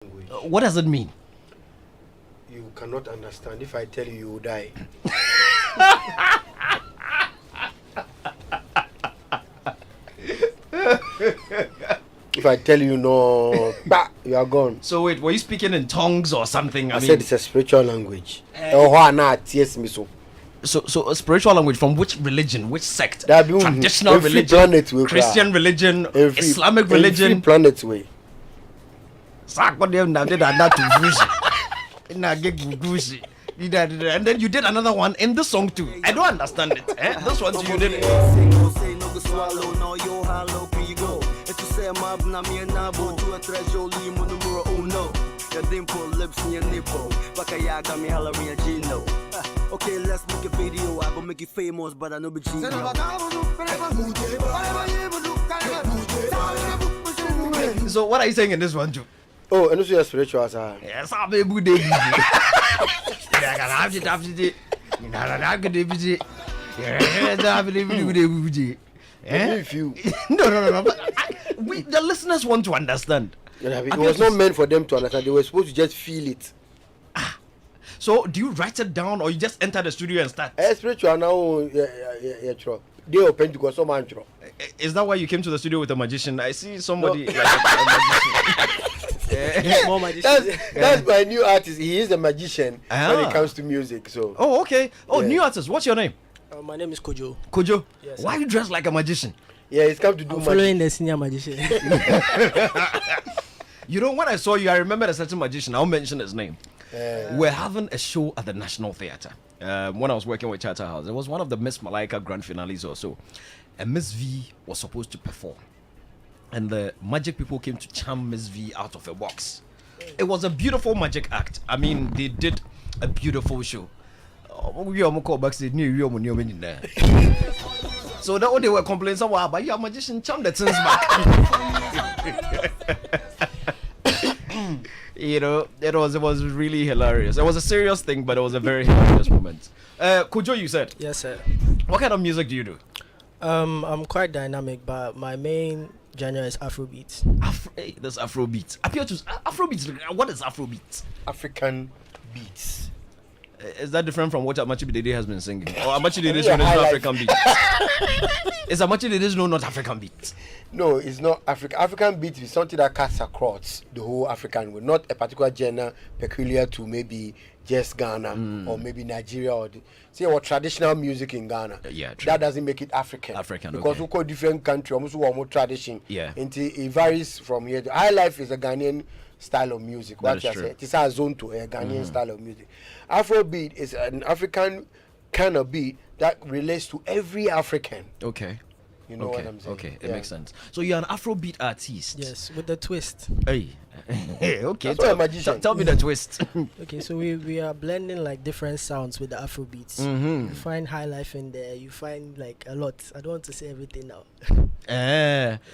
What does it mean? You cannot understand. If I tell you, you will die. If I tell you no, bah, you are gone. So wait, were you speaking in tongues or something? I said it's a spiritual language. So a spiritual language from which religion, which sect? That be Traditional every religion, planet way, Christian religion, every, Islamic every religion. planet way. And then you did another one in the song too. I don't understand it. This one you did it. Okay, let's make a video. I go make it famous, but I know be cheap. So what are you saying in this one too? Oh, and also your spiritual side. Yes, I'm a good day. If you, No. But the listeners want to understand. it was not meant for them to understand. They were supposed to just feel it. So do you write it down or you just enter the studio and start? Spiritual now, yeah, true. They open to go so much. Is that why you came to the studio with a magician? I see somebody like a magician. More magician. That's my new artist. He is a magician when it comes to music. So. Oh, okay. Oh, Yeah. New artist. What's your name? My name is Kojo. Kojo. Yes, Why you dressed like a magician? Yeah, he's come to do I'm magic. following the senior magician. You know, when I saw you, I remembered a certain magician. I'll mention his name. Yeah. We're having a show at the National Theatre. When I was working with Charterhouse, it was one of the Miss Malaika grand finales or so. And Miss V was supposed to perform. And the magic people came to charm Miss V out of a box. It was a beautiful magic act. I mean, they did a beautiful show. So that what they were complaining, someone, but your magician charmed the things back. You know, it was really hilarious. It was a serious thing, but it was a very hilarious moment. Kojo, you said? Yes, sir. What kind of music do you do? I'm quite dynamic, but my main genre is Afrobeat. Hey, that's Afrobeat. Appear to Afrobeat. What is Afrobeat? African beats. Is that different from what Amachi Bidede has been singing? Or Amachi Bidede is not African beat? Is Amachi Bidede not African beat? No, it's not African. African beat is something that cuts across the whole African world, not a particular genre peculiar to maybe just Ghana or maybe Nigeria or say our traditional music in Ghana. Yeah, true. That doesn't make it African. Because okay. we call different country almost more tradition. Yeah. It varies from here. High life is a Ghanaian style of music. That is true. It's a zone to a Ghanaian style of music. Afrobeat is an African kind of beat that relates to every African. Okay. You know what I'm saying? Okay, it makes sense. So you're an Afrobeat artist. Yes, with the twist. Hey. Okay. That's why a magician. Tell me the twist. Okay, so we are blending like different sounds with the Afrobeats. Mm-hmm. You find high life in there. You find like a lot. I don't want to say everything now.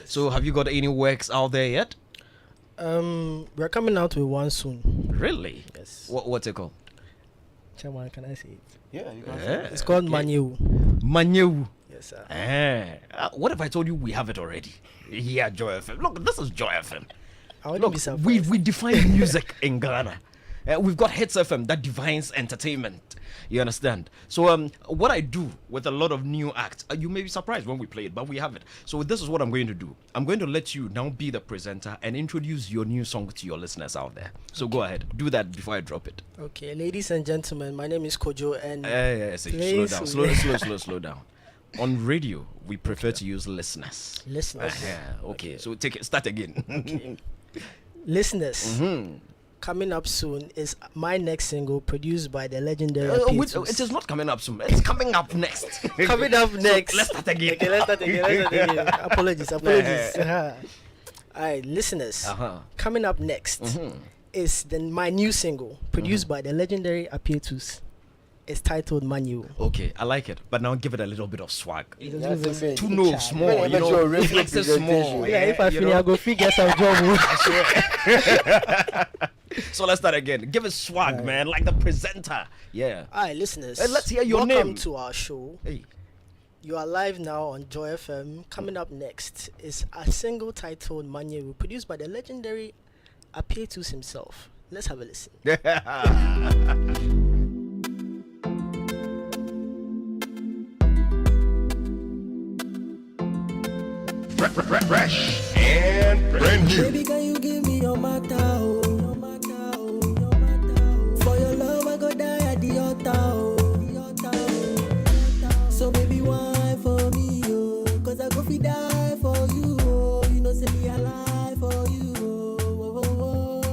So have you got any works out there yet? We're coming out with one soon. Really? Yes. What's it called? Chairman, can I say it? Yeah, you can. It's called Manu. Manu. Yes, sir. What if I told you we have it already? Yeah, Joy FM. Look, this is Joy FM. I wouldn't Look, be surprised. we define music in Ghana. We've got Hits FM that defines entertainment. You understand? So what I do with a lot of new acts, you may be surprised when we play it, but we have it. So this is what I'm going to do. I'm going to let you now be the presenter and introduce your new song to your listeners out there. So go ahead, do that before I drop it. Okay, ladies and gentlemen, my name is Kojo, and Slow down. On radio, we prefer to use listeners. listeners, Okay, so start again. okay. Listeners. Coming up soon is my next single, produced by the legendary. It is not coming up soon. It's coming up next. Coming up next. So let's start again. Okay, let's start again. Apologies. Alright, listeners. Coming up next is my new single, produced by the legendary Apietus. It's titled Manu. Okay, I like it, but now give it a little bit of swag. That's the thing. Too no small, you know. Flex it small. Yeah, if I finish, I'll go figure some job. So let's start again. Give it swag, man, like the presenter. Yeah. Alright, listeners. Let's hear your Welcome name. to our show. Hey. You are live now on Joy FM. Coming up next is a single titled Manu, produced by the legendary Apietus himself. Let's have a listen. Fresh and brand new. Baby, can you give me your matter? Oh? For your love, I go die at the altar. Oh. So baby, why for me? Oh? Cause I go fi die for you. Oh. You know, say me alive for you. Oh.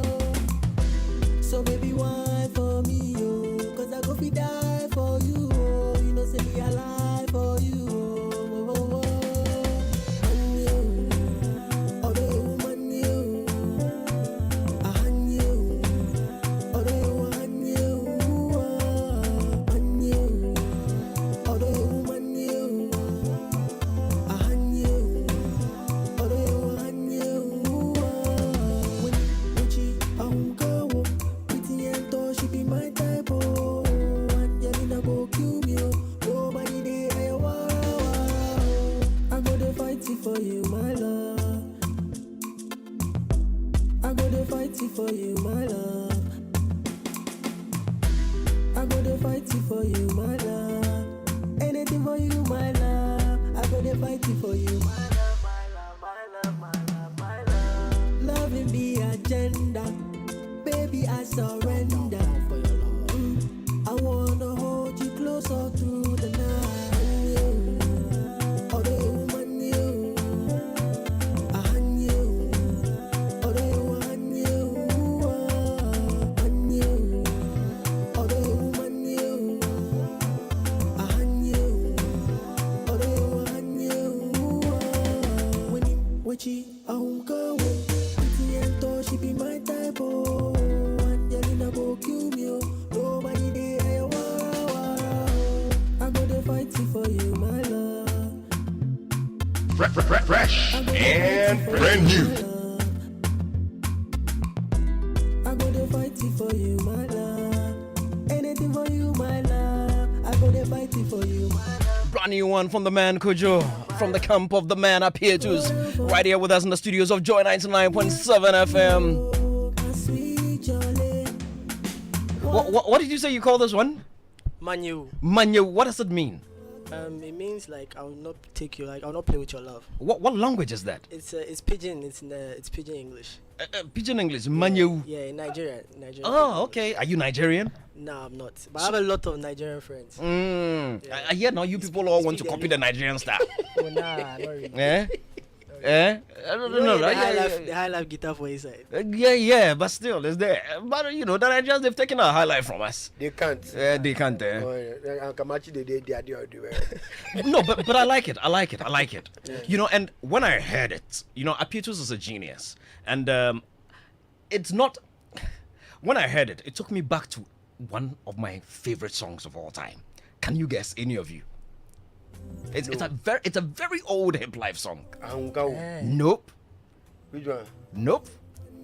So baby, why for me? Oh? Cause I go fi die for you. Oh. You know, say me alive for you. Oh. For you, my love. I go to fight for you, my love. I go to fight for you, my love. Anything for you, my love. I go to fight for you, my love, my love, my love, my love, my love. Loving be agenda, baby, I surrender. I wanna hold you closer through the night. She be my type, oh. And Jelena go kill me, oh. Nobody there, I go to fight for you, my love. Fresh and brand new. I go to fight for you, my love. Anything for you, my love. I go to fight for you, my love. Brand new one from the man Kojo, from the camp of the man Apietus, right here with us in the studios of Joy 99.7 FM. What did you say you call this one? Manu. Manu, what does it mean? It means like I will not take you, like I will not play with your love. What language is that? It's pidgin. It's pidgin English. Pidgin English, Manu. Yeah, in Nigeria. Oh, okay. Are you Nigerian? No, I'm not. But I have a lot of Nigerian friends. I hear now you people all want to copy the Nigerian style. Oh, nah, not really. Eh? I don't know. The high life guitar for his side. Yeah, but still, it's there. But you know, the Nigerians, they've taken our high life from us. They can't. They can't. No, but I like it. Yeah. You know, and when I heard it, you know, Apietus is a genius. And it's not... When I heard it, it took me back to one of my favorite songs of all time. Can you guess, any of you? It's a very old hip life song. Nope. Which one? Nope.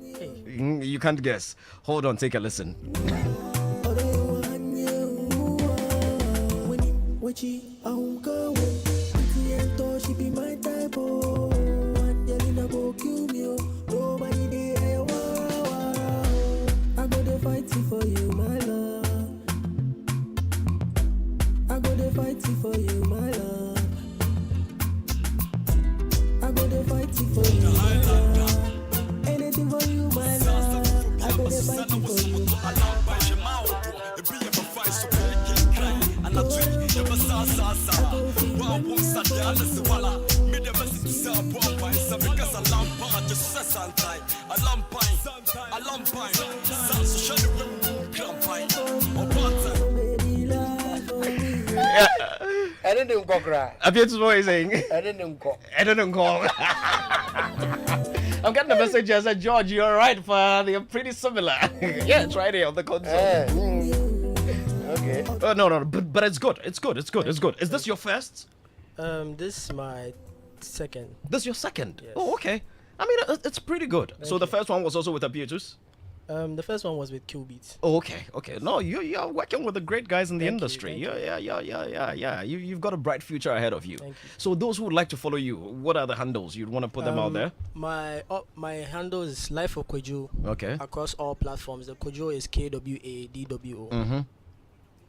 You can't guess. Hold on, take a listen. She be my type, oh. And Jelena go kill me, oh. Nobody there, I go to fight for you, my love. I go to fight for you, my love. I go to fight for you, my love. Anything for you, my love. I go to fight for you, my love. I didn't go cry. Apietus, what are you saying? I didn't go. I'm getting a message here that George, you're right, they're pretty similar. Yeah, it's right here on the console. Okay. Oh no, but it's good. It's good. Is this your first? This is my second. This is your second? Yes. Oh, okay. I mean, it's pretty good. So the first one was also with Apietus? The first one was with Kill Beats. Oh, okay. No, you're working with the great guys in the Thank you, industry. thank Yeah. You've got a bright future ahead of you. Thank you. So those who would like to follow you, what are the handles? You'd want to put them out there? My handle is Life of Kojo. Okay. Across all platforms. The Kojo is KWADWO. Mm-hmm.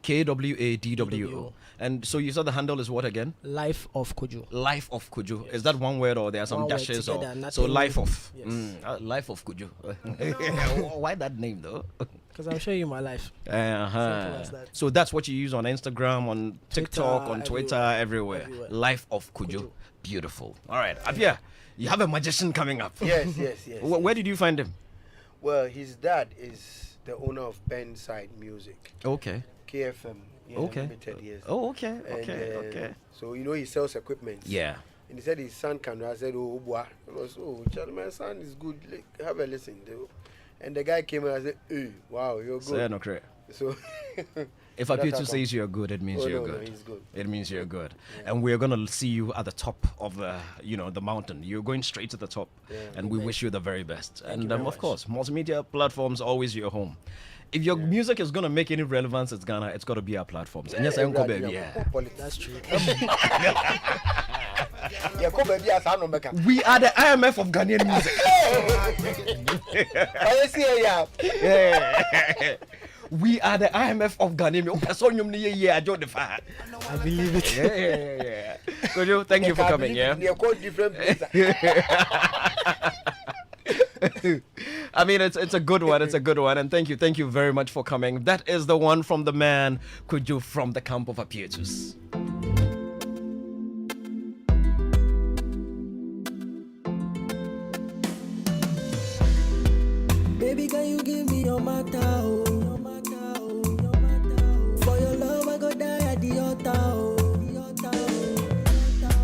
KWADWO. DWO. And so you said the handle is what again? Life of Kojo. Life of Kuju. Yes. Is that one word or there are some One word dashes? together, Or nothing so life of. Yes. Life of Kuju. Why that name though? Because I'm showing you my life. Uh-huh. as that. So that's what you use on Instagram, on TikTok, on Twitter, everywhere. Everywhere. Life of Kuju. Kuju. Beautiful. All right, Apia, you have a magician coming up. Yes. Where did you find him? Well, his dad is the owner of Penside Music, Okay. KFM. Okay. Limited, yes. Oh, okay. And, Okay. So he sells equipment. Yeah. And he said his son can. I said, oh boy. I was, oh, child, my son is good. Have a listen. Though. And the guy came and I said, hey, wow, you're good. Say no correct. So If that's Apiatu how says you're good, it means Oh, you're no, good. he's good. It means you're good. And we're gonna see you at the top of the mountain. You're going straight to the top, and we wish you the very best. And very of much. course, multimedia platforms always your home. If your music is gonna make any relevance in Ghana, it's gotta be our platforms. And yes, I right, baby. yeah. That's true. Yeah, come baby, as I know, Mecca. We are the IMF of Ghanaian music. I see, yeah. We are the IMF of Ghanaian music. I joined the fire. I believe it. Yeah. Kojo, thank you for coming. Yeah. They're called different places. I mean, it's a good one. It's a good one. And thank you very much for coming. That is the one from the man, Kojo, from the camp of Apietus. Baby, can you give me your matter, oh? For your love, I go die at the altar, oh.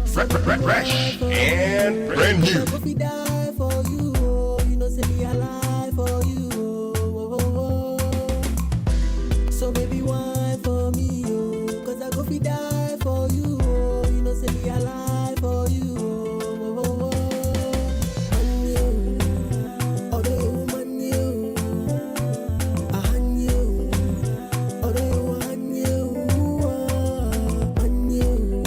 Fresh and brand new. I go fi die for you, oh. You know, say me alive for you, oh. So baby, why for me, oh? 'Cause I go fi die for you, oh. You know, say me alive for you, oh. And you, although you man you, and you, although you and you, and you,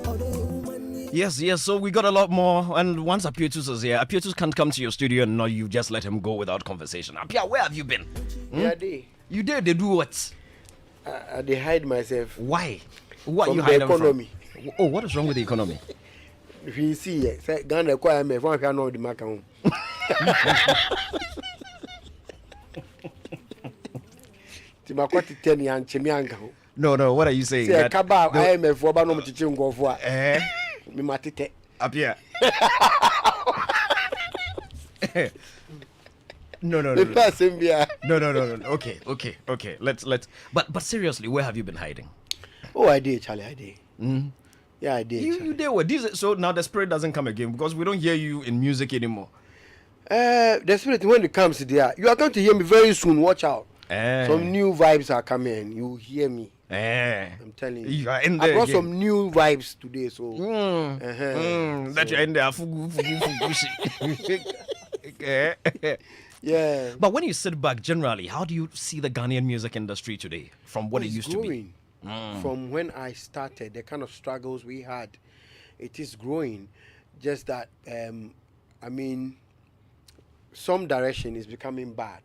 although you man you. Yes. So we got a lot more. And once Apietus is here, Apietus can't come to your studio and now you just let him go without conversation. Apia, where have you been? Yeah, they. You did. They do what? They hide myself. Why? What From you the hide them economy. from? Oh, what is wrong with the economy? If you see, say Ghana choir me, one can know the mark home. Timakwati 10 yan chemianga ho. No. What are you saying? Say kaba IMF for ba no mchichi ngofo a. Me matete. Apia. No. The person be a. No. Okay. Let's. But seriously, where have you been hiding? Oh, I did, Charlie, I did. Yeah, I did. You there were these. So now the spirit doesn't come again because we don't hear you in music anymore. The spirit when it comes there, you are going to hear me very soon. Watch out. Some new vibes are coming. You hear me. I'm telling you. You are in I there brought again. some new vibes today, so. That you're in there. Fugu. Yeah. But when you sit back, generally, how do you see the Ghanaian music industry today from what it It's used growing. to be? From when I started, the kind of struggles we had, it is growing. Just that, I mean, some direction is becoming bad.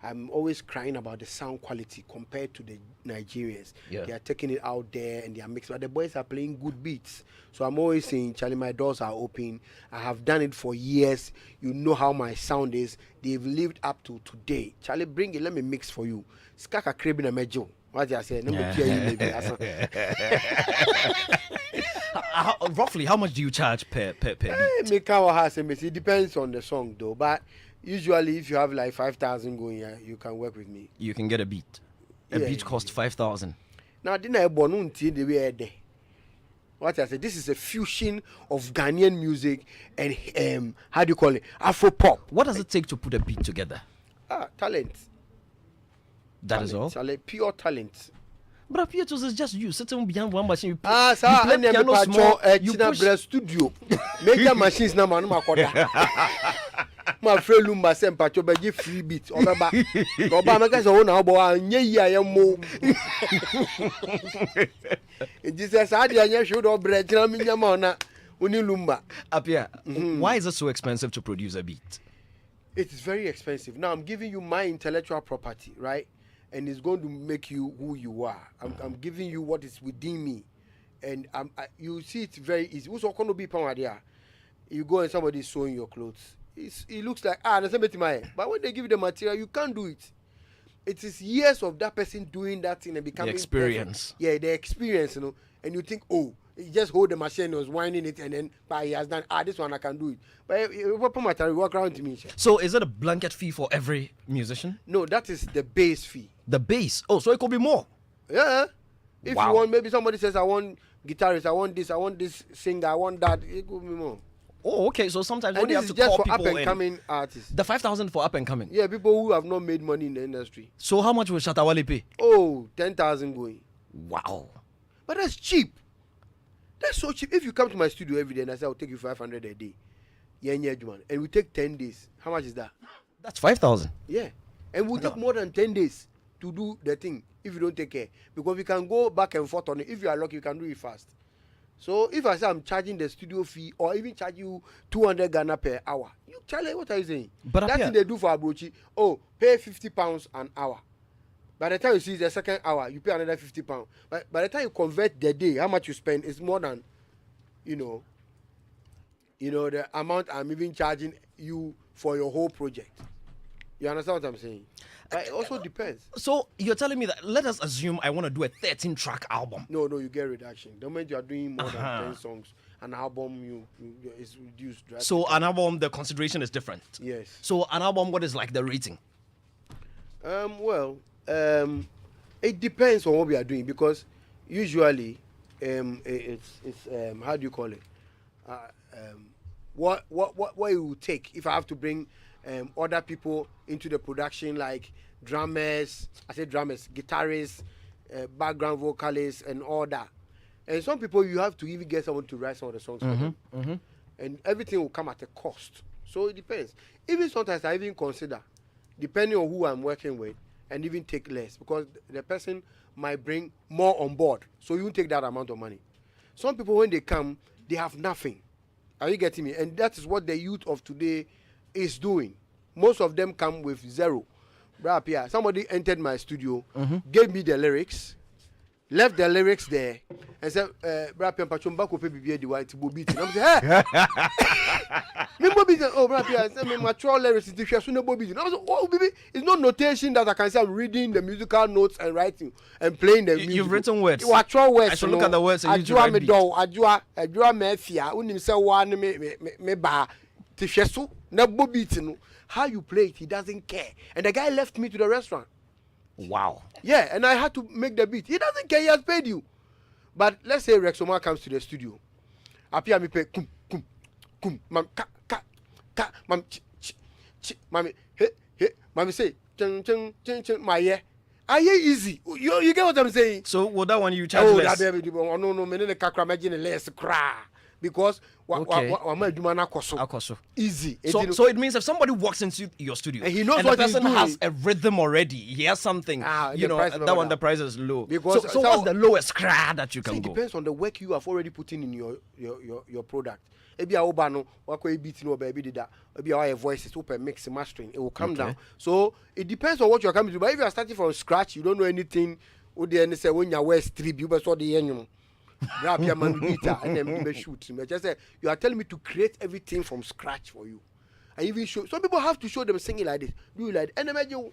I'm always crying about the sound quality compared to the Nigerians. Yeah. They are taking it out there and they are mixing, but the boys are playing good beats. So I'm always saying, Charlie, my doors are open. I have done it for years. You know how my sound is. They've lived up to today. Charlie, bring it. Let me mix for you. Skaka krebi na mejo. What I say? Let me hear you, maybe. Roughly, how much do you charge per beat? It depends on the song, though. But usually, if you have like 5,000 going here, you can work with me. You can get a beat. A beat costs 5,000. Now, didn't I born until the way there? What I said, this is a fusion of Ghanaian music and how do you call it? Afro pop. What does it take to put a beat together? Talent. That is all. Talent, pure talent. But Apietus is just you sitting behind one machine. You play And then piano small. You China push. Breast Studio. Major machines na manu makoda. My friend Lumba sent Pacho Baji free beat. Oba Maka say na obo anye yi ayemo. Jesus adi anye should obre kina mi nyama na uni Lumba. Apia, why is it so expensive to produce a beat? It is very expensive. Now I'm giving you my intellectual property, right? And it's going to make you who you are. I'm giving you what is within me. And you see it's very easy. Who's going to be there? You go and somebody's sewing your clothes. It looks like, there's something in my head. But when they give you the material, you can't do it. It is years of that person doing that thing and becoming the experience. Perfect. Yeah, the experience, you know. And you think, oh, you just hold the machine and was winding it, and then he has done, this one I can do it. But what material walk around to me? So is it a blanket fee for every musician? No, that is the base fee. The base? Oh, so it could be more. Yeah. If you want, maybe somebody says, I want guitarist, I want this singer, I want that, it could be more. Oh, okay. So sometimes and when you have to call for people up and coming artists. The 5,000 for up and coming. Yeah, people who have not made money in the industry. So how much will Shatawale pay? Oh, 10,000 going. Wow. But that's cheap. That's so cheap. If you come to my studio every day and I say I'll take you 500 a day, and we take 10 days, how much is that? That's 5,000. Yeah, and we'll take more than 10 days to do the thing if you don't take care, because we can go back and forth on it. If you are lucky, you can do it fast. So if I say I'm charging the studio fee or even charge you 200 Ghana per hour, you Charlie, what are you saying? But that's what they do for Abrochi. Oh, pay £50 an hour. By the time you see the second hour, you pay another £50. But by the time you convert the day, how much you spend is more than, the amount I'm even charging you for your whole project. You understand what I'm saying? But it also depends. So you're telling me that, let us assume I want to do a 13-track album. No, you get reduction. The moment you are doing more than 10 songs, an album is reduced drastically. So an album, the consideration is different. Yes. So an album, what is like the rating? It depends on what we are doing, because usually it's how do you call it? What it will take if I have to bring other people into the production, like drummers, guitarists, background vocalists, and all that. And some people you have to even get someone to write some of the songs for them. And everything will come at a cost. So it depends. Even sometimes I even consider, depending on who I'm working with, and even take less, because the person might bring more on board. So you take that amount of money. Some people, when they come, they have nothing. Are you getting me? And that is what the youth of today is doing. Most of them come with zero. Somebody entered my studio, gave me the lyrics, left the lyrics there, and said, mature lyrics. It's not notation that I can say I'm reading the musical notes and writing and playing the music. You've written words. Mature words. I should look at the words and you write beat. How you play it, he doesn't care. And the guy left me to the restaurant. Wow. Yeah, and I had to make the beat. He doesn't care, he has paid you. But let's say Rexoma comes to the studio. Appear me pay kum mam ka mam mami hey mami say chung my yeah. Are you easy? You get what I'm saying? So would that one you charge less? No, me ne kakra imagine less cry. Because easy. So it means if somebody walks into your studio and he knows and what the person he's doing, has a rhythm already, he has something, the price is low. Because so what's the lowest crack that you can go? It depends on the work you have already put in your product. Maybe a obano, wako beat no baby did that. Maybe our voices open mix mastering, it will come down. So it depends on what you're coming to. But if you are starting from scratch, you don't know anything. Would they say when you wear strip, you saw the annual. Grab your manubita and then shoot. Just say you are telling me to create everything from scratch for you. I even show some people have to show them singing like this. Do you like and imagine?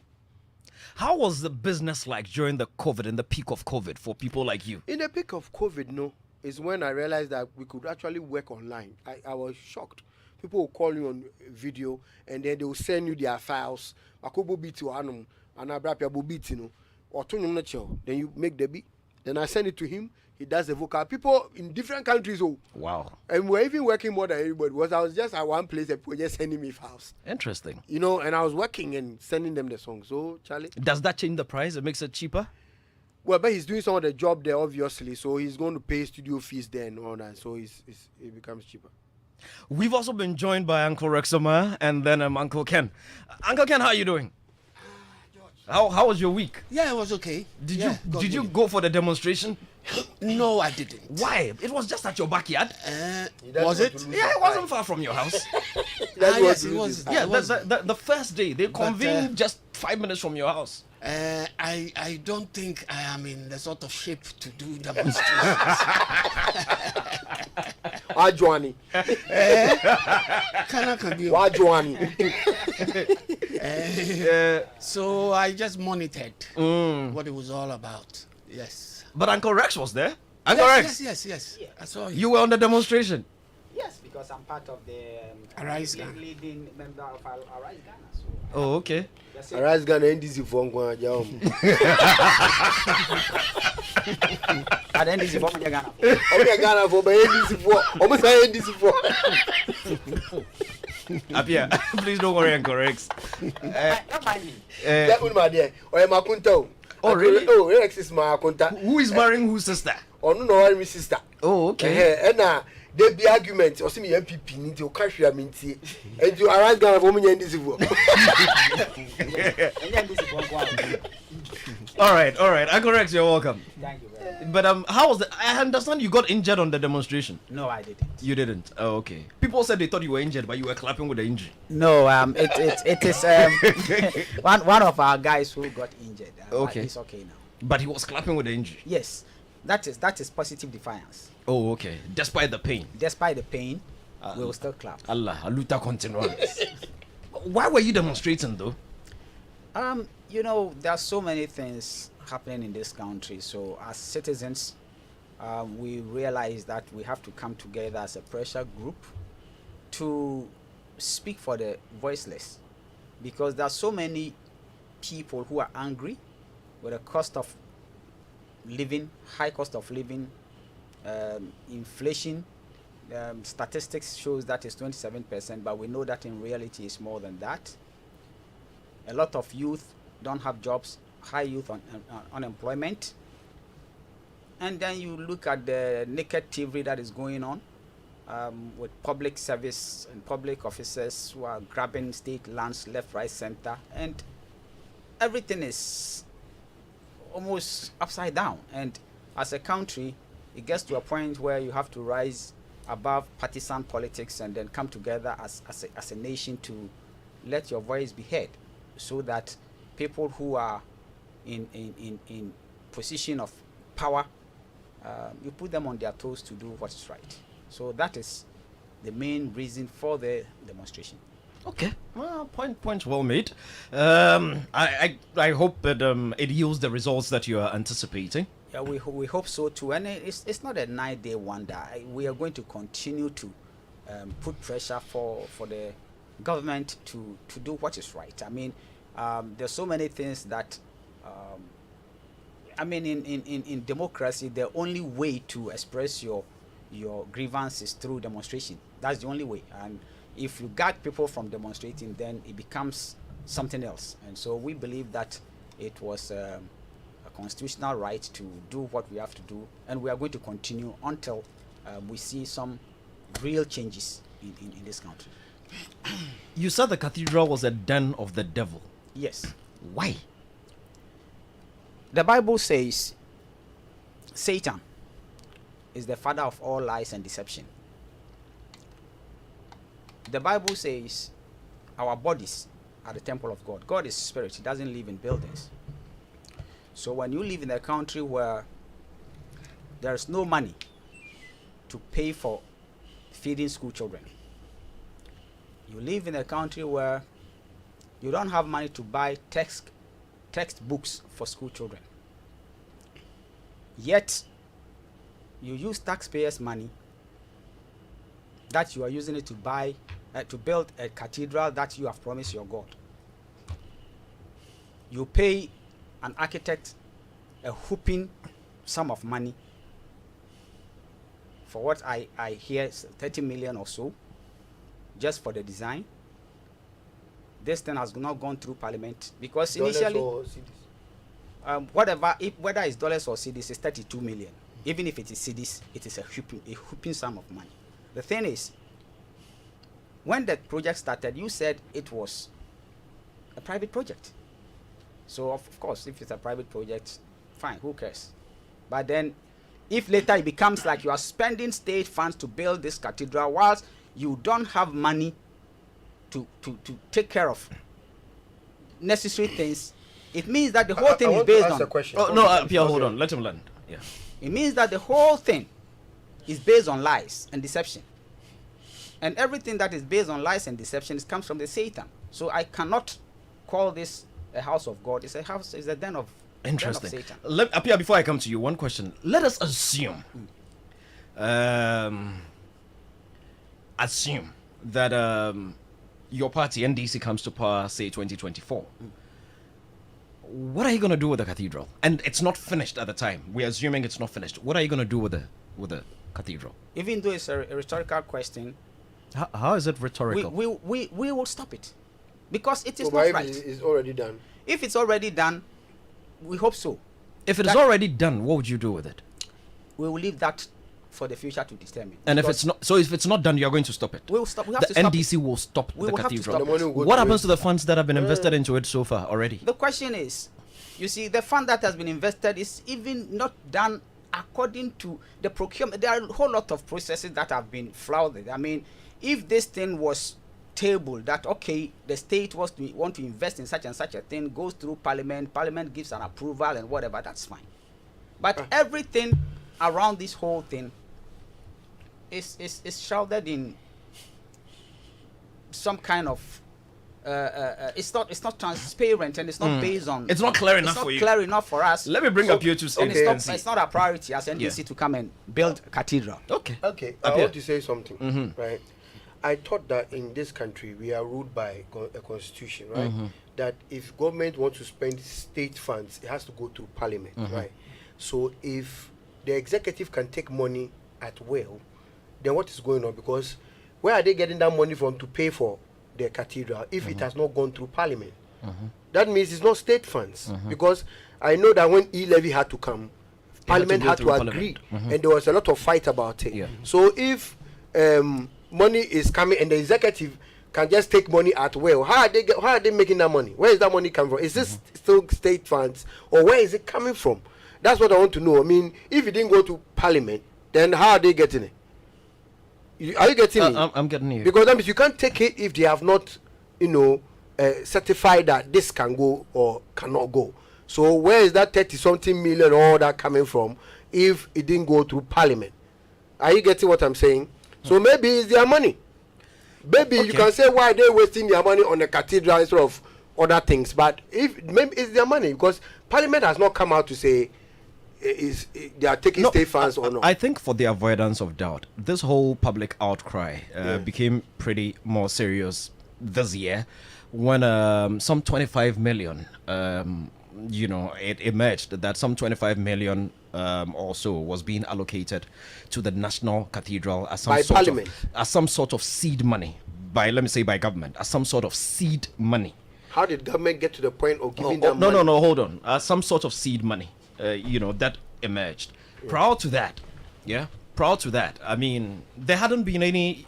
How was the business like during the COVID, in the peak of COVID, for people like you? In the peak of COVID, no, is when I realized that we could actually work online. I was shocked. People will call you on video and then they will send you their files. Akobo beat you anum and abrapia beat you know or then you make the beat. Then I send it to him. He does the vocal. People in different countries. Oh, wow! And we're even working more than everybody. Because I was just at one place and people just sending me files. Interesting. And I was working and sending them the song. So, Charlie, does that change the price? It makes it cheaper. Well, but he's doing some of the job there, obviously. So he's going to pay studio fees there and all that. So it becomes cheaper. We've also been joined by Uncle Rexoma and then Uncle Ken. Uncle Ken, how are you doing? How was your week? Yeah, it was okay. Did you go for the demonstration? No, I didn't. Why? It was just at your backyard. Was it? Yeah, it wasn't far from your house. Yes, it was. Yeah, it was. the first day they convened just 5 minutes from your house. I don't think I am in the sort of shape to do demonstrations. Wajuani. Wajuani. So I just monitored what it was all about. Yes. But Uncle Rex was there. Uncle Rex. Yes. I saw you. You were on the demonstration. Yes, because I'm part of the Arise Ghana. leading member of Arise Ghana. So Oh, okay. that's it. Arise Ghana NDC for Nkwa Jao. At the end, this is from Ghana. Obi Ghana for by NDC for. Obi say NDC for. Apia, please don't worry, Uncle Rex. Don't mind me. That one my dear. Oya makunta. Oh, really? Oh, Rex is my makunta. Who is marrying whose sister? Oh no, no, my sister. Oh, okay. And there be argument. Or see me MPP need to cash your minty. And you Arise Ghana for me NDC for. And then this is from Ghana. All right. Uncle Rex, you're welcome. Thank you very much. But how was it? I understand you got injured on the demonstration. No, I didn't. You didn't. Oh, okay. People said they thought you were injured, but you were clapping with the injury. No, it is one of our guys who got injured. Okay. He's okay now. But he was clapping with the injury. Yes, that is positive defiance. Oh, okay. Despite the pain. Despite the pain, we will still clap. Allah, luta continuamos. Why were you demonstrating though? There are so many things happening in this country. So as citizens, we realize that we have to come together as a pressure group to speak for the voiceless, because there are so many people who are angry with the cost of living, high cost of living, inflation. Statistics shows that is 27%, but we know that in reality it's more than that. A lot of youth don't have jobs, high youth unemployment. And then you look at the negativity that is going on with public service and public officers who are grabbing state lands left, right, center, and everything is almost upside down. And as a country, it gets to a point where you have to rise above partisan politics and then come together as a nation to let your voice be heard, so that people who are in position of power, you put them on their toes to do what is right. So that is the main reason for the demonstration. Okay, well, point well made. I hope that it yields the results that you are anticipating. Yeah, we hope so too. And it's not a 9-day wonder. We are going to continue to put pressure for the government to do what is right. I mean, there's so many things that in democracy, the only way to express your grievance is through demonstration. That's the only way. And if you gag people from demonstrating, then it becomes something else. And so we believe that it was a constitutional right to do what we have to do, and we are going to continue until we see some real changes in this country. You said the cathedral was a den of the devil. Yes. Why? The Bible says Satan is the father of all lies and deception. The Bible says our bodies are the temple of God. God is spirit. He doesn't live in buildings. So when you live in a country where there's no money to pay for feeding school children, you live in a country where you don't have money to buy textbooks for school children, yet you use taxpayers' money that you are using it to buy to build a cathedral that you have promised your God. You pay an architect a whooping sum of money for what I hear 30 million or so just for the design. This thing has not gone through parliament because initially whether it's dollars or cedis, it's 32 million. Even if it is cedis, it is a whooping sum of money. The thing is, when the project started, you said it was a private project. So of course, if it's a private project, fine, who cares? But then, if later it becomes like you are spending state funds to build this cathedral, whilst you don't have money to take care of necessary things, it means that the whole thing is based on. Oh no, Pierre, hold on. Let him land. Yeah. It means that the whole thing is based on lies and deception. And everything that is based on lies and deception comes from the Satan. So I cannot call this a house of God. It's a den of Interesting. Den of Satan. Apia, before I come to you, one question. Let us assume that your party, NDC, comes to power, say 2024. What are you going to do with the cathedral? And it's not finished at the time. We're assuming it's not finished. What are you going to do with the cathedral? Even though it's a rhetorical question, how is it rhetorical? we will stop it. Because it is So not if right. it's already done. If it's already done, we hope so. If it is already done, what would you do with it? We will leave that for the future to determine. And if Because it's not done, you're going to stop it. we'll stop. We have The to stop it. NDC will stop We the will have to cathedral. stop The money will go What to happens to waste. the funds that have been invested into it so far already? The question is, you see, the fund that has been invested is even not done according to the procurement. There are a whole lot of processes that have been flouted. I mean, if this thing was tabled that, okay, the state want to invest in such and such a thing, goes through parliament gives an approval and whatever, that's fine. But everything around this whole thing is shrouded in some kind of it's not transparent, and it's not based on. It's not clear enough for you. Clear enough for us. Let me bring up your two And statements. it's not a priority as NDC to come and build a cathedral. Okay. Okay, I Apia. want to say something, right? I thought that in this country we are ruled by a constitution, right? That if government wants to spend state funds, it has to go through parliament, right? So if the executive can take money at will, then what is going on? Because where are they getting that money from to pay for the cathedral if it has not gone through parliament? That means it's not state funds. Because I know that when e-levy had to come, parliament go had to through agree, parliament. and there was a lot of fight about it. Yeah. So if money is coming and the executive can just take money at will, how are they making that money? Where is that money coming from? Is this still state funds, or where is it coming from? That's what I want to know. I mean, if it didn't go to parliament, then how are they getting it? Are you getting it? I'm getting you. Because that means you can't take it if they have not, certified that this can go or cannot go. So where is that 30-something million all that coming from if it didn't go through parliament? Are you getting what I'm saying? So maybe it's their money. Maybe you can say why they wasting their money on the cathedral instead of other things. But if maybe it's their money, because parliament has not come out to say they are taking state funds or not. I think for the avoidance of doubt, this whole public outcry became pretty more serious this year when some 25 million, it emerged that some 25 million or so was being allocated to the National Cathedral as some sort of seed money by government, as some sort of seed money. How did government get to the point of giving them money? No, Hold on. Some sort of seed money, that emerged. Yeah. Prior to that, I mean, there hadn't been any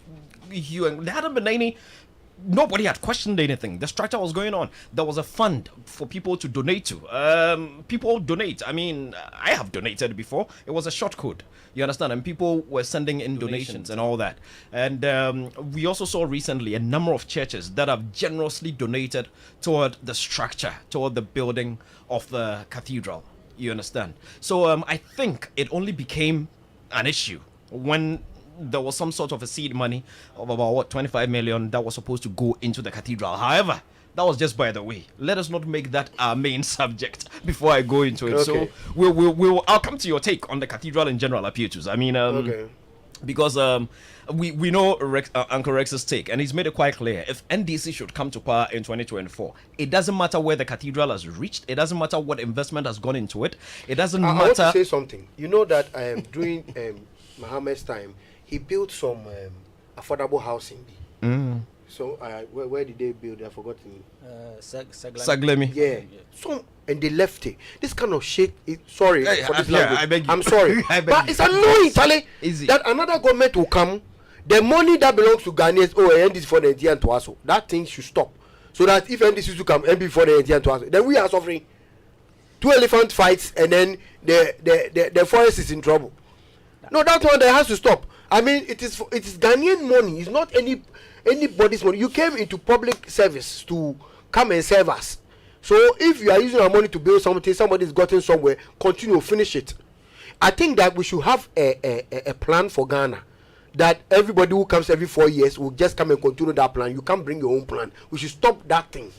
nobody had questioned anything. The structure was going on. There was a fund for people to donate to. People donate. I mean, I have donated before. It was a short code. You understand? And people were sending in donations and all that. And we also saw recently a number of churches that have generously donated toward the structure, toward the building of the cathedral. You understand? So I think it only became an issue when there was some sort of a seed money of about 25 million that was supposed to go into the cathedral. However, that was just by the way. Let us not make that our main subject before I go into it. Okay. So I'll come to your take on the cathedral in general, Apietus. I mean, because we know Uncle Rex's take, and he's made it quite clear. If NDC should come to power in 2024, it doesn't matter where the cathedral has reached. It doesn't matter what investment has gone into it. It doesn't matter. I want to say something. You know that during Mohammed's time, he built some affordable housing. So where did they build? I've forgotten. Saglemi. Yeah. So and they left it. This kind of shit. Sorry for this language. I beg you. I'm sorry. I beg But you. it's annoying, Charlie. Easy. That another government will come. The money that belongs to Ghanaians, and this for the NT and Twaso, that thing should stop. So that if NDC to come and before the NT and Twaso, then we are suffering 2 elephant fights, and then the forest is in trouble. No, that one that has to stop. I mean, it is Ghanaian money. It's not anybody's money. You came into public service to come and serve us. So if you are using our money to build something, somebody's gotten somewhere, continue, finish it. I think that we should have a plan for Ghana, that everybody who comes every 4 years will just come and continue that plan. You can't bring your own plan. We should stop that thing.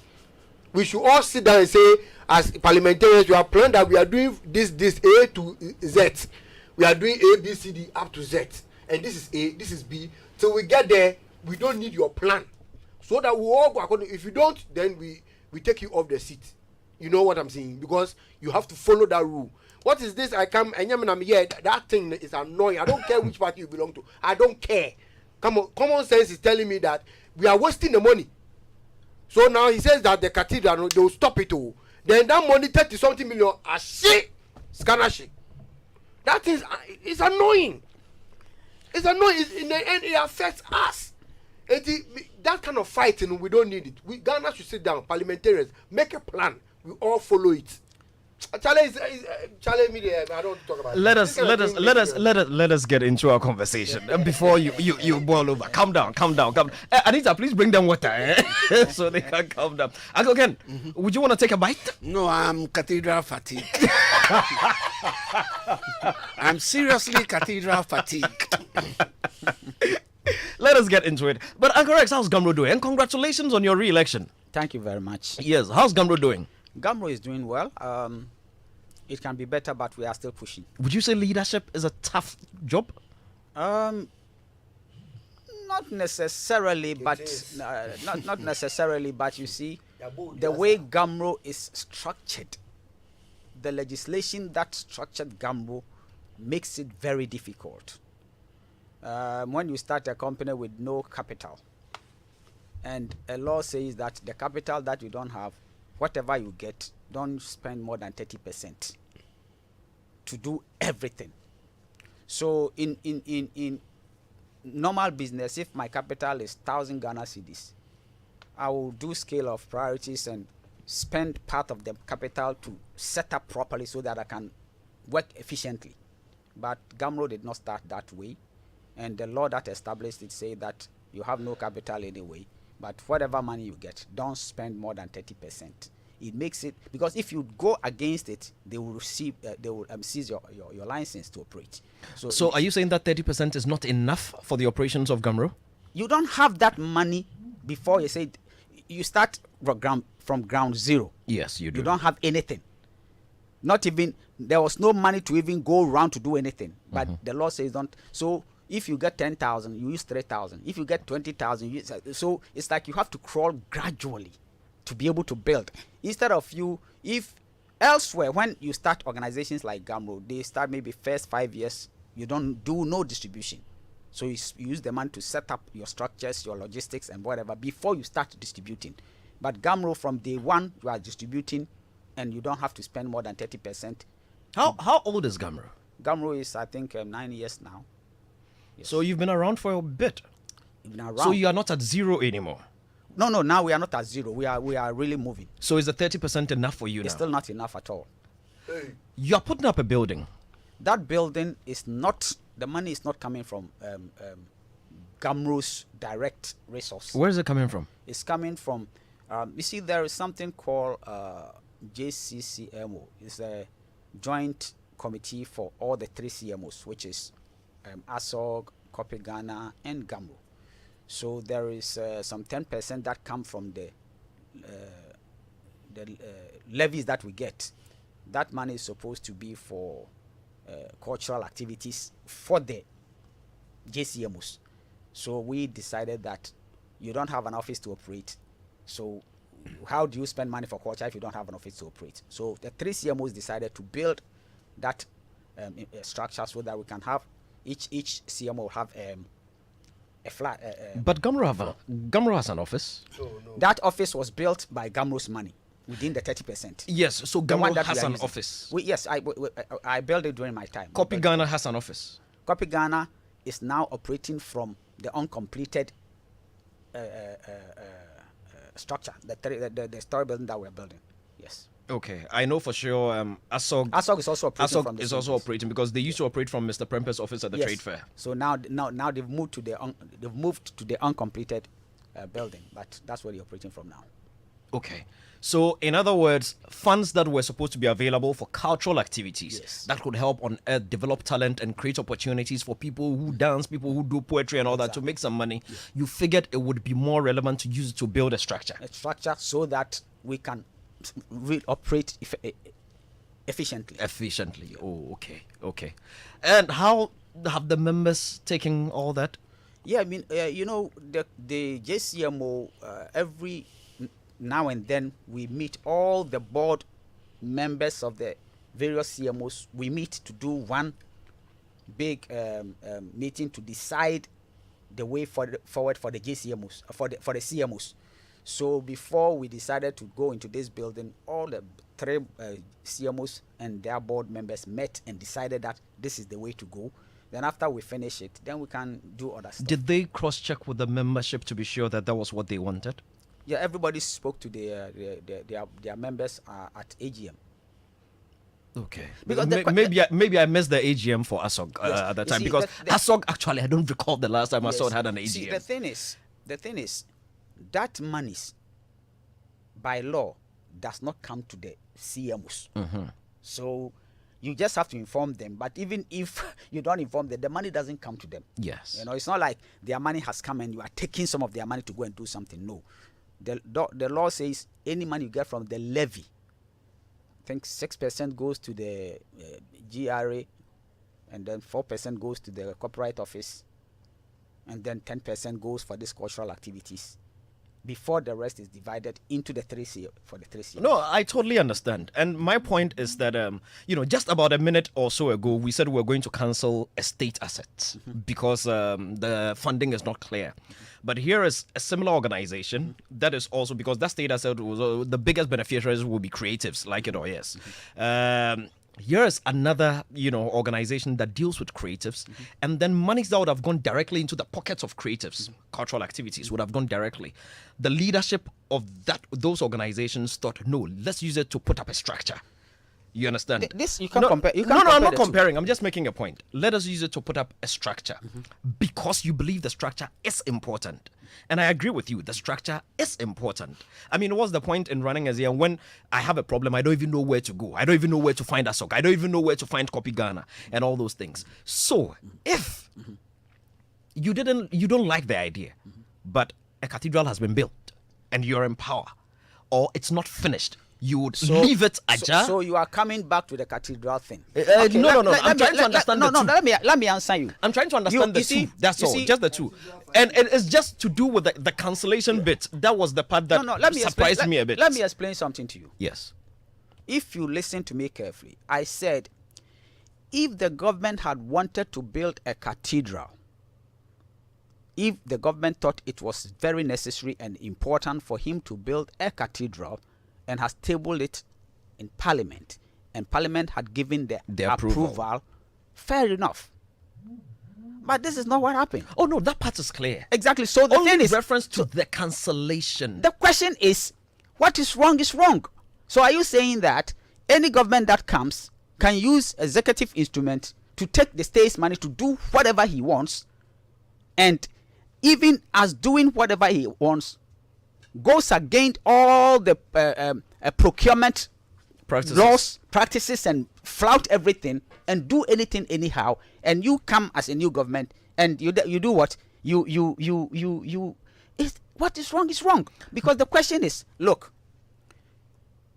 We should all sit down and say, as parliamentarians, we have planned that we are doing this A to Z. We are doing A, B, C, D up to Z. And this is A, this is B. So we get there, we don't need your plan. So that we all go according. If you don't, then we take you off the seat. You know what I'm saying? Because you have to follow that rule. What is this? I come and I'm here. That thing is annoying. I don't care which party you belong to. I don't care. Come on, common sense is telling me that we are wasting the money. So now he says that the cathedral, they will stop it all. Then that money, 30-something million, a shit, scanner shit. That is annoying. It's annoying. In the end, it affects us. That kind of fighting, we don't need it. Ghana should sit down, parliamentarians, make a plan. We all follow it. Challenge me. I don't talk about it. Let us get into our conversation before you boil over. Calm down. Anita, please bring them water so they can calm down. Uncle Ken, would you want to take a bite? No, I'm cathedral fatigued. I'm seriously cathedral fatigued. Let us get into it. But Uncle Rex, how's Gamro doing? And congratulations on your re-election. Thank you very much. Yes, how's Gamro doing? Gamro is doing well. It can be better, but we are still pushing. Would you say leadership is a tough job? Not necessarily, but not necessarily. But you see, the way Gamro is structured, the legislation that structured Gamro makes it very difficult. When you start a company with no capital, and a law says that the capital that you don't have, whatever you get, don't spend more than 30% to do everything. So in normal business, if my capital is 1,000 Ghana cedis, I will do scale of priorities and spend part of the capital to set up properly so that I can work efficiently. But Gamro did not start that way. And the law that established it say that you have no capital anyway, but whatever money you get, don't spend more than 30%. It makes it, because if you go against it, they will seize your license to operate. So are you saying that 30% is not enough for the operations of Gamro? You don't have that money before you say you start from ground zero. Yes, you do. You don't have anything. Not even, there was no money to even go around to do anything. But the law says don't. So if you get 10,000, you use 3,000. If you get 20,000, you use, so it's like you have to crawl gradually to be able to build. Instead of if elsewhere, when you start organizations like Gamro, they start maybe first 5 years, you don't do no distribution. So you use the money to set up your structures, your logistics and whatever before you start distributing. But Gamro, from day one, you are distributing and you don't have to spend more than 30%. How old is Gamro? Gamro is, I think, 9 years now. Yes. So you've been around for a bit. Been around. So you are not at zero anymore. No, now we are not at zero. We are really moving. So is the 30% enough for you It's now? still not enough at all. You are putting up a building. That building is not, the money is not coming from Gamro's direct resource. Where is it coming from? It's coming from, you see, there is something called JCCMO. It's a joint committee for all the 3 CMOs, which is ASOG, Copy Ghana, and Gamro. So there is some 10% that come from the levies that we get. That money is supposed to be for cultural activities for the JCMOs. So we decided that you don't have an office to operate. So how do you spend money for culture if you don't have an office to operate? So the 3 CMOs decided to build that structure so that we can have each CMO will have a flat. But Gamro has an office. No. That office was built by Gamro's money within the 30%. Yes, so Gamro has an office. Yes, I built it during my time. Copy Ghana has an office. Copy Ghana is now operating from the uncompleted structure, the story building that we're building. Yes. Okay, I know for sure. ASOG is also operating from is the also same place. operating because they used to operate from Mr. Prempe's office at the Yes. trade fair. So now they've moved to the uncompleted building, but that's where they're operating from now. Okay. So, in other words, funds that were supposed to be available for cultural activities Yes. that could help on earth develop talent and create opportunities for people who dance, people who do poetry and all that to make some money, you figured it would be more relevant to use it to build a structure. A structure so that we can operate efficiently. Efficiently. Oh, okay. Okay. And how have the members taken all that? Yeah, I mean, the JCMO, every now and then we meet all the board members of the various CMOs. We meet to do one big meeting to decide the way forward for the JCMOs, for the CMOs. So before we decided to go into this building, all the three CMOs and their board members met and decided that this is the way to go. Then after we finish it, then we can do other stuff. Did they cross-check with the membership to be sure that that was what they wanted? Yeah, everybody spoke to their members at AGM. Okay. Because maybe I missed the AGM for ASOG Yes. at that You time see, because the- ASOG actually I don't recall the last time Yes. ASOG had an AGM. See, the thing is, that monies by law does not come to the CMOs. So you just have to inform them. But even if you don't inform them, the money doesn't come to them. Yes. You know, it's not like their money has come and you are taking some of their money to go and do something. No. The law says any money you get from the levy, I think 6% goes to the GRA, and then 4% goes to the copyright office, and then 10% goes for these cultural activities, before the rest is divided into the 3C for the 3C. No, I totally understand. And my point is that, just about a minute or so ago, we said we were going to cancel estate assets because the funding is not clear. But here is a similar organization that is also, because that state asset was the biggest beneficiaries will be creatives, like it or yes. Here is another, organization that deals with creatives, and then monies that would have gone directly into the pockets of creatives, cultural activities would have gone directly. The leadership of those organizations thought, no, let's use it to put up a structure. You understand? This you can't compare. You No, can't I'm compare not the two. comparing. I'm just making a point. Let us use it to put up a structure because you believe the structure is important. And I agree with you. The structure is important. I mean, what's the point in running as a when I have a problem, I don't even know where to go. I don't even know where to find ASOC. I don't even know where to find Copy Ghana and all those things. So if you don't like the idea, but a cathedral has been built and you're in power, or it's not finished, you would leave it ajar. So you are coming back to the cathedral thing. No. I'm trying to understand the two. Let me answer you. I'm trying to understand the two. That's all. Just the two. And it's just to do with the cancellation bit. That was the part that surprised me a bit. Let me explain something to you. Yes. If you listen to me carefully, I said, if the government had wanted to build a cathedral, if the government thought it was very necessary and important for him to build a cathedral and has tabled it in Parliament, and Parliament had given the approval, fair enough. But this is not what happened. Oh no, that part is clear. Exactly. So the Only thing is, reference to the cancellation. the question is, what is wrong is wrong. So are you saying that any government that comes can use executive instrument to take the state's money to do whatever he wants, and even as doing whatever he wants goes against all the procurement laws, practices, and flout everything and do anything anyhow, and you come as a new government and you do what? What is wrong is wrong. Because the question is, look,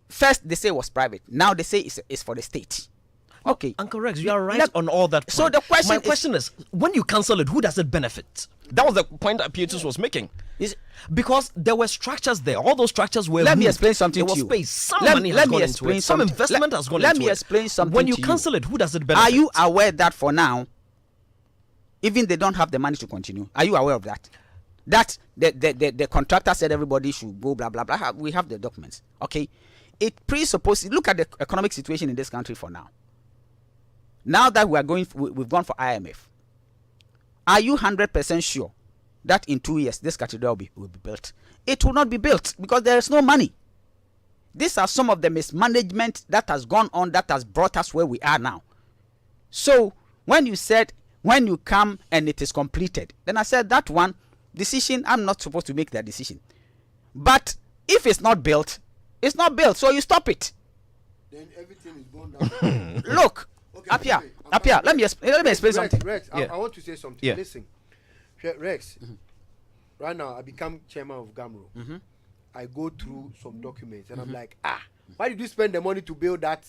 first they say it was private, now they say it's for the state. Okay. And correct, you are right on all that point. So the question My question is, when you cancel it, who does it benefit? That was the point that Pietus was making. Because there were structures there. All those structures were Let me moved. explain something there to you. was space. Some money has gone into it. Some investment has gone into it. Let me explain something When you to you. cancel it, who does it benefit? Are you aware that for now, even they don't have the money to continue? Are you aware of that? That the contractor said everybody should go, blah, blah, blah. We have the documents. Okay. It presupposes, look at the economic situation in this country for now. Now that we've gone for IMF, are you 100% sure that in 2 years this cathedral will be built. It will not be built because there is no money. These are some of the mismanagement that has gone on that has brought us where we are now. So when you said, when you come and it is completed, then I said that one decision, I'm not supposed to make that decision. But if it's not built, it's not built, so you stop it. Then everything is going down. Look, up here, let me explain something. Rex, Yeah. I want to say something. Yeah. Listen, Rex, right now I become chairman of Gamro. I go through some documents and I'm like, why did you spend the money to build that?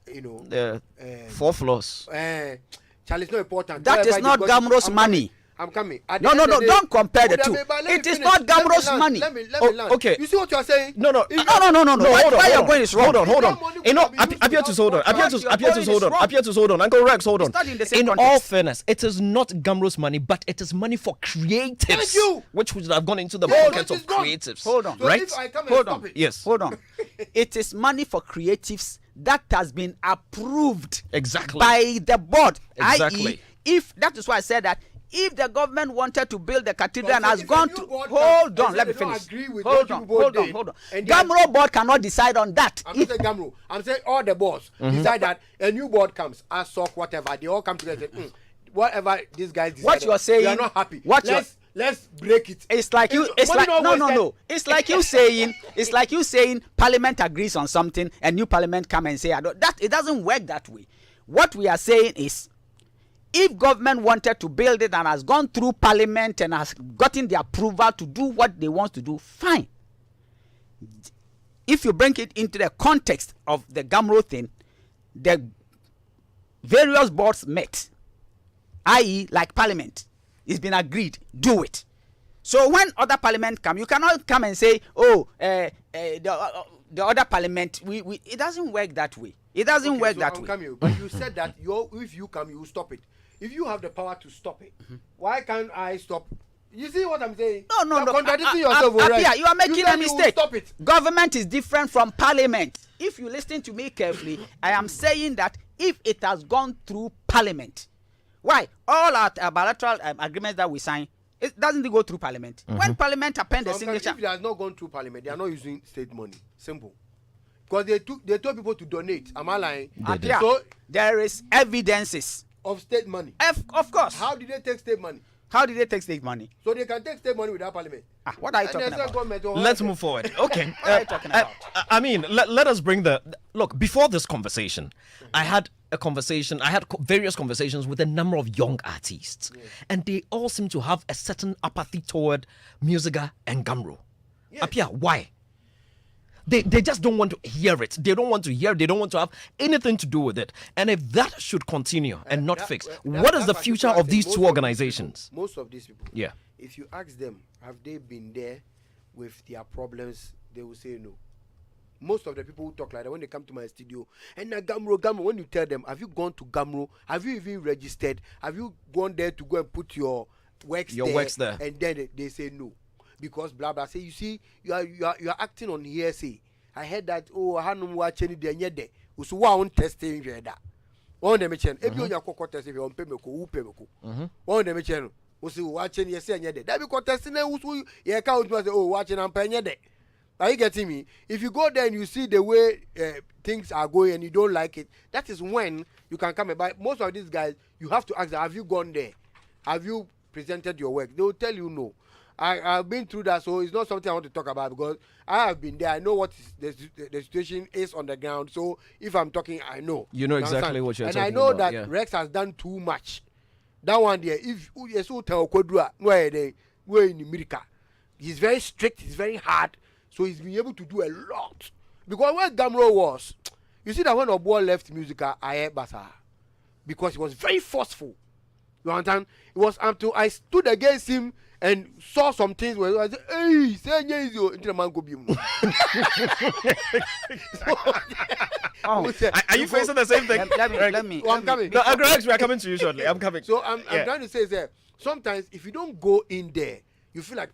The 4 floors. Charlie, it's not important. That is not Gamro's money. I'm coming. No, don't compare the two. It is not Gamro's money. Let me land. Okay. You see what you are saying? No. No. Why you're going is wrong. Hold on. money You know, could have been appear used to hold on. without Appear to hold on. Uncle Rex, hold on. It's not in the same In all context. fairness, it is not Gamro's money, but it is money for creatives. Thank you. Which would have gone into the Yeah, pockets it of is gone. creatives. Hold on. So Right? if I come and Hold stop on. it, Yes. Hold on. It is money for creatives that has been approved Exactly. by the board. Exactly. i.e., if that is why I said that if the government wanted to build the cathedral and But has if gone a new to board hold comes on, and let say me they don't finish. agree with Hold what on, you board hold on. did, and they are- Gamro board cannot decide on that. I'm not saying Gamro. I'm saying all the boards decide that a new board comes, ASOC, whatever. They all come together and say, whatever these guys decide. What you are saying- we are not happy. what you are- Let's break it. It's like you. It's money like not no. wasted. It's like you saying. It's like you saying Parliament agrees on something, and new Parliament come and say, "I don't." That it doesn't work that way. What we are saying is, if government wanted to build it and has gone through Parliament and has gotten the approval to do what they want to do, fine. If you bring it into the context of the Gamro thing, the various boards met, i.e., like Parliament. It's been agreed, do it. So when other parliament come, you cannot come and say, the other parliament, it doesn't work that way. It doesn't work that way. Coming, but you said that if you come, you will stop it. If you have the power to stop it, why can't I stop? You see what I'm saying? No. You're contradicting yourself. Apia, you are making a mistake. Stop it. Government is different from parliament. If you listen to me carefully, I am saying that if it has gone through parliament, why? All our bilateral agreements that we sign, it doesn't go through parliament. When parliament append the signature. If it has not gone through parliament, they are not using state money. Simple. Because they told people to donate. Am I lying? Apia, So there is evidences. of state money. Of course. How did they take state money? How did they take state money? So they can take state money without parliament. What are you And talking they say about? government, oh, Let's okay. move forward. Okay. What are you talking about? I mean, let us bring look, before this conversation, I had various conversations with a number of young artists, and they all seem to have a certain apathy toward Musica and Gamro. Apia, why? They just don't want to hear it. They don't want to hear. They don't want to have anything to do with it. And if that should continue and not fix, what is the future of these two organizations? Most of these people. Yeah. If you ask them, have they been there with their problems, they will say no. Most of the people who talk like that, when they come to my studio, and now Gamro, when you tell them, have you gone to Gamro? Have you even registered? Have you gone there to go and put your works there? And then they say no. Because blah blah. Say, you see, you are acting on hearsay. I heard that, Hanum watching the nyede. Usu wa on testing that. One them chen. If you are testing on pemeko, upemeko. One them chen. Usu watching yes nyede. That because testing usu ye count was watching and penyede. Are you getting me? If you go there and you see the way things are going and you don't like it, that is when you can come by. Most of these guys, you have to ask them, have you gone there? Have you presented your work? They will tell you no. I've been through that, so it's not something I want to talk about because I have been there. I know what the situation is on the ground. So if I'm talking, I know. You know exactly what you're talking about. And I know that Rex has done too much. That one there, if you tell Kodua, we're in America. He's very strict, he's very hard. So he's been able to do a lot. Because where Gamro was, you see that when Obo left Musica, I had Basa. Because he was very forceful. You understand? It was until I stood against him and saw some things where I said, hey, say yes, you into the man go be. Are you facing the same thing? Let me. I'm coming. No, Alex, we are coming to you shortly. I'm coming. So I'm trying to say that sometimes if you don't go in there, you feel like,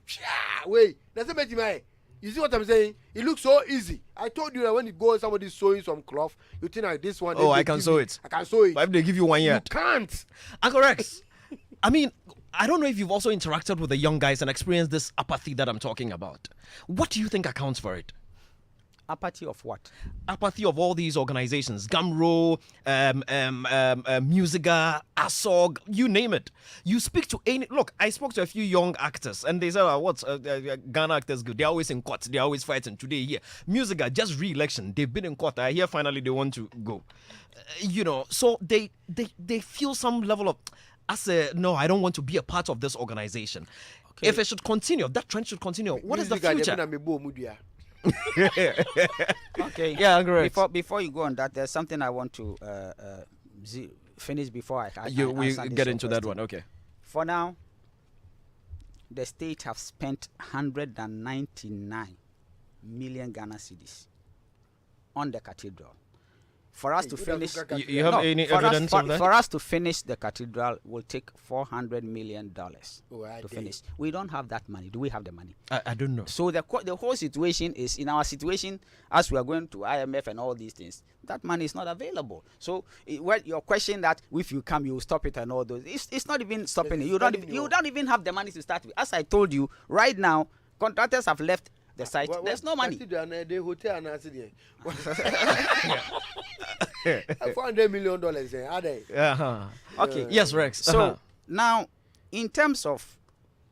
wait, that's a bit. You see what I'm saying? It looks so easy. I told you that when you go, somebody's sewing some cloth, you think like this one. Oh, I can sew it. I can sew it. But if they give you 1 year, You can't. Uncle Rex, I mean, I don't know if you've also interacted with the young guys and experienced this apathy that I'm talking about. What do you think accounts for it? Apathy of what? Apathy of all these organizations, Gamro, Musica, ASOG, you name it. You speak to any. Look, I spoke to a few young actors, and they said, "What's Ghana actors good? They're always in court. They're always fighting." Today here, Musica just re-election. They've been in court. I hear finally they want to go. So they feel some level of. I say no. I don't want to be a part of this organization. Okay. If it should continue, if that trend should continue, what is the future? Okay. Yeah, great. Before you go on that, there's something I want to finish before we get into that one. Okay. For now, the state have spent 199 million Ghana cedis on the cathedral. For us to finish, you have any evidence of that? For us to finish the cathedral will take $400 million to finish. We don't have that money. Do we have the money? I don't know. So the whole situation is, in our situation, as we are going to IMF and all these things, that money is not available. So your question that if you come, you will stop it and all those, it's not even stopping it. You don't even have the money to start with. As I told you, right now, contractors have left the site. There's no money. $400 million, are they? Okay. Yes, Rex. So now, in terms of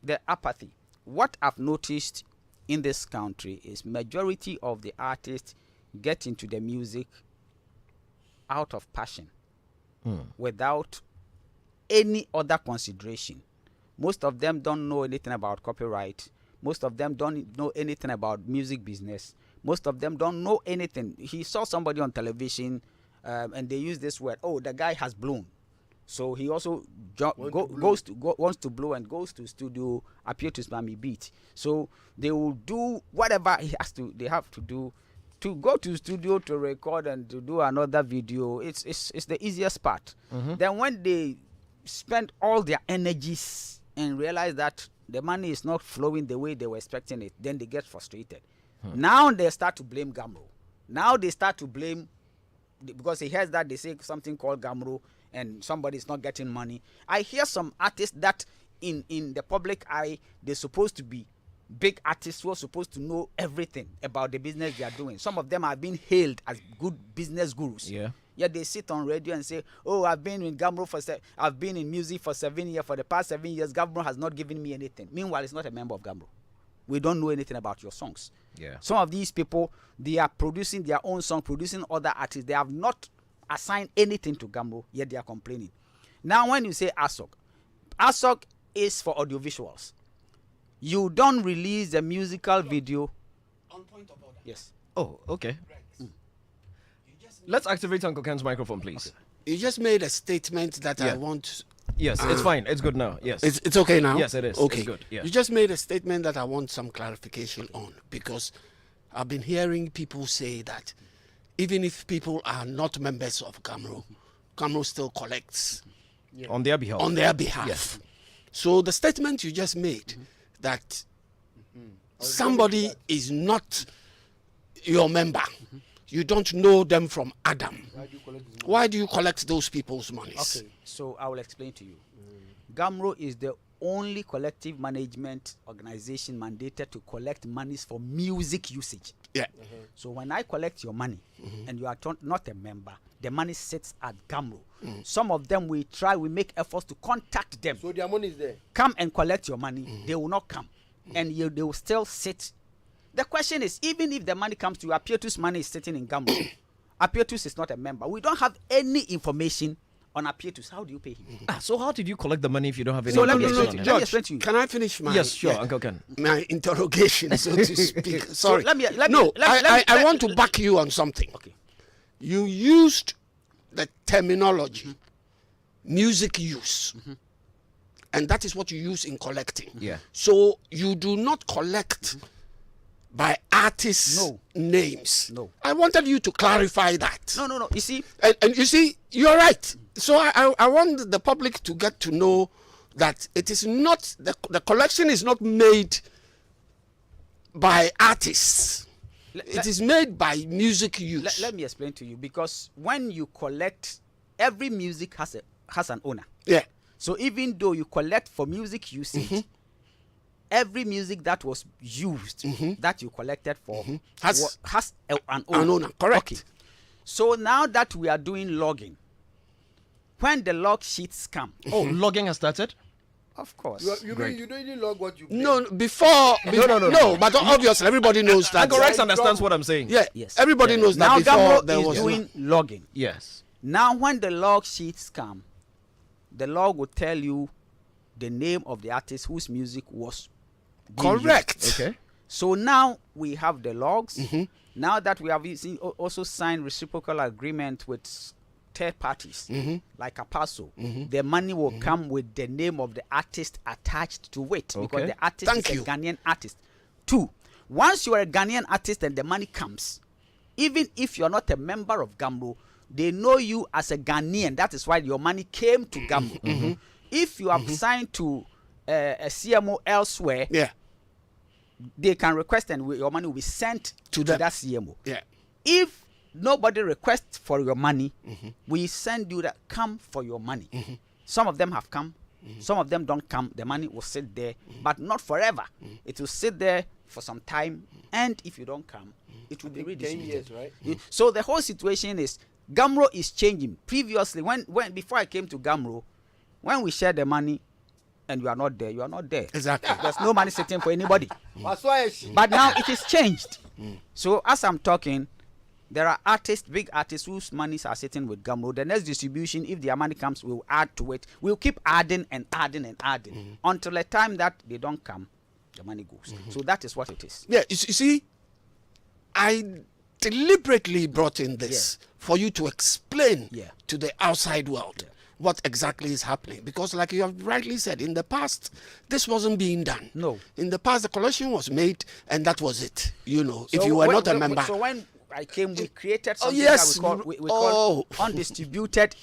the apathy, what I've noticed in this country is majority of the artists get into the music out of passion, without any other consideration. Most of them don't know anything about copyright. Most of them don't know anything about music business. Most of them don't know anything. He saw somebody on television, and they use this word, "Oh, the guy has blown." So he also wants to blow and goes to studio, appear to spammy beat. So they will do whatever they have to do to go to studio to record and to do another video. It's the easiest part. Then when they spend all their energies and realize that the money is not flowing the way they were expecting it, then they get frustrated. Now they start to blame Gamro. Now they start to blame, because he hears that they say something called Gamro and somebody is not getting money. I hear some artists that in the public eye, they're supposed to be big artists who are supposed to know everything about the business they are doing. Some of them have been hailed as good business gurus. Yeah. Yet they sit on radio and say, "Oh, I've been in Gamro I've been in music for 7 years. For the past 7 years, Gamro has not given me anything." Meanwhile, it's not a member of Gamro. We don't know anything about your songs. Yeah. Some of these people, they are producing their own song, producing other artists. They have not assigned anything to Gamro, yet they are complaining. Now, when you say ASOG is for audiovisuals. You don't release a musical video. On point of order. Yes. Oh, okay. Let's activate Uncle Ken's microphone, please. Okay. You just made a statement that Yeah. I want. Yes, it's fine. It's good now. Yes. It's okay now? Yes, it is. Okay. It's good. Yeah. You just made a statement that I want some clarification on, because I've been hearing people say that even if people are not members of Gamro, Gamro still collects On their behalf. on their behalf. Yes. So the statement you just made that somebody is not your member, you don't know them from Adam. Why do you collect those people's monies? Okay, so I will explain to you. Gamro is the only collective management organization mandated to collect monies for music usage. Yeah. So when I collect your money and you are not a member, the money sits at Gamro. Some of them we make efforts to contact them. So their money is there. Come and collect your money. They will not come. And they will still sit. The question is, even if the money comes to you, Apietu's money is sitting in Gamro. Apietus is not a member. We don't have any information on Apietus. How do you pay him? So how did you collect the money if you don't have any So let me information explain on to it? you. Let me explain to you. Can I finish my Yes, sure, Uncle Ken. my interrogation, so to speak? Sorry. let me- I want to back you on something. Okay. You used the terminology music use, and that is what you use in collecting. Yeah. So you do not collect by artists' No. names. No. I wanted you to clarify that. No. You see, And you see, you're right. So I want the public to get to know that it is not, the collection is not made by artists. It is made by music use. let me explain to you, because when you collect, every music has an owner. Yeah. So even though you collect for music usage, every music that was used that you collected for Has an owner. An owner, correct. Okay. So now that we are doing logging, when the log sheets come, Oh, logging has started. of course. You don't even log what you play. No, before. No, but obviously everybody knows that. Uncle Rex understands what I'm saying. Yeah, Yes. everybody knows that Now before Gamro there is was doing logging. Yes. Now when the log sheets come, the log will tell you the name of the artist whose music was being correct. used. Okay. So now we have the logs. Now that we have also signed reciprocal agreement with third parties like Apaso, the money will come with the name of the artist attached to it because Okay. the artist Thank is you. a Ghanaian artist. 2, once you are a Ghanaian artist and the money comes, even if you are not a member of Gamro, they know you as a Ghanaian. That is why your money came to Gamro. If you have signed to a CMO elsewhere, Yeah, they can request and your money will be sent To to them. that CMO. yeah. If nobody requests for your money, we send you that come for your money. Some of them have come, some of them don't come. The money will sit there, but not forever. It will sit there for some time, and if you don't come, it will be 10 redistributed. years, right? So the whole situation is Gamro is changing. Previously, when before I came to Gamro, when we share the money and you are not there, you are not there. Exactly. There's no money sitting for anybody. That's why But now it is changed. So as I'm talking, there are artists, big artists whose monies are sitting with Gamro. The next distribution, if their money comes, we'll add to it. We'll keep adding and adding and adding until the time that they don't come, the money goes. So that is what it is. Yeah, you see, I deliberately brought in this for you to explain Yeah. to the outside world what exactly is happening. Because like you have rightly said, in the past, this wasn't being done. No. In the past, the collection was made and that was it, you know, if So you were when- not a when- member. So when I came, we created something yes. that we call Oh. undistributed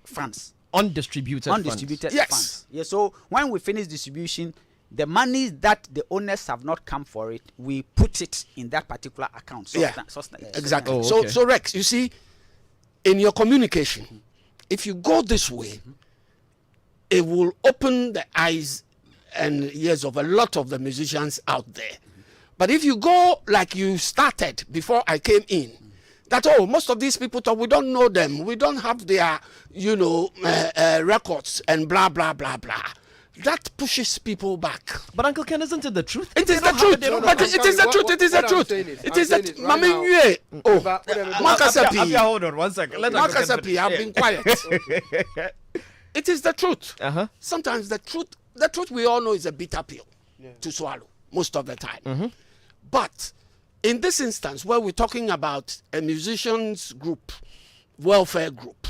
funds. Undistributed. Undistributed Yes. funds. Yeah. So when we finish distribution, the money that the owners have not come for it, we put it in that particular account. Exactly. Oh, So, okay. so Rex, you see, in your communication, if you go this way, it will open the eyes and ears of a lot of the musicians out there. But if you go like you started before I came in, that most of these people talk, we don't know them, we don't have their, records and blah blah blah blah. That pushes people back. But Uncle Ken, isn't it the truth? It is They the don't have truth. it, they don't But have it is the truth. It is the what I'm truth. saying is- It I'm is saying that is right Mami now- Nwe. Oh, Whatever- Makasapi. Apia, hold on 1 second. Let Uncle Ken Makasapi, finish. I've Yeah. been quiet. It is the truth. Uh-huh. Sometimes the truth we all know is a bitter pill to swallow most of the time. But in this instance, where we're talking about a musicians group, welfare group,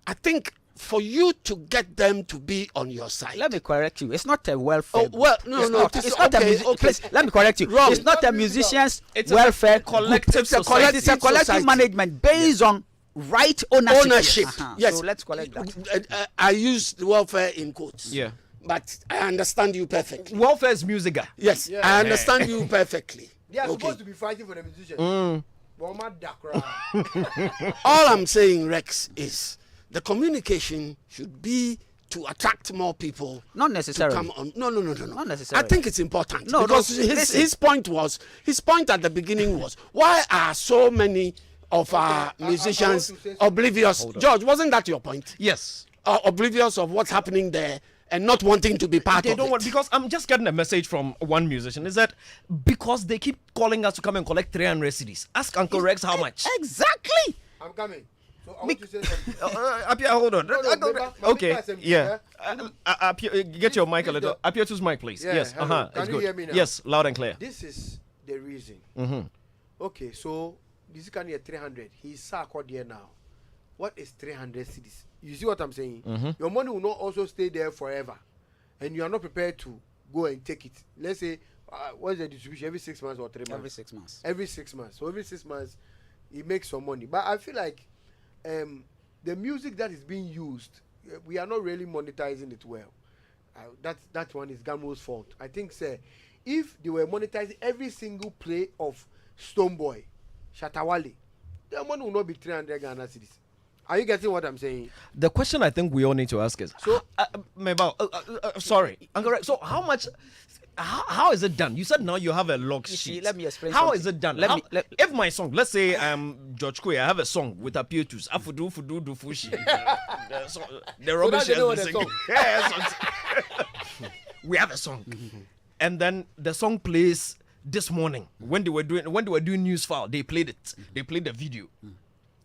I think for you to get them to be on your side. Let me correct you. It's not a welfare. Oh, well, group. no, It's no, Not. it is It's not a okay, music. okay. Please, let me correct you. Wrong. It's not a Not musicians It's a welfare collective group. It's a society. It's a collective Society. management based on right ownership. Ownership. Uh-huh. Yes. So let's collect that. I use the welfare in quotes. Yeah. But I understand you perfectly. Welfare is musica. Yes, Yeah. I understand you perfectly. They are Okay. supposed to be fighting for the musicians. But my dakra. All I'm saying, Rex, is the communication should be to attract more people. Not To necessarily. come on. No. Not necessarily. I think it's important. No, because no, listen. his point at the beginning was, why are so many of our musicians want to say something. oblivious? George, wasn't that your point? Yes. Oblivious of what's happening there and not wanting to be part They of don't it. want, because I'm just getting a message from one musician, is that because they keep calling us to come and collect 300 CDs. Ask Uncle Rex how much. Exactly. I'm coming. So I want to say something. Apia, hold on. No, Uncle- my okay, person, yeah. yeah. Apia, get your mic a This little. the- Apia, choose mic, please. Yeah, Yes, hello. uh-huh. Can It's you good. hear me now? Yes, loud and clear. This is the reason. Mm-hmm. Okay, so this can be 300. He's sacked there now. What is 300 cities? You see what I'm saying? Mm-hmm. Your money will not also stay there forever, and you are not prepared to go and take it. Let's say, what's the distribution? Every 6 months or 3 months? Every 6 months. Every 6 months. So every 6 months, he makes some money. But I feel like the music that is being used, we are not really monetizing it well. That one is Gamo's fault. I think, sir, if they were monetizing every single play of Stonebwoy, Shatawale, their money will not be 300 Ghana cedis. Are you getting what I'm saying? The question I think we all need to ask is, So- sorry, Uncle Rex, so how is it done? You said now you have a log You see, sheet. let me explain How something. is it done? Let me- If my song, let's say George Koy, I have a song with Apietus, Afudu Fudu Dufushi. The rubbish that's the name of is the singing. song. Yeah, we have a song, and then the song plays this morning when they were doing news file. They played it. They played the video.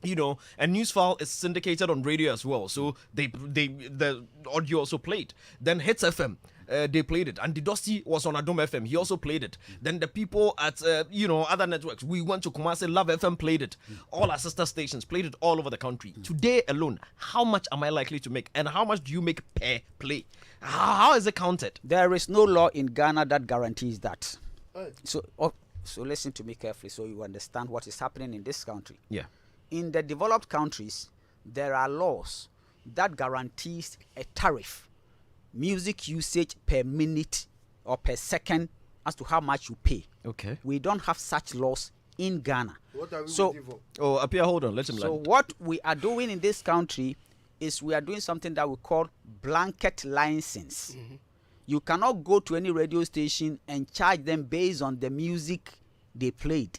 You know, and news file is syndicated on radio as well, so the audio also played. Then Hits FM, they played it, and Didossi was on Adom FM. He also played it. Then the people at other networks, we went to Kumasi, Love FM played it. All our sister stations played it all over the country. Today alone, how much am I likely to make, and how much do you make per play? How is it counted? There is no law in Ghana that guarantees that. So listen to me carefully so you understand what is happening in this country. Yeah. In the developed countries, there are laws that guarantees a tariff, music usage per minute or per second as to how much you pay. Okay. We don't have such laws in Ghana. What are we So- waiting for? Oh, Apia, hold on. Let him So land. what we are doing in this country is we are doing something that we call blanket license. You cannot go to any radio station and charge them based on the music they played.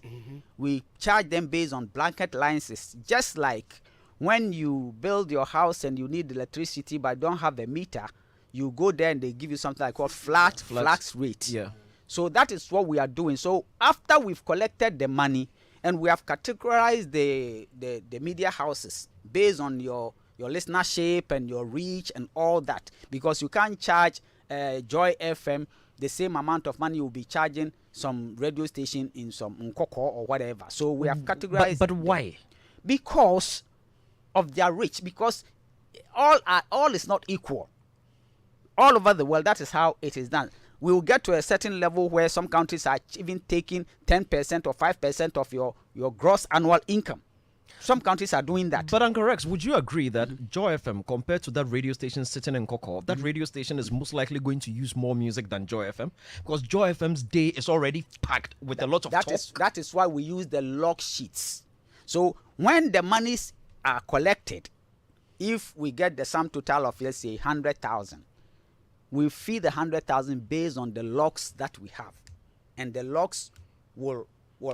We charge them based on blanket licenses, just like when you build your house and you need electricity but don't have a meter, you go there and they give you something like called flat rate. Yeah. So that is what we are doing. So after we've collected the money and we have categorized the media houses based on your listenership and your reach and all that, because you can't charge Joy FM the same amount of money you'll be charging some radio station in some Nkoko or whatever. So we have categorized. But why? Because of their reach. Because all is not equal. All over the world, that is how it is done. We will get to a certain level where some countries are even taking 10% or 5% of your gross annual income. Some countries are doing that. But Uncle Rex, would you agree that Joy FM, compared to that radio station sitting in Koko, that radio station is most likely going to use more music than Joy FM? Because Joy FM's day is already packed with a lot of talk. That is why we use the log sheets. So when the monies are collected, if we get the sum total of, let's say, 100,000, we feed the 100,000 based on the logs that we have. And the logs will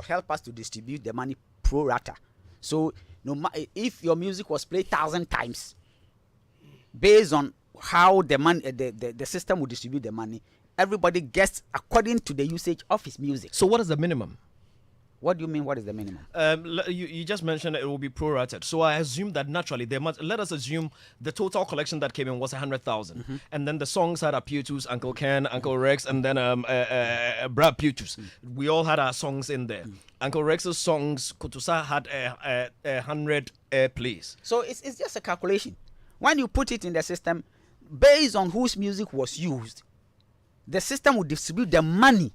help us to distribute the money pro rata. So if your music was played 1,000 times, based on how the money, the system will distribute the money, everybody gets according to the usage of his music. So what is the minimum? What do you mean? What is the minimum? You just mentioned it will be prorated. So I assume that naturally let us assume the total collection that came in was 100,000, and then the songs had Apietus, Uncle Ken, Uncle Rex, and then Brad Apietus. We all had our songs in there. Uncle Rex's songs, Kutusa had 100 plays. So it's just a calculation. When you put it in the system, based on whose music was used, the system will distribute the money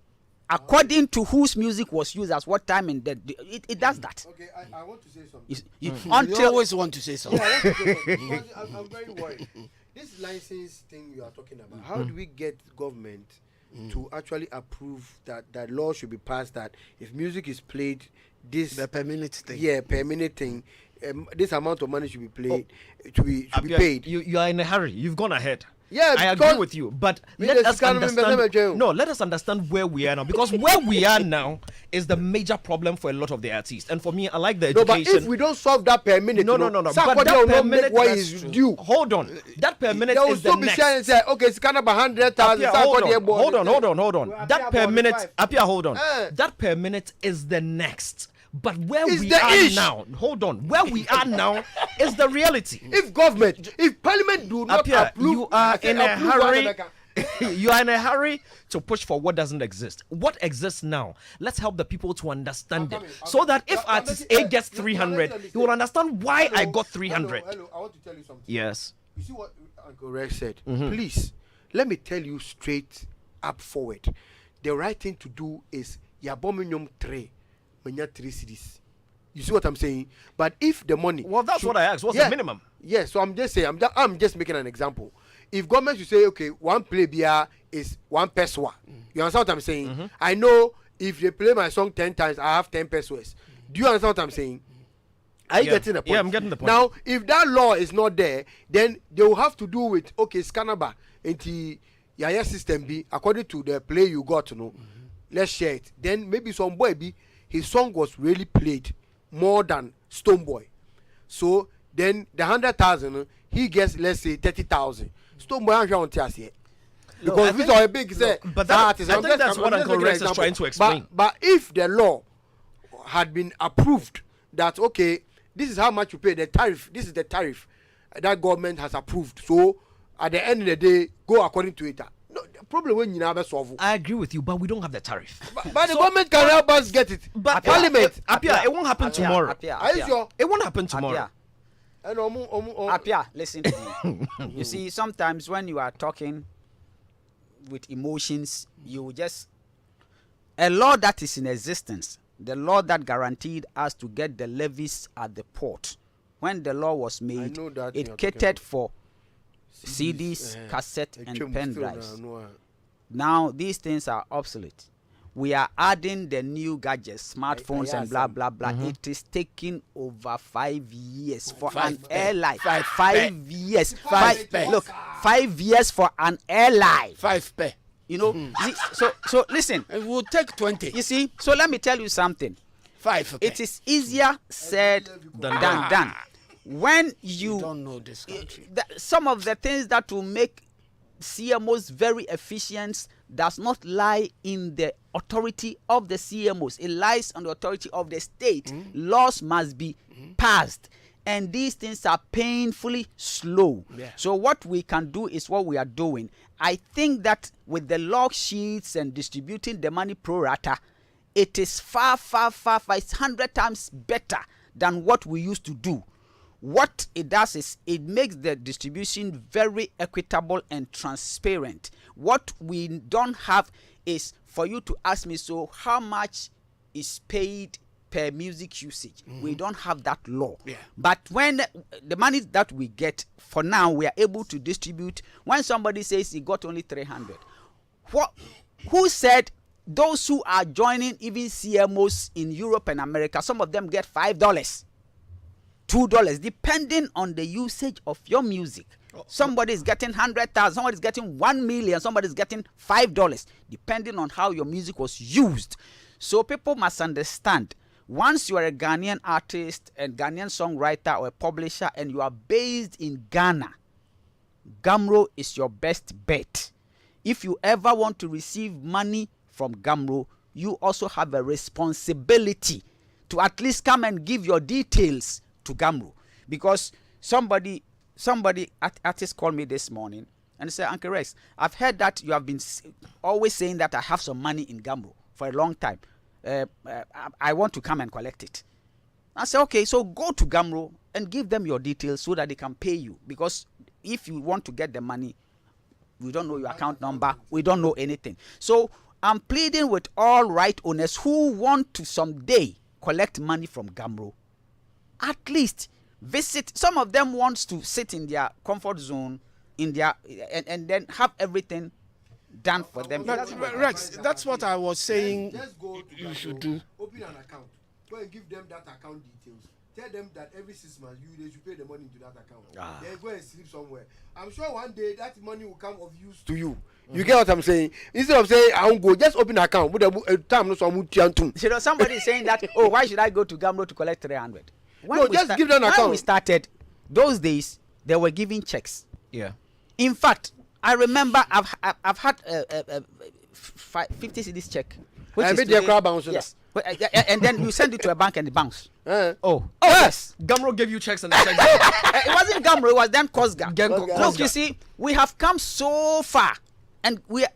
according to whose music was used at what time, and it does that. Okay, I want to say something. You Until always want to say something. Yeah, I want to say something because I'm very worried. This license thing you are talking about, how do we get government to actually approve that law should be passed that if music is played, The per minute thing. Yeah, per minute thing, this amount of money should be played, to be Apia, paid. You are in a hurry. You've gone ahead. Yeah, I agree because with you, but we let just us can't remember understand. them, Joe. No, let us understand where we are now, because where we are now is the major problem for a lot of the artists. And for me, I like the No, but education. if we don't solve that per minute, No. Sakode But that will per not minute, make what that's is true. due. Hold on. That per minute They will is the still be next. sharing and say, okay, it's kind of 100,000. Apia, hold on. That per minute, Apia, hold on. Eh. That per minute is the next. But where It's we the are ish. now, hold on. Where we are now is the reality. If Parliament do not Apia, approve, you are in a approve hurry. one, You are in a hurry to push for what doesn't exist. What exists now? Let's help the people to understand it, so that if artist A gets 300, he will understand why I got 300. Hello, I want to tell you something. Yes. You see what Uncle Rex said? Please, let me tell you straight up forward. The right thing to do is Yabominum 3, Manya 3 cities. You see what I'm saying? But if the money... Well, that's what I asked. What's the minimum? Yeah, so I'm just saying, I'm just making an example. If government should say, okay, one play beer is 1 peso. You understand what I'm saying? I know if they play my song 10 times, I have 10 pesos. Do you understand what I'm saying? Are you Yeah. getting the point? Yeah, I'm getting the point. Now, if that law is not there, then they will have to do with Scanaba into your system B according to the play you got. Let's share it. Then maybe some boy B, his song was really played more than Stone Boy. So then the 100,000 he gets, let's say 30,000. Stone Boy on here. Because these are a big say. But that, I think that's what Uncle Rex is trying to explain. But if the law had been approved that okay, this is how much you pay, the tariff, this is the tariff that government has approved. So at the end of the day, go according to it. No, the problem when you never solve. I agree with you, but we don't have the tariff. But the government can help us get it. But Parliament. Apia, it won't happen tomorrow. Are you sure? It won't happen tomorrow. Apia, listen to me. You see, sometimes when you are talking with emotions, you just a law that is in existence, the law that guaranteed us to get the levies at the port. When the law was made, it catered for CDs, cassette, and pen drives. Now these things are obsolete. We are adding the new gadgets, smartphones, and blah blah blah. It is taking over 5 years for an airline. 5 years. Look, 5 years for an airline. 5 pay. You know. So listen. It will take 20. You see. So let me tell you something. 5 pay. It is easier said than done. When you don't know this country, some of the things that will make CMOs very efficient does not lie in the authority of the CMOs. It lies on the authority of the state. Laws must be passed, and these things are painfully slow. So what we can do is what we are doing. I think that with the log sheets and distributing the money pro rata, it is far, it's 100 times better than what we used to do. What it does is it makes the distribution very equitable and transparent. What we don't have is for you to ask me, so how much is paid per music usage? We don't have that law. But when the money that we get, for now, we are able to distribute. When somebody says he got only 300, who said those who are joining even CMOs in Europe and America, some of them get $5. $2, depending on the usage of your music. Somebody is getting 100,000, somebody is getting 1 million, somebody is getting $5, depending on how your music was used. So people must understand, once you are a Ghanaian artist and Ghanaian songwriter or a publisher and you are based in Ghana, Gamro is your best bet. If you ever want to receive money from Gamro, you also have a responsibility to at least come and give your details to Gamro, because somebody artist called me this morning and said, Uncle Rex, I've heard that you have been always saying that I have some money in Gamro for a long time. I want to come and collect it. I said, okay, so go to Gamro and give them your details so that they can pay you, because if you want to get the money, we don't know your account number, we don't know anything. So I'm pleading with all right owners who want to someday collect money from Gamro, at least visit. Some of them wants to sit in their comfort zone in their and then have everything done for them. Rex, that's what I was saying. Just go to you should do. Open an account. Go and give them that account details. Tell them that every 6 months they should pay the money into that account. Then go and sleep somewhere. I'm sure one day that money will come of use to you. You get what I'm saying? Instead of saying I won't go, just open an account. You know, somebody is saying that, oh, why should I go to Gamro to collect 300? Just give them an account. When we started, those days they were giving checks. Yeah. In fact, I remember I've had 50 cedis check. Which is today, yes. And then you send it to a bank and it bounce. Oh yes. Gamro gave you checks and the checks. It wasn't Gamro, it was then Kosga. Kosga. Look, you see, we have come so far, and we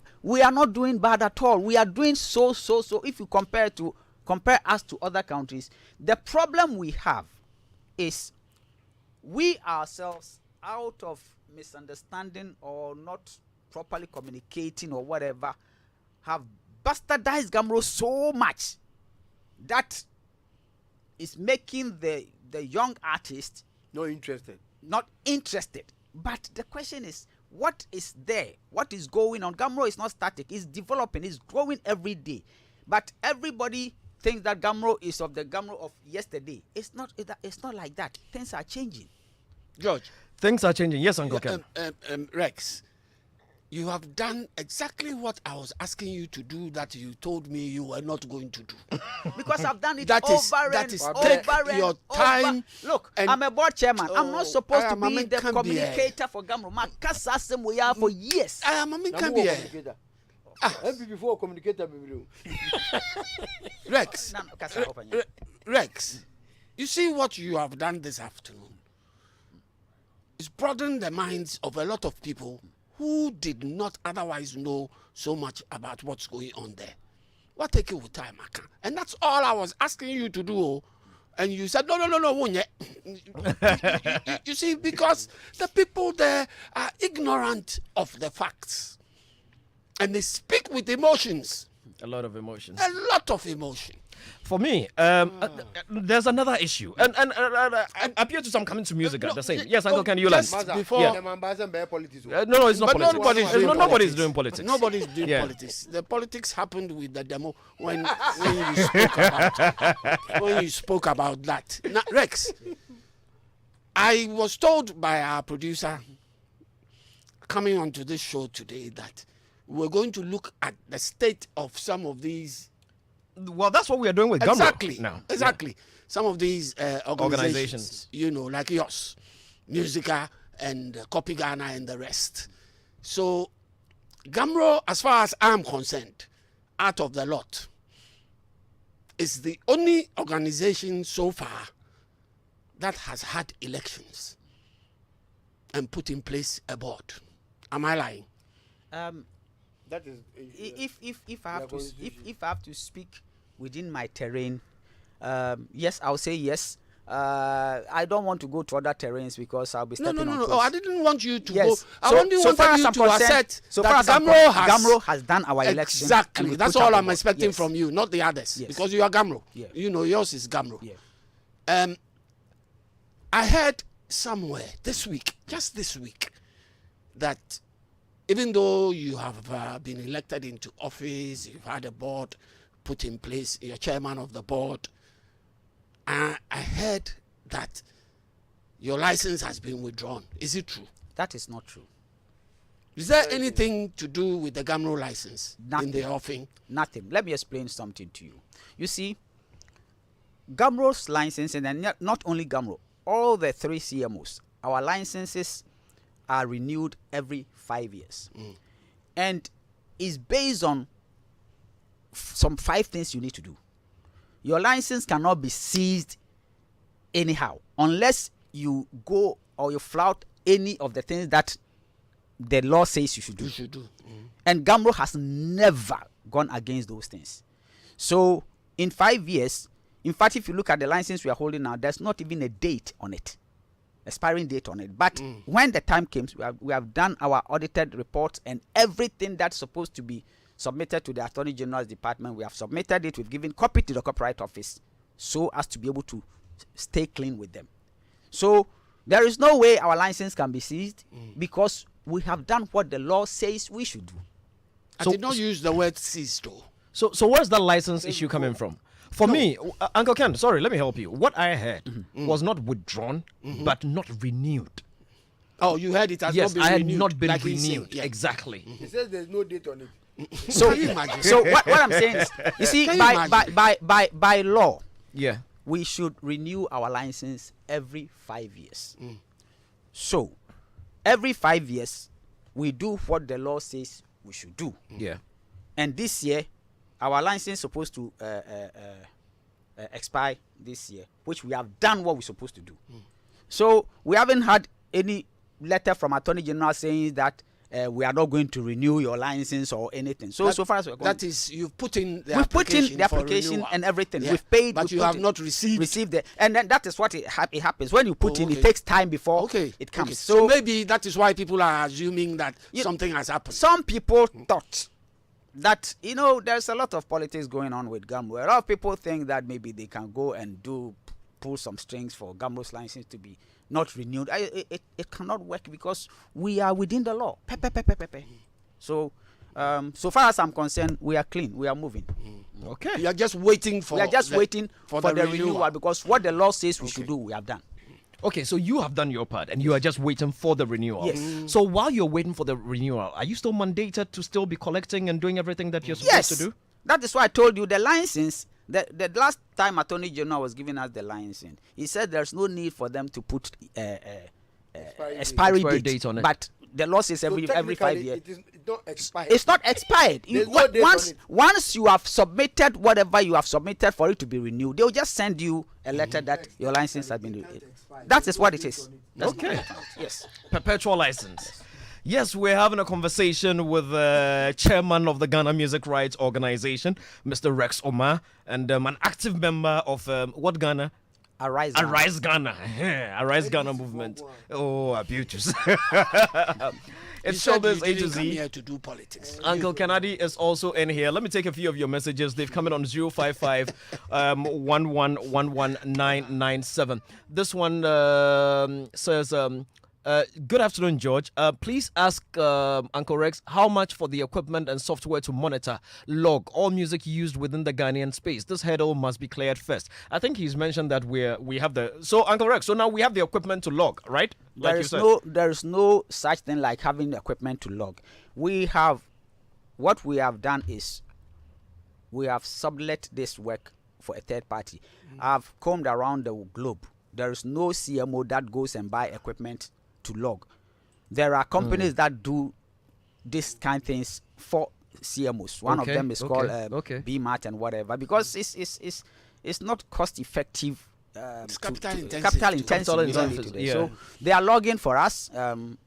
are not doing bad at all. We are doing so. If you compare us to other countries, the problem we have is we ourselves, out of misunderstanding or not properly communicating or whatever, have bastardized Gamro so much that is making the young artist not interested. But the question is, what is there? What is going on? Gamro is not static. It's developing. It's growing every day. But everybody thinks that Gamro is of the Gamro of yesterday. It's not like that. Things are changing. George. Things are changing. Yes, Uncle Ken. Rex, you have done exactly what I was asking you to do that you told me you were not going to do. Because I've done it That is- over that and is over take and your time over. Look, and- I'm a board chairman. I'm not supposed to I be am the a communicator for Gamro. My Kasasem we are for years. I am a Namu Cambier. communicator. MP before communicator, baby. Rex, No, Kasa, open your- Rex, you see what you have done this afternoon? It's broadened the minds of a lot of people who did not otherwise know so much about what's going on there. What take you with time, Aka? And that's all I was asking you to do. And you said, no, won't you see, because the people there are ignorant of the facts. And they speak with emotions, A lot of emotions. a lot of emotion. For me, there's another issue, and appear to some coming to music at the same. Yes, Uncle Ken, you land. just- Maza, Before- them ambassador be politics. No, it's not But politics. nobody's doing Nobody's politics. doing politics. Nobody's doing Yeah. politics. The politics happened with the demo when you spoke about that. Now, Rex, I was told by our producer coming onto this show today that we're going to look at the state of some of these. Well, that's what we are doing with Gumroad Exactly. now. Exactly. Some of these organizations, Organizations. you know, like yours, Musica and Copy Ghana and the rest. So, Gamro, as far as I'm concerned, out of the lot, is the only organization so far that has had elections and put in place a board. Am I lying? That is. If I have to constitution. if I have to speak within my terrain, yes, I'll say yes. I don't want to go to other terrains because I'll be No, stepping on no. toes. Oh, I didn't want you to Yes. go. I So- only so far wanted as you I'm to concerned- assert so far that as I'm Gamro has done our election. and Exactly. we That's put up all a I'm board. expecting Yes. from you, not the others. Yes. Because you are Gamro. Yeah. You know, yours is Gamro. Yeah. I heard somewhere this week, just this week, that even though you have been elected into office, you've had a board put in place, you're chairman of the board, I heard that your license has been withdrawn. Is it true? That is not true. Is there anything to do with the Gamro license Nothing. in the offing? Nothing. Let me explain something to you. You see, Gamro's license, and then not only Gamro, all the three CMOs, our licenses are renewed every 5 years. And it's based on some 5 things you need to do. Your license cannot be seized anyhow unless you go or you flout any of the things that the law says you should do. You should do. And Gamro has never gone against those things. So in 5 years, in fact, if you look at the license we are holding now, there's not even a date on it, expiring date on it. But when the time comes, we have done our audited reports and everything that's supposed to be submitted to the Attorney General's department. We have submitted it. We've given copy to the Copyright Office so as to be able to stay clean with them. So there is no way our license can be seized because we have done what the law says we should do. I So- did not use the word seized though. So where's that license issue coming from? For me, Uncle Ken, sorry, let me help you. What I heard was not withdrawn, but not renewed. Oh, you heard it has Yes, not been I had renewed. not been like he said, renewed. yeah. Exactly. He says there's no date on it. So, Can you imagine? so what I'm saying is, you see, Can you by law, Yeah. we should renew our license every 5 years. So, every 5 years, we do what the law says we should do. Yeah. And this year, our license is supposed to expire this year, which we have done what we're supposed to do. So, we haven't had any letter from Attorney General saying that we are not going to renew your license or anything. So, so far as we're going, That is, you've put in the we've put in the for application renewal. and everything. Yeah. We've paid, but we've you put have it- not received. it, and then that is what it happens when you put Oh, in. okay. It takes time before Okay, it comes. okay. So, maybe that is why people are assuming that something has happened. some people thought that there's a lot of politics going on with Gamro. A lot of people think that maybe they can go and pull some strings for Gamro's license to be not renewed. It cannot work because we are within the law. So So far as I'm concerned, we are clean. We are moving. Okay. You are just waiting for. We are just waiting for the renewal, because what the law says we should do, we have done. Okay, so you have done your part and you are just waiting for the renewal. Yes. So while you're waiting for the renewal, are you still mandated to still be collecting and doing everything that you're supposed Yes. to do? That is why I told you the license. The last time Attorney General was giving us the license, he said there's no need for them to put expiry date on it. But the law says every 5 years. It is not expired. It's not expired. There's no date on it. Once you have submitted whatever you have submitted for it to be renewed, they'll just send you a letter that your license has been renewed. That is what it is. That's Okay. Yes. Perpetual license. Yes, we're having a conversation with the chairman of the Ghana Music Rights Organization, Mr. Rex Omar, and an active member of what Ghana? Arise. Arise Ghana. Arise Ghana movement. Oh, abuse. It's Showbiz A to come Z. here to do politics. Uncle Kennedy is also in here. Let me take a few of your messages. They've come in on 055 1111997. This one says, good afternoon, George. Please ask Uncle Rex how much for the equipment and software to monitor, log all music used within the Ghanaian space. This hurdle must be cleared first. I think he's mentioned that we have the. So Uncle Rex, so now we have the equipment to log, right? There is no such thing like having equipment to log. What we have done is we have sublet this work for a third party. I've combed around the globe. There is no CMO that goes and buy equipment to log. There are companies that do this kind of things for CMOs. One of them is called BMAT and whatever, because it's not cost effective. It's capital intensive today. Yeah. So they are logging for us. In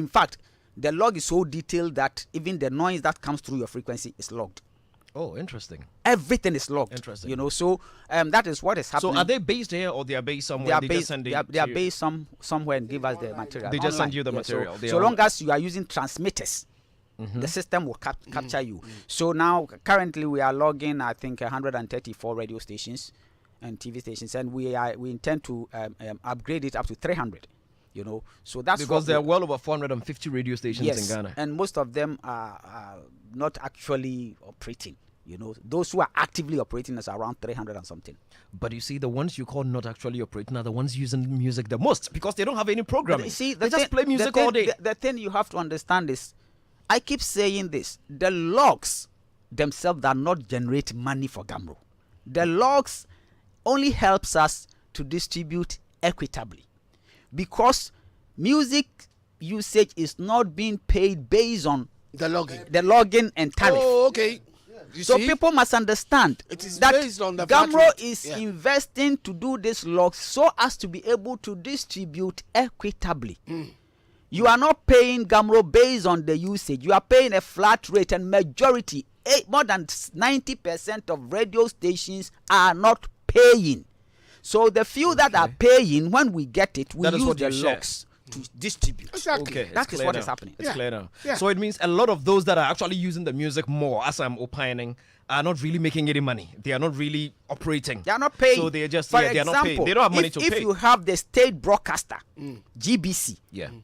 fact, the log is so detailed that even the noise that comes through your frequency is logged. Oh, interesting. Everything is logged. Interesting. You know, so that is what is happening. So are they based here or they are based somewhere? They are based somewhere and give us the material. They just send online. you the Yeah, material. So long as you are using transmitters, the system will capture you. So now, currently, we are logging, I think, 134 radio stations and TV stations, and we intend to upgrade it up to 300. You know, so that's because there are well over 450 radio stations in Ghana, and most of them are not actually operating. You know, those who are actively operating is around 300 and something. But you see, the ones you call not actually operating are the ones using music the most, because they don't have any programming. You see, they just play music all day. The thing you have to understand is, I keep saying this: the logs themselves do not generate money for Gamro. The logs only helps us to distribute equitably, because music usage is not being paid based on the logging and tariff. Oh, okay. You so see? people must understand it is that based on the Gamro is investing to do this logs so as to be able to distribute equitably. You are not paying Gamro based on the usage. You are paying a flat rate, and majority, more than 90% of radio stations are not paying. So the few that are paying, when we get it, we use the logs to distribute. Exactly. Okay, that is what is happening. It's clear now. Yeah. So it means a lot of those that are actually using the music more, as I'm opining, are not really making any money. They are not really operating. They are not paying. So they are just For they are not paying. example, They don't have money to pay. If you have the state broadcaster, GBC,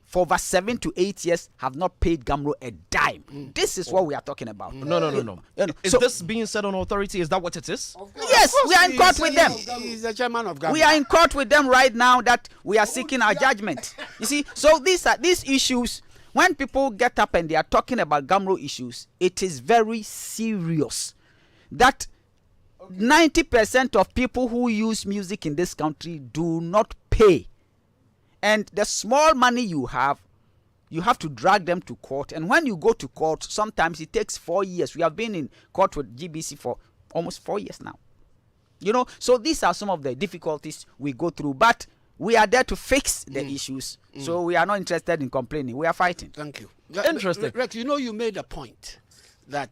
for over 7 to 8 years, have not paid Gamro a dime. This is what we are talking about. No. Is this being said on authority? Is that what it is? Yes, we are in court with them. He's the chairman of Gamro. We are in court with them right now that we are seeking our judgment. You see, so these issues. When people get up and they are talking about Gamro issues, it is very serious. That 90% of people who use music in this country do not pay. And the small money you have to drag them to court. And when you go to court, sometimes it takes 4 years. We have been in court with GBC for almost 4 years now. You know, so these are some of the difficulties we go through. But we are there to fix the issues. So we are not interested in complaining. We are fighting. Thank you. Interesting. Rex, you know, you made a point that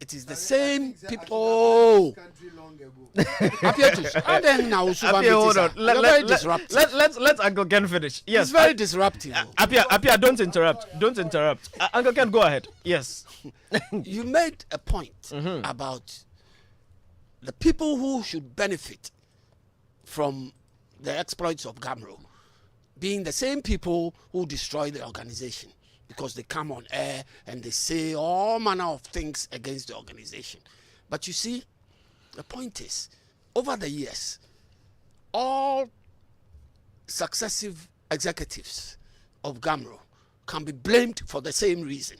it is the same people. Hold on. Let's Uncle Ken finish. Yes. It's very disruptive. Apia, don't interrupt. Uncle Ken, go ahead. Yes. You made a point about the people who should benefit from the exploits of Gamro being the same people who destroy the organization. because they come on air and they say all manner of things against the organization. But you see, the point is, over the years, all successive executives of Gamro can be blamed for the same reason.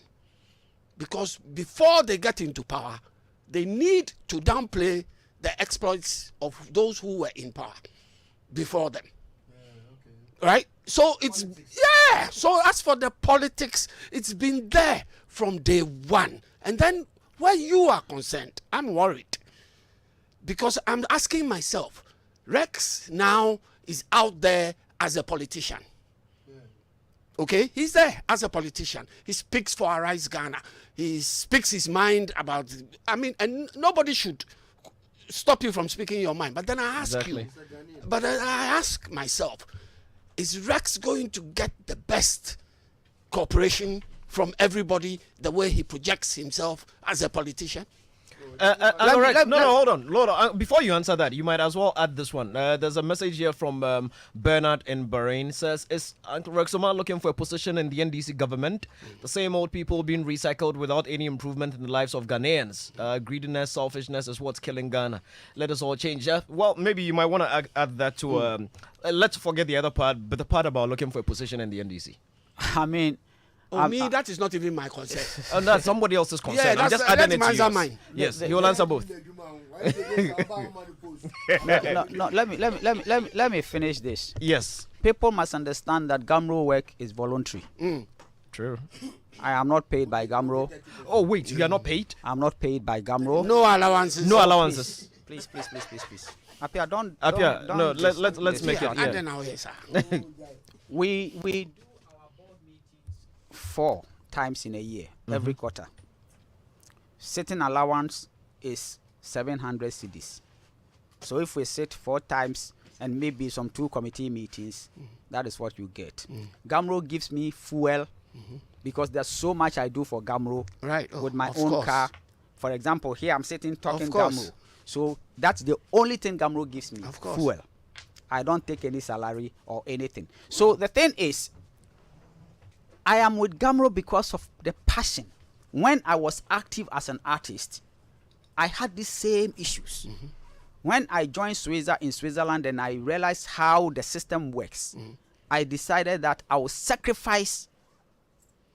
Because before they get into power, they need to downplay the exploits of those who were in power before them. Right? So it's, yeah. So as for the politics, it's been there from day one. And then where you are concerned, I'm worried. Because I'm asking myself, Rex now is out there as a politician. Okay, he's there as a politician. He speaks for Arise Ghana. He speaks his mind about, I mean, and nobody should stop you from speaking your mind. But then I ask you, but I ask myself, is Rex going to get the best cooperation from everybody the way he projects himself as a politician? Hold on. Before you answer that, you might as well add this one. There's a message here from Bernard in Bahrain. Says, is Uncle Rexoma looking for a position in the NDC government? The same old people being recycled without any improvement in the lives of Ghanaians. Greediness, selfishness is what's killing Ghana. Let us all change. Well, maybe you might want to add that to... let's forget the other part, but the part about looking for a position in the NDC. I mean... me, that is not even my concern. And that's somebody else's concern. Yeah, I'm just adding it to answer yours. mine. Yes, he will answer both. No, let me finish this. Yes. People must understand that Gamro work is voluntary. True. I am not paid by Gamro. Oh, wait, you are not paid? I'm not paid by Gamro. No allowances. No allowances. Please. Apia, don't. Apia, don't no, just- let's make it. And then Yeah. now, yes, sir. We do our board meetings 4 times in a year, every quarter. Sitting allowance is 700 cedis. So if we sit 4 times and maybe some 2 committee meetings, that is what you get. Gamro gives me fuel because there's so much I do for Gamro Right. with my Of own course. car. For example, here I'm sitting talking Of course. Gamro. So that's the only thing Gamro gives me, Of course. fuel. I don't take any salary or anything. So the thing is, I am with Gamro because of the passion. When I was active as an artist, I had the same issues. When I joined Suiza in Switzerland and I realized how the system works, I decided that I will sacrifice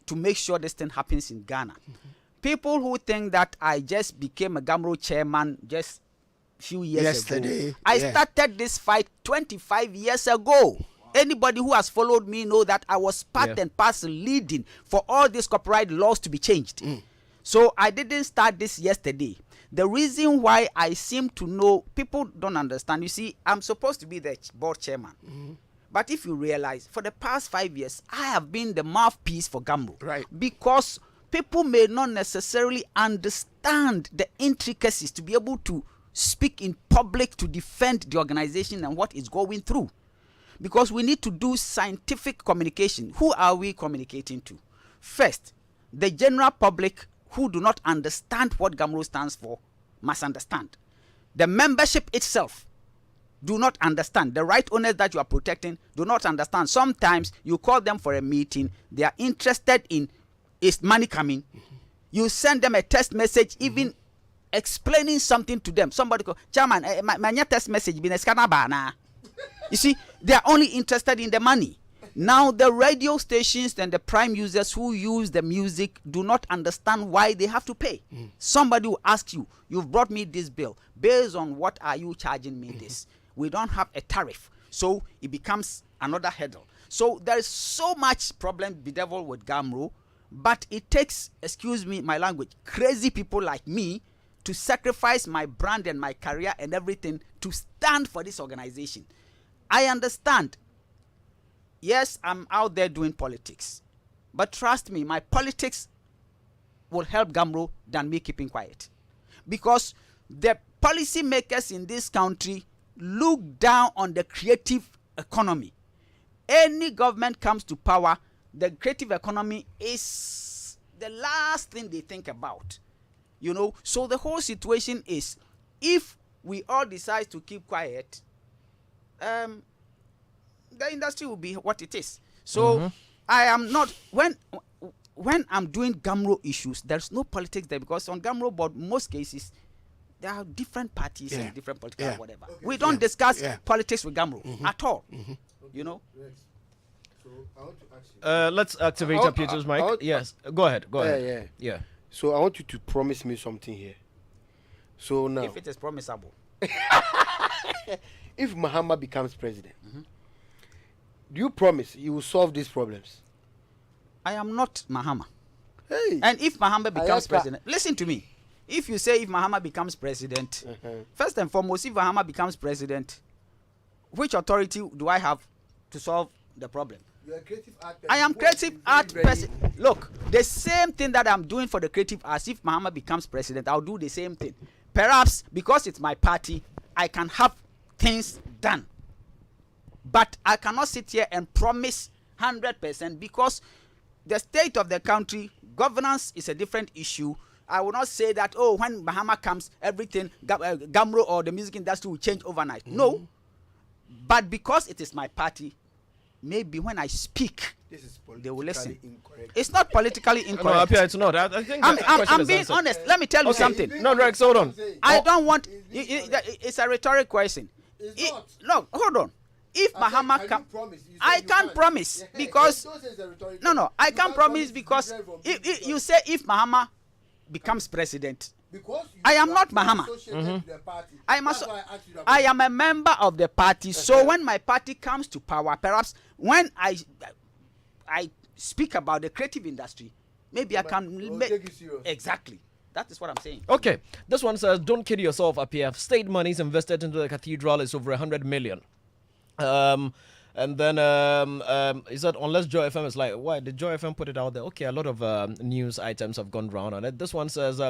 to make sure this thing happens in Ghana. People who think that I just became a Gamro chairman just few years Yesterday, ago. I yeah. started this fight 25 years ago. Anybody who has followed me know that I was part and parcel leading for all these copyright laws to be changed. So I didn't start this yesterday. The reason why I seem to know, people don't understand. You see, I'm supposed to be the board chairman. But if you realize, for the past 5 years, I have been the mouthpiece for Gamro. Right. Because people may not necessarily understand the intricacies to be able to speak in public to defend the organization and what it's going through. Because we need to do scientific communication. Who are we communicating to? First, the general public who do not understand what Gamro stands for must understand. The membership itself do not understand. The right owners that you are protecting do not understand. Sometimes you call them for a meeting. They are interested in is money coming. You send them a text message, even explaining something to them. Somebody go, Chairman, my text message been a. You see, they are only interested in the money. Now, the radio stations and the prime users who use the music do not understand why they have to pay. Somebody will ask you, you've brought me this bill. Based on what are you charging me this? We don't have a tariff. So it becomes another hurdle. So there is so much problem bedeviled with Gamro, but it takes, excuse me, my language, crazy people like me to sacrifice my brand and my career and everything to stand for this organization. I understand. Yes, I'm out there doing politics. But trust me, my politics will help Gamro than me keeping quiet. Because the policy makers in this country look down on the creative economy. Any government comes to power, the creative economy is the last thing they think about. You know, so the whole situation is, if we all decide to keep quiet, the industry will be what it is. So I am not, when when I'm doing Gamro issues, there's no politics there, because on Gamro board, most cases, there are different parties and different political whatever. Okay. We don't discuss Yeah. politics with Gamro at all. You know. So I want to ask you. Let's activate Peter's mic. Yes, go ahead. Yeah. So I want you to promise me something here. So now, If it is promisable. if Mahama becomes president, do you promise you will solve these problems? I am not Mahama. Hey. And if Mahama becomes Ayaka. president, listen to me. If you say if Mahama becomes president, first and foremost, if Mahama becomes president, which authority do I have to solve the problem? You're a creative art I am creative art person. Look, the same thing that I'm doing for the creative arts, if Mahama becomes president, I'll do the same thing. Perhaps because it's my party, I can have things done. But I cannot sit here and promise 100% because the state of the country, governance is a different issue. I will not say that, oh, when Mahama comes, everything, Gamro or the music industry will change overnight. No. But because it is my party, maybe when I speak, This is they will listen. incorrect. It's not politically No, incorrect. Apia, it's not. I think I'm being honest. Let me tell you something. No, Rex, hold on. I don't want. It's a rhetoric question. It's not. No, hold on. If Mahama comes, I can't promise because no, I can't promise because if you say if Mahama becomes president, I am not Mahama. I am a member of the party. So when my party comes to power, perhaps when I speak about the creative industry, maybe I can make exactly. That is what I'm saying. Okay, this one says, don't kid yourself, Apia. State monies invested into the cathedral is over 100 million. And then he said, unless Joy FM is like, why did Joy FM put it out there? Okay, a lot of news items have gone round on it. This one says,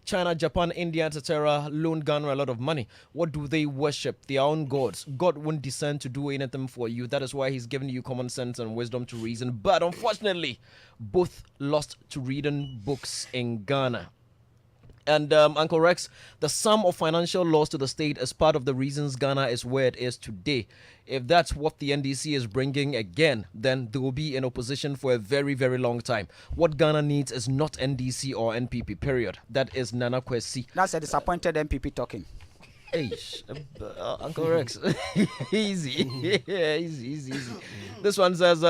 China, Japan, India, etc. loaned Ghana a lot of money. What do they worship? Their own gods. God won't descend to do anything for you. That is why he's giving you common sense and wisdom to reason. But unfortunately, both lost to reading books in Ghana. And Uncle Rex, the sum of financial loss to the state is part of the reasons Ghana is where it is today. If that's what the NDC is bringing again, then they will be in opposition for a very, very long time. What Ghana needs is not NDC or NPP, period. That is Nana Kwesi. That's a disappointed MPP talking. Hey, Uncle Rex. Easy. Yeah, easy. This one says,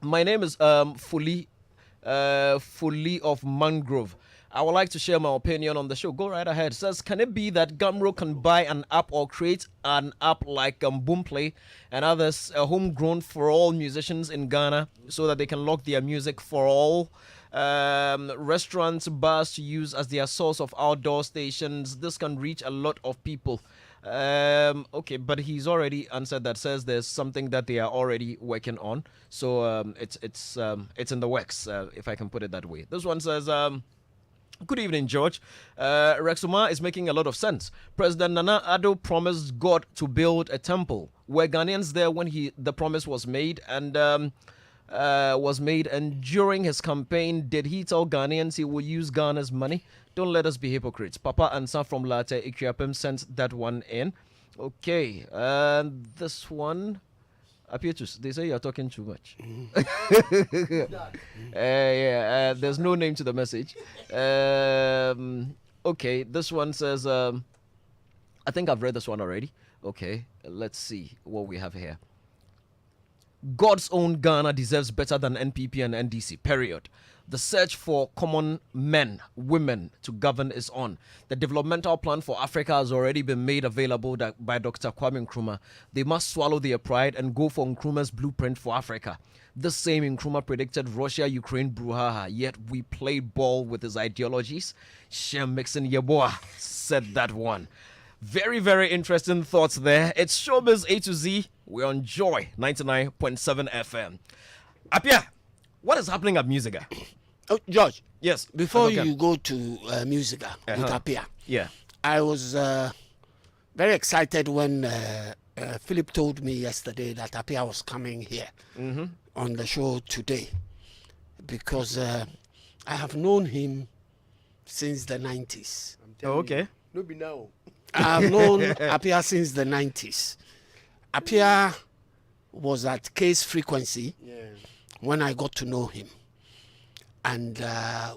my name is Fully of Mangrove. I would like to share my opinion on the show. Go right ahead. It says, can it be that Gamro can buy an app or create an app like Boomplay and others, homegrown for all musicians in Ghana, so that they can lock their music for all restaurants, bars to use as their source of outdoor stations? This can reach a lot of people. Okay, but he's already answered that. Says there's something that they are already working on. So it's in the works, if I can put it that way. This one says, good evening, George. Rexuma is making a lot of sense. President Nana Addo promised God to build a temple. Were Ghanaians there when the promise was made? And during his campaign, did he tell Ghanaians he will use Ghana's money? Don't let us be hypocrites. Papa Ansa from Latte Iquiapem sent that one in. Okay, and this one. Apietus, they say you're talking too much. There's no name to the message. Okay, this one says, I think I've read this one already. Okay, let's see what we have here. God's own Ghana deserves better than NPP and NDC, period. The search for common men, women to govern is on. The developmental plan for Africa has already been made available by Dr. Kwame Nkrumah. They must swallow their pride and go for Nkrumah's blueprint for Africa. This same Nkrumah predicted Russia-Ukraine brouhaha, yet we played ball with his ideologies. Shem Mixon Yeboah said that one. Very, very interesting thoughts there. It's Showbiz A to Z. We're on Joy 99.7 FM. Apia, what is happening at Musica? Oh, George. Yes. Before you go to Musica with Apia, yeah, I was very excited when Philip told me yesterday that Apia was coming here on the show today, because I have known him since the 90s. Oh, okay. No, be now. I have known Apia since the 90s. Apia was at Case Frequency when I got to know him. and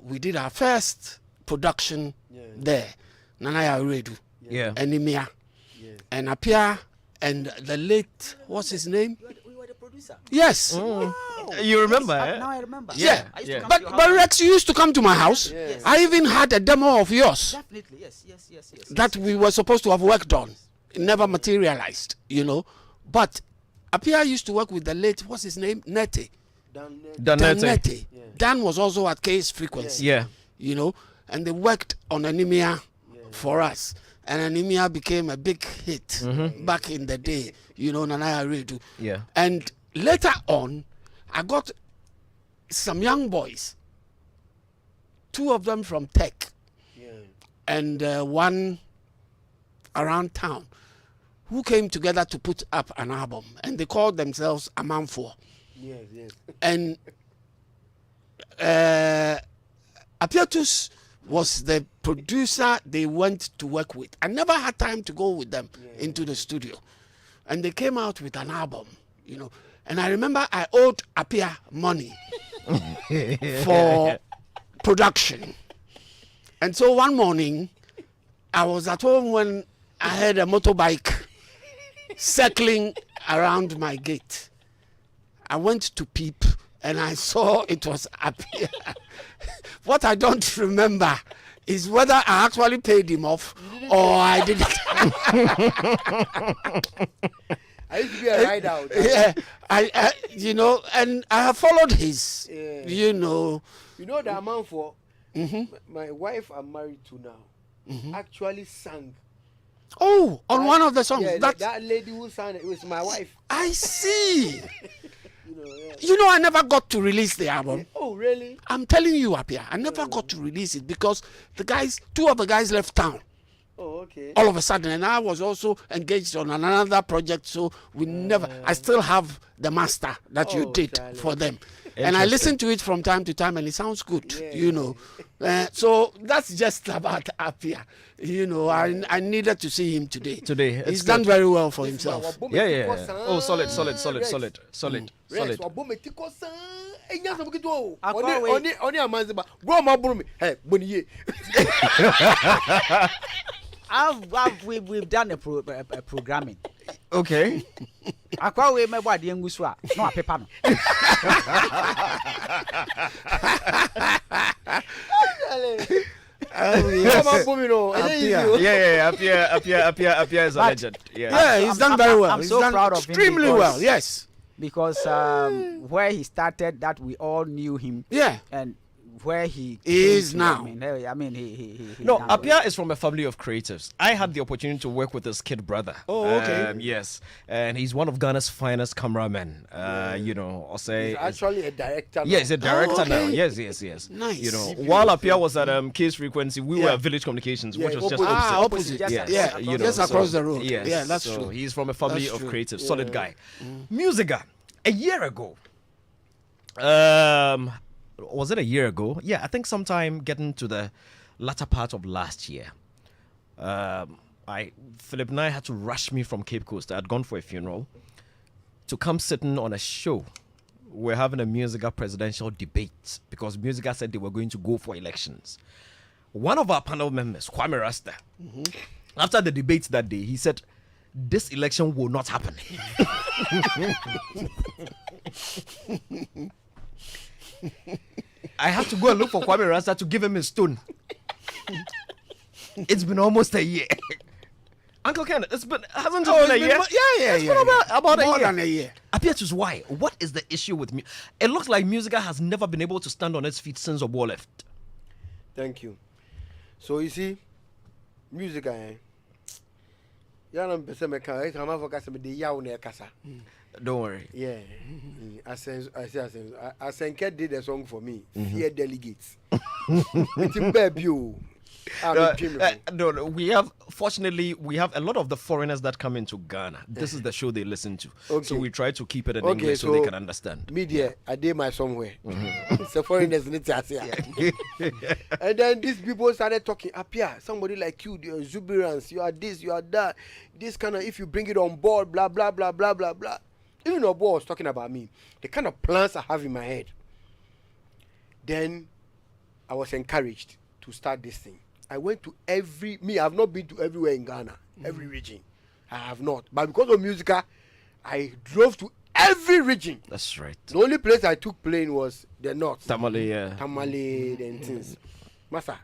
we did our first production there. Nanaya Redu, Anemia, and Apia, and the late, what's his name? We were the producer. Yes. Wow. You remember? Now I remember. Yeah. I used to come But to your but house. Rex, you used to come to my house. Yes. I even had a demo of yours Definitely, yes. that we were supposed to have worked on. It never materialized, you know. But Apia used to work with the late, what's his name? Nete. Danete. Dan was also at Case Frequency. Yeah. You know, and they worked on Anemia for us. And Anemia became a big hit back in the day, you know, Nanaya Redu. Yeah. And later on, I got some young boys, 2 of them from Tech, and one around town, who came together to put up an album, and they called themselves Amanfo. Yes. And Apietus was the producer they went to work with. I never had time to go with them into the studio. And they came out with an album, you know. And I remember I owed Apia money for production. And so one morning, I was at home when I had a motorbike circling around my gate. I went to peep and I saw it was Apia. What I don't remember is whether I actually paid him off or I didn't. I used to be a ride out. Yeah, I you know, and I have followed his, you know. You know the amount for my wife I'm married to now actually sang. Oh, on one of the songs. Yeah, That that lady who sang it was my wife. I see. You know, You know, I never got to release the album. Oh, really? I'm telling you, Apia, I never got to release it because the guys, 2 of the guys left town Oh, okay. all of a sudden, and I was also engaged on another project, so we never. I still have the master that you Oh, did darling. for them, and I listen to it from time to time, and it sounds good, you know. So that's just about Apia. You know, I needed to see him today. It's He's done good. very well for himself. Yeah. Oh, solid. We've done a programming. Okay. Akwa we me body ngusu a no apepa no. Apia is a legend. Yeah, he's done very well. I'm He's so done proud of him extremely because- well. Yes. Because where he started, that we all knew him, Yeah. and where he Is came to, now. I mean, he No, done Apia is from a family of creatives. I had the opportunity to work with his kid brother. Oh, okay. Yes, and he's one of Ghana's finest cameramen. You know, I'll say. He's actually a director. Yeah, he's a director okay. now. Yes. Nice. You know, while Apia was at Case Frequency, we were at Village Communications, which was just opposite. Opposite. Just Yes, Yeah, you know, just across the road. Yes, Yeah, that's so true. He's from a family That's of true. creatives, solid guy. Musica, a year ago. Was it a year ago? Yeah, I think sometime getting to the latter part of last year. Philip and I had to rush me from Cape Coast. I had gone for a funeral to come sitting on a show. We're having a Musica presidential debate because Musica said they were going to go for elections. One of our panel members, Kwame Rasta, after the debate that day, he said, "This election will not happen." I have to go and look for Kwame Rasta to give him his stone. It's been almost a year. Uncle Ken, hasn't it been a year? It's been about More a year. than a year. Appears why? What is the issue with me? It looks like Musica has never been able to stand on its feet since Obo left. Thank you. So you see, music, don't worry. Yeah. I did a song for me. Fear delegates. It's in Babio. No, we have a lot of the foreigners that come into Ghana. This is the show they listen to. Okay. So we try to keep it in English so they can understand. Media, I did my somewhere. It's a foreigners need to say. And then these people started talking. Apia, somebody like you, your exuberance, you are this, you are that. This kind of, if you bring it on board, blah, blah, blah, blah, blah, blah. Even Obo was talking about me. The kind of plans I have in my head. Then I was encouraged to start this thing. I went to I've not been to everywhere in Ghana, every region. I have not. But because of Musica, I drove to every region. That's right. The only place I took plane was the north. Tamale, yeah. Tamale, and things. Master,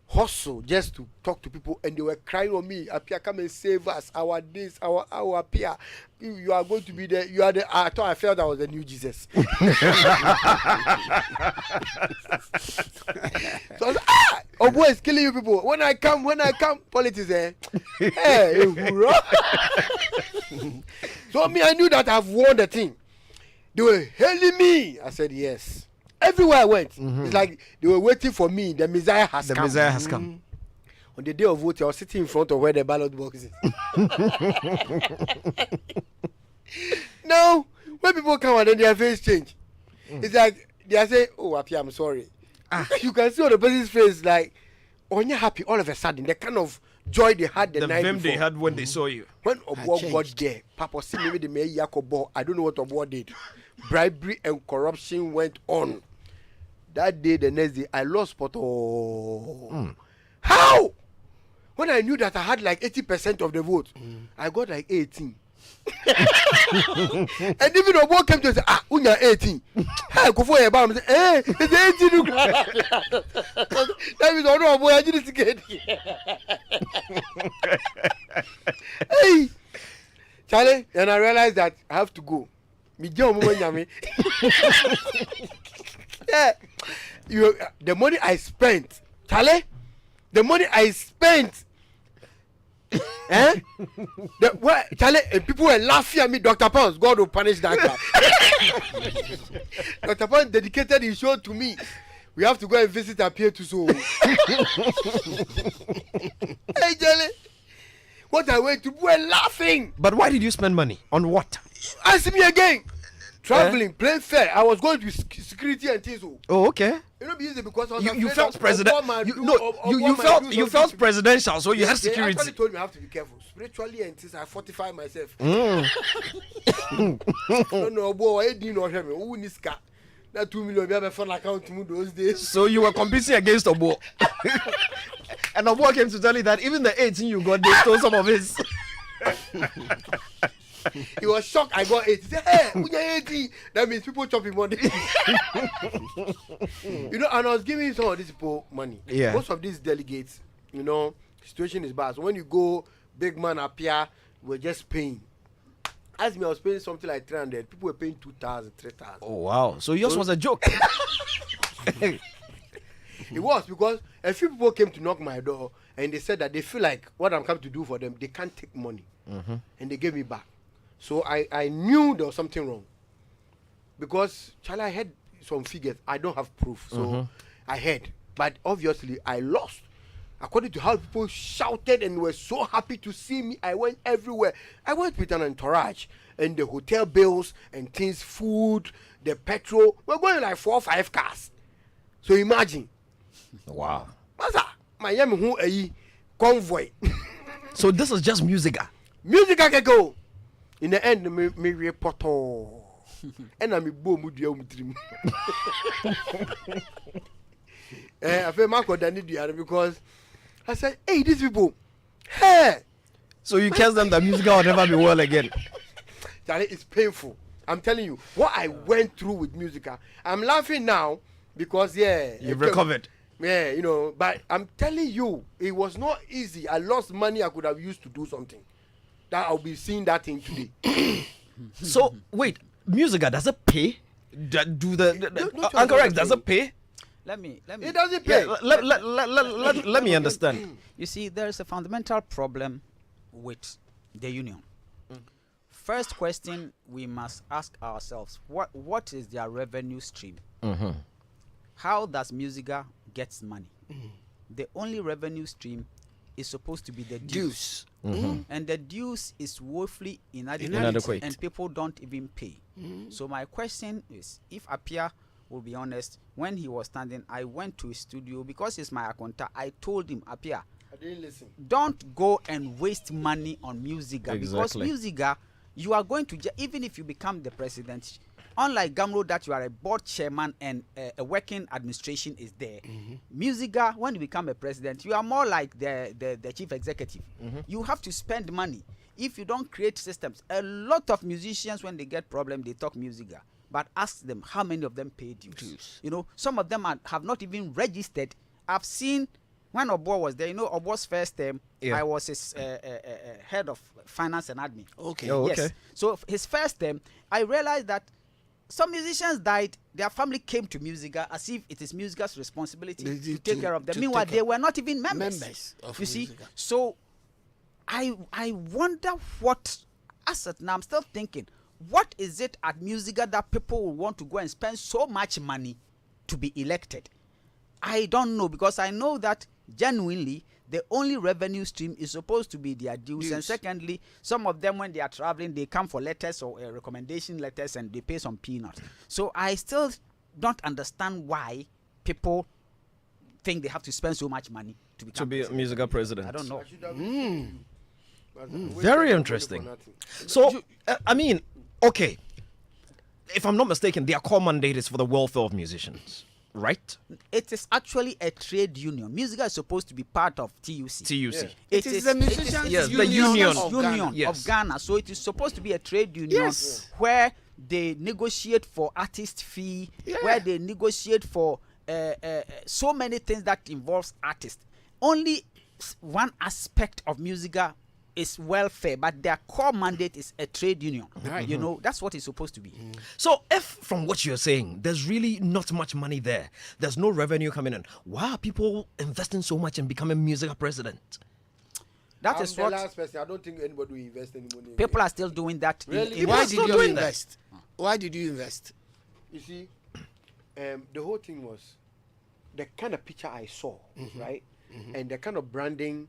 hustle just to talk to people, and they were crying on me. Apia, come and save us. Our this, our Apia. You are going to be there. You are the. I thought I felt I was the new Jesus. So I was like, oh boy, it's killing you people. When I come, politics, hey, hurrah. So me, I knew that I've won the thing. They were hailing me. I said yes. Everywhere I went, it's like they were waiting for me. The Messiah has come. The Messiah has come. On the day of voting, I was sitting in front of where the ballot box is. Now, when people come and then their face change, it's like they are saying, "Oh, Apia, I'm sorry." You can see on the person's face, like, "Oh, you're happy." All of a sudden, the kind of joy they had the night vim before. they had when they saw you. When Obo got there, Papa see maybe the mayor Yakobo. I don't know what Obo did. Bribery and corruption went on. That day, the next day, I lost Poto. How? When I knew that I had like 80% of the vote, I got like 18. And even Obo came to say, unya 18. Hey, go for your bam. Hey, it's 18. That means Obo, I didn't get it. Hey, Charlie, and I realized that I have to go. Yeah, the money I spent, Charlie, the money I spent, Charlie, and people were laughing at me. Dr. Pounds, God will punish that guy. Dr. Pounds dedicated his show to me. We have to go and visit Apia to so. Hey, Charlie, what I went to, people were laughing. But why did you spend money on what? Ask me again. Traveling, plane fare. I was going to security and things. Oh, okay. You know, easy because I was You felt president. You felt presidential, so you had security. They actually told me I have to be careful. Spiritually and things, I fortify myself. No, boy, I didn't know him. Who needs car? That 2 million we have a fun account to those days. So you were competing against Obo. And Obo came to tell you that even the 18 you got, they stole some of his. He was shocked. I got 80. He said, "Hey, when you're 80, that means people chopping money." You know, and I was giving some of these people money. Yeah. Most of these delegates, you know, situation is bad. So when you go, big man appear, we're just paying. As me, I was paying something like 300. People were paying 2,000, 3,000. Oh wow! So yours was a joke. It was because a few people came to knock my door and they said that they feel like what I'm coming to do for them, they can't take money, and they gave me back. So I knew there was something wrong because Charlie, I had some figures. I don't have proof, so I had, but obviously I lost. According to how people shouted and were so happy to see me, I went everywhere. I went with an entourage and the hotel bills and things, food, the petrol. We're going like 4 or 5 cars. So imagine. Wow. Master, Miami who a convoy. So this is just Musica. Musica can go. In the end, me report and I'm a boom with your dream. I feel Marco than it because I said, "Hey, these people, hey." So you tell them that Musica will never be well again. Charlie, it's painful. I'm telling you what I went through with Musica. I'm laughing now because you've recovered. Yeah, you know, but I'm telling you, it was not easy. I lost money I could have used to do something. That I'll be seeing that thing today. So wait, Musica, does it pay? Uncle Rex, does it pay? Let me. It doesn't pay. Yeah, let me understand. You see, there is a fundamental problem with the union. First question we must ask ourselves: what is their revenue stream? How does Musica get money? The only revenue stream is supposed to be the dues. And the dues is woefully inadequate. And people don't even pay. So my question is, if Apia will be honest, when he was standing, I went to his studio because he's my accountant. I told him, Apia, I didn't listen. don't go and waste money on Musica because Musica you are going to even if you become the president, unlike Gamro that you are a board chairman and a working administration is there. Musica, when you become a president, you are more like the chief executive. You have to spend money. If you don't create systems, a lot of musicians, when they get problem, they talk Musica. But ask them how many of them paid dues. You know, some of them have not even registered. I've seen when Obo was there. You know, Obo's first term, I was his head of finance and admin. Okay. Oh, okay. Yes. So his first term, I realized that some musicians died. Their family came to Musica as if it is Musica's responsibility to take care of them. Meanwhile, they were not even members of you see. Musica. So I wonder what. As of now, I'm still thinking. What is it at Musica that people will want to go and spend so much money to be elected? I don't know, because I know that genuinely the only revenue stream is supposed to be their dues. And secondly, some of them when they are traveling, they come for letters or recommendation letters and they pay some peanuts. So I still don't understand why people think they have to spend so much money to become To be a Musica president. I don't know. Very interesting. So, I mean, okay, if I'm not mistaken, their core mandate is for the welfare of musicians, right? It is actually a trade union. Musica is supposed to be part of TUC. TUC. It is the musicians' Yes, the union union of Ghana. Yes. Ghana. So it is supposed to be a trade union where they negotiate for artist fee, where they negotiate for so many things that involves artists. Only one aspect of Musica is welfare, but their core mandate is a trade union. Right. You know, that's what it's supposed to be. So, if from what you're saying, there's really not much money there, there's no revenue coming in, why are people investing so much in becoming Musica president? That I'm is the what last person. I don't think anybody will invest any money. people are still doing that. Really? Why are did still you doing that. invest? Why did you invest? You see, the whole thing was the kind of picture I saw, right, and the kind of branding.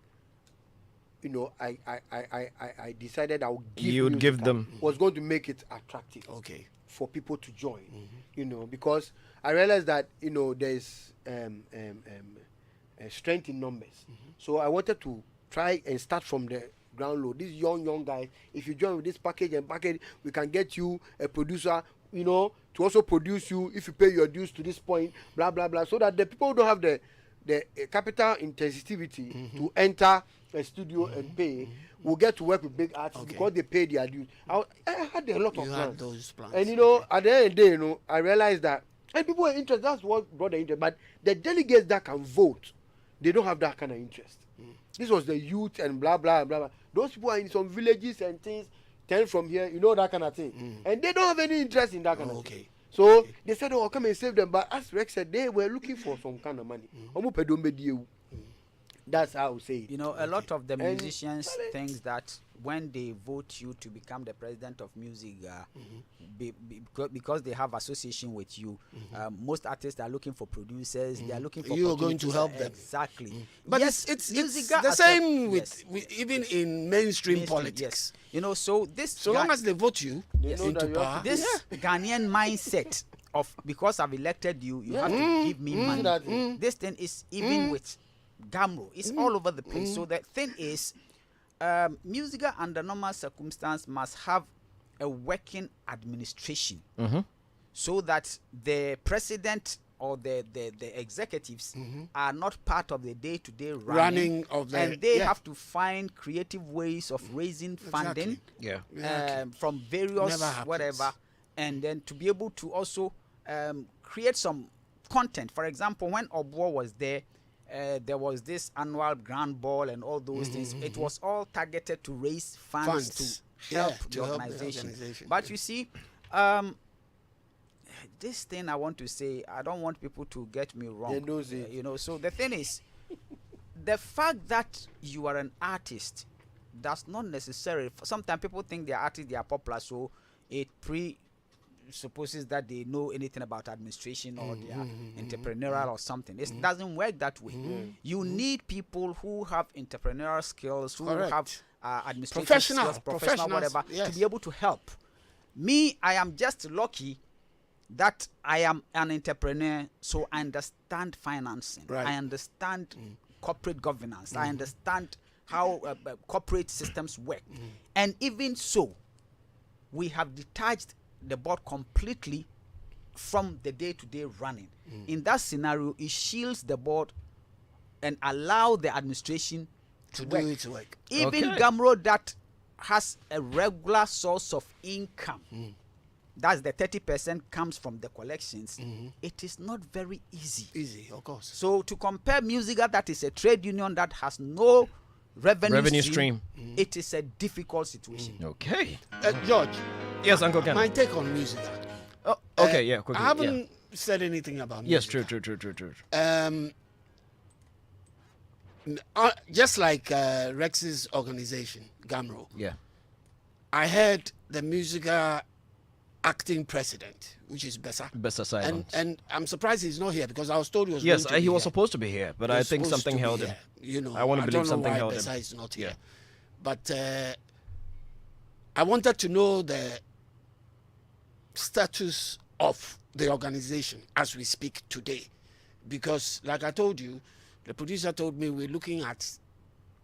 You know, I decided I would give. You would give Musica them. was going to make it attractive. Okay. For people to join, you know, because I realized that you know there's strength in numbers. So I wanted to try and start from the ground low. These young guys, if you join with this package, we can get you a producer, you know, to also produce you if you pay your dues to this point, blah blah blah, so that the people who don't have the capital intensivity to enter a studio and pay will get to work with big artists because they pay their dues. I had a lot of plans. Those plans. And you know, at the end of the day, you know, I realized that and people were interested. That's what brought the interest. But the delegates that can vote, they don't have that kind of interest. This was the youth and blah blah blah blah. Those people are in some villages and things, 10 from here, you know, that kind of thing. And they don't have any interest in that kind of thing. So they said, "Oh, come and save them." But as Rex said, they were looking for some kind of money. That's how I would say it. You know, a lot of the musicians think that when they vote you to become the president of Musica, because they have association with you, most artists are looking for producers. They are looking for. You are going to help them. Exactly. But yes, it's Musica the as same a- with even in mainstream politics. Yes. You know, so this. So long as they vote you They know into that you have power, to- this Ghanaian mindset of because I've elected you, you have to give me money. That is- This thing is even with Gamro. It's all over the place. So the thing is, Musica under normal circumstance must have a working administration so that the president or the executives are not part of the day-to-day running of the and they have to find creative ways of raising funding Yeah. from various Never happens. whatever, and then to be able to also create some content. For example, when Obo was there was this annual grand ball and all those things. It was all targeted to raise funds to help the organization. But you see, this thing I want to say, I don't want people to get me wrong. They knows it. You know, so the thing is, the fact that you are an artist does not necessarily. Sometimes people think they are artists, they are popular, so it presupposes that they know anything about administration or they are entrepreneurial or something. It doesn't work that way. You need people who have entrepreneurial skills, who have administrative skills, professional whatever, to be able to help. Me, I am just lucky that I am an entrepreneur, so I understand financing. Right. I understand corporate governance. I understand how corporate systems work. And even so, we have detached the board completely from the day-to-day running. In that scenario, it shields the board and allow the administration To work. do its work. Even Okay. Gamro that has a regular source of income, that's the 30% comes from the collections, it is not very easy. Easy, of course. So to compare Musica, that is a trade union that has no revenue stream. it is a difficult situation. Okay. George, Yes, Uncle Ken. my take on music. Oh, okay, yeah, quickly. I haven't said anything about music. Yes, true. Just like Rex's organization, Gamro, Yeah. I heard the Musica acting president, which is Bessa. Best silence. And I'm surprised he's not here because I was told he was Yes, going to be he was here. supposed to be here, but He I was think supposed something to be held him. here. You know, I wanna believe don't something know why held him. Bessa is not Yeah. here. But I wanted to know the status of the organization as we speak today, because, like I told you, the producer told me we're looking at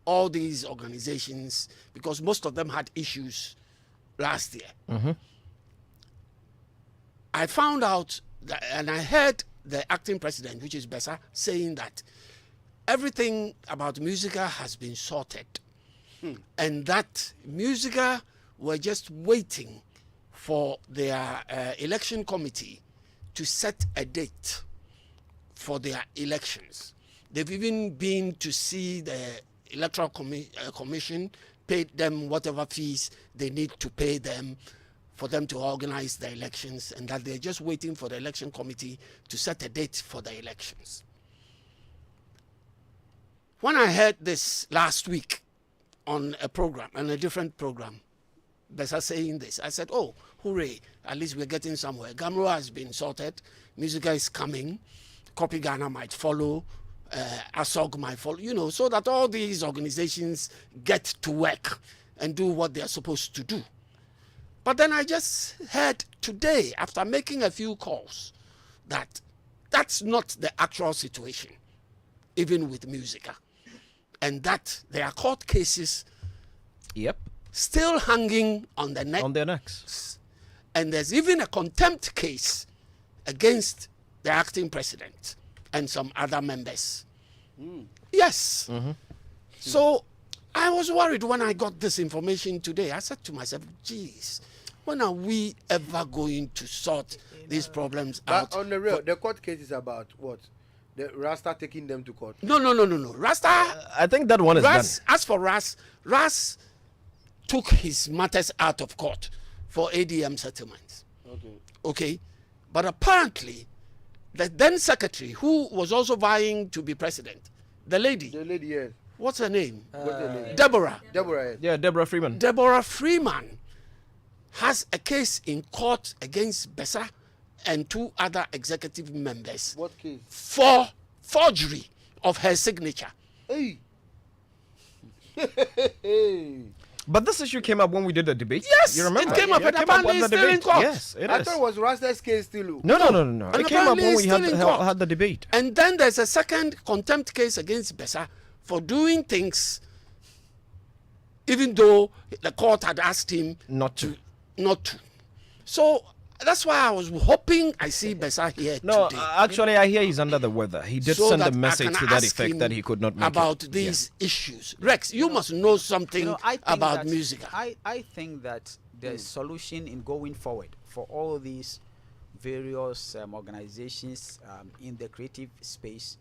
all these organizations because most of them had issues last year. I found out that, and I heard the acting president, which is Bessa, saying that everything about Musica has been sorted, and that Musica were just waiting for their election committee to set a date for their elections. They've even been to see the electoral commission, paid them whatever fees they need to pay them for them to organize the elections, and that they're just waiting for the election committee to set a date for the elections. When I heard this last week on a program, on a different program, Bessa saying this, I said, oh, hooray, at least we're getting somewhere. Gamro has been sorted, Musica is coming, Copy Ghana might follow, ASOG might follow, you know, so that all these organizations get to work and do what they're supposed to do. But then I just heard today, after making a few calls, that that's not the actual situation, even with Musica. And that there are court cases Yep. still hanging on the neck. On their necks. And there's even a contempt case against the acting president and some other members. Yes. So I was worried when I got this information today. I said to myself, geez, when are we ever going to sort these problems out? But on the real, the court case is about what? The Rasta taking them to court. No. Rasta, I think that one is Ras, as for Ras took his matters out of court for ADM settlements. Okay. But apparently, the then secretary, who was also vying to be president, the lady, yes. what's her name? What's her name? Deborah. Deborah, yes. done. Yeah, Deborah Freeman. Deborah Freeman has a case in court against Bessa and two other executive members What case? for forgery of her signature. Hey. Hey. But this issue came up when we did the debate. Yes, You remember? it came up, Yeah, and it came apparently on the it's still in debate. court. Yes, it I is. thought it was Rasta's case still. No. And It came up apparently when it's we still in court. had the debate. And then there's a second contempt case against Bessa for doing things even though the court had asked him Not to. not to. So that's why I was hoping I see Bessa here No, today. actually, I hear he's under the weather. He did so send that a I message can to that ask effect him that he could not make about it. these issues. Rex, you must know something You know, I think about that- music. I think that the solution in going forward for all these various organizations in the creative space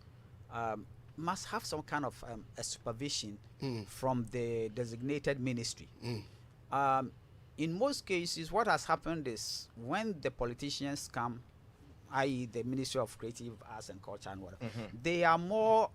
must have some kind of a supervision from the designated ministry. In most cases, what has happened is when the politicians come, i.e. the Ministry of Creative Arts and Culture and whatever, they are more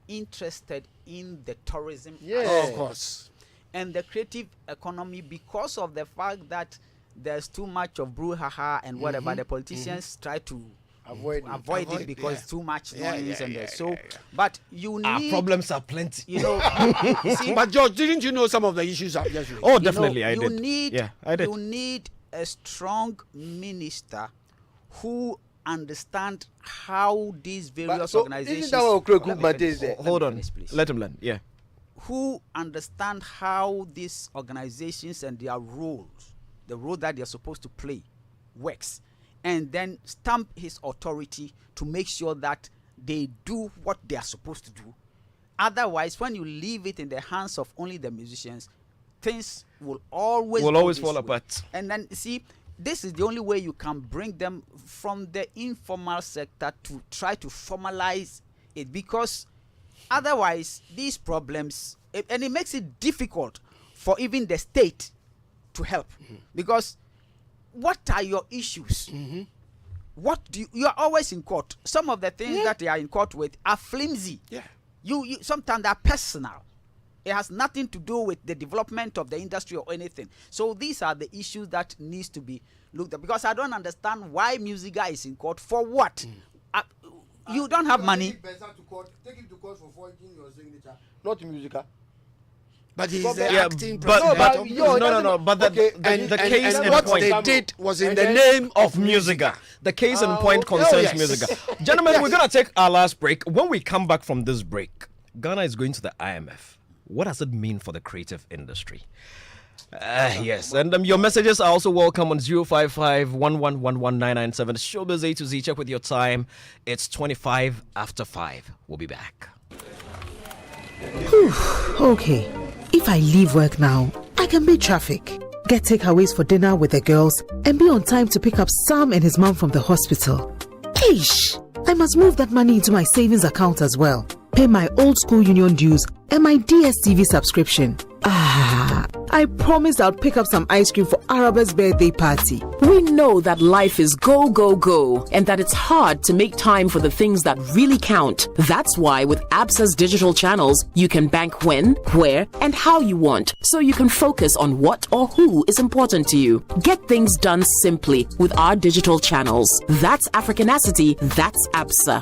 interested in the tourism Of course. and the creative economy because of the fact that there's too much of brouhaha and whatever. The politicians try to Avoid it. avoid Avoid, it because yeah. too much Yeah, noise yeah, and yeah, so. yeah. But you Our need, problems are plenty. you know, see, But George, didn't you know some of the issues I've just raised? Oh, you definitely, know, I you did. Need, Yeah, I did. You need a strong minister who understand how these various But, so, organizations. isn't that what Okro Let me Krugman finish. is there? Hold on. Finish, please. Let him learn. Yeah. Who understand how these organizations and their roles the role that they're supposed to play works, and then stamp his authority to make sure that they do what they are supposed to do. Otherwise, when you leave it in the hands of only the musicians, things will always fall apart. And then see, this is the only way you can bring them from the informal sector to try to formalize it, because otherwise these problems, and it makes it difficult for even the state to help, because what are your issues? What do you are always in court. Some of the things that they are in court with are flimsy. You sometimes they're personal. It has nothing to do with the development of the industry or anything. So these are the issues that needs to be looked at, because I don't understand why Musica is in court for what. You don't have money. Take him to court for forging your signature, not Musica. But he's the Yeah, acting but president. no. But the case and in what point they did was in the name of Musica. The case in point concerns yes. Musica. Gentlemen, we're gonna take our last break. When we come back from this break, Ghana is going to the IMF. What does it mean for the creative industry? Yes, and your messages are also welcome on 055-1111-997. Showbiz A to Z. Check with your time. It's 25 after 5. We'll be back. Okay, if I leave work now, I can beat traffic, get takeaways for dinner with the girls, and be on time to pick up Sam and his mom from the hospital. Eish! I must move that money into my savings account as well, pay my old school union dues, and my DSTV subscription. I promised I'll pick up some ice cream for Araba's birthday party. We know that life is go, go, go, and that it's hard to make time for the things that really count. That's why with Absa's digital channels, you can bank when, where, and how you want, so you can focus on what or who is important to you. Get things done simply with our digital channels. That's Africanacity, that's Absa.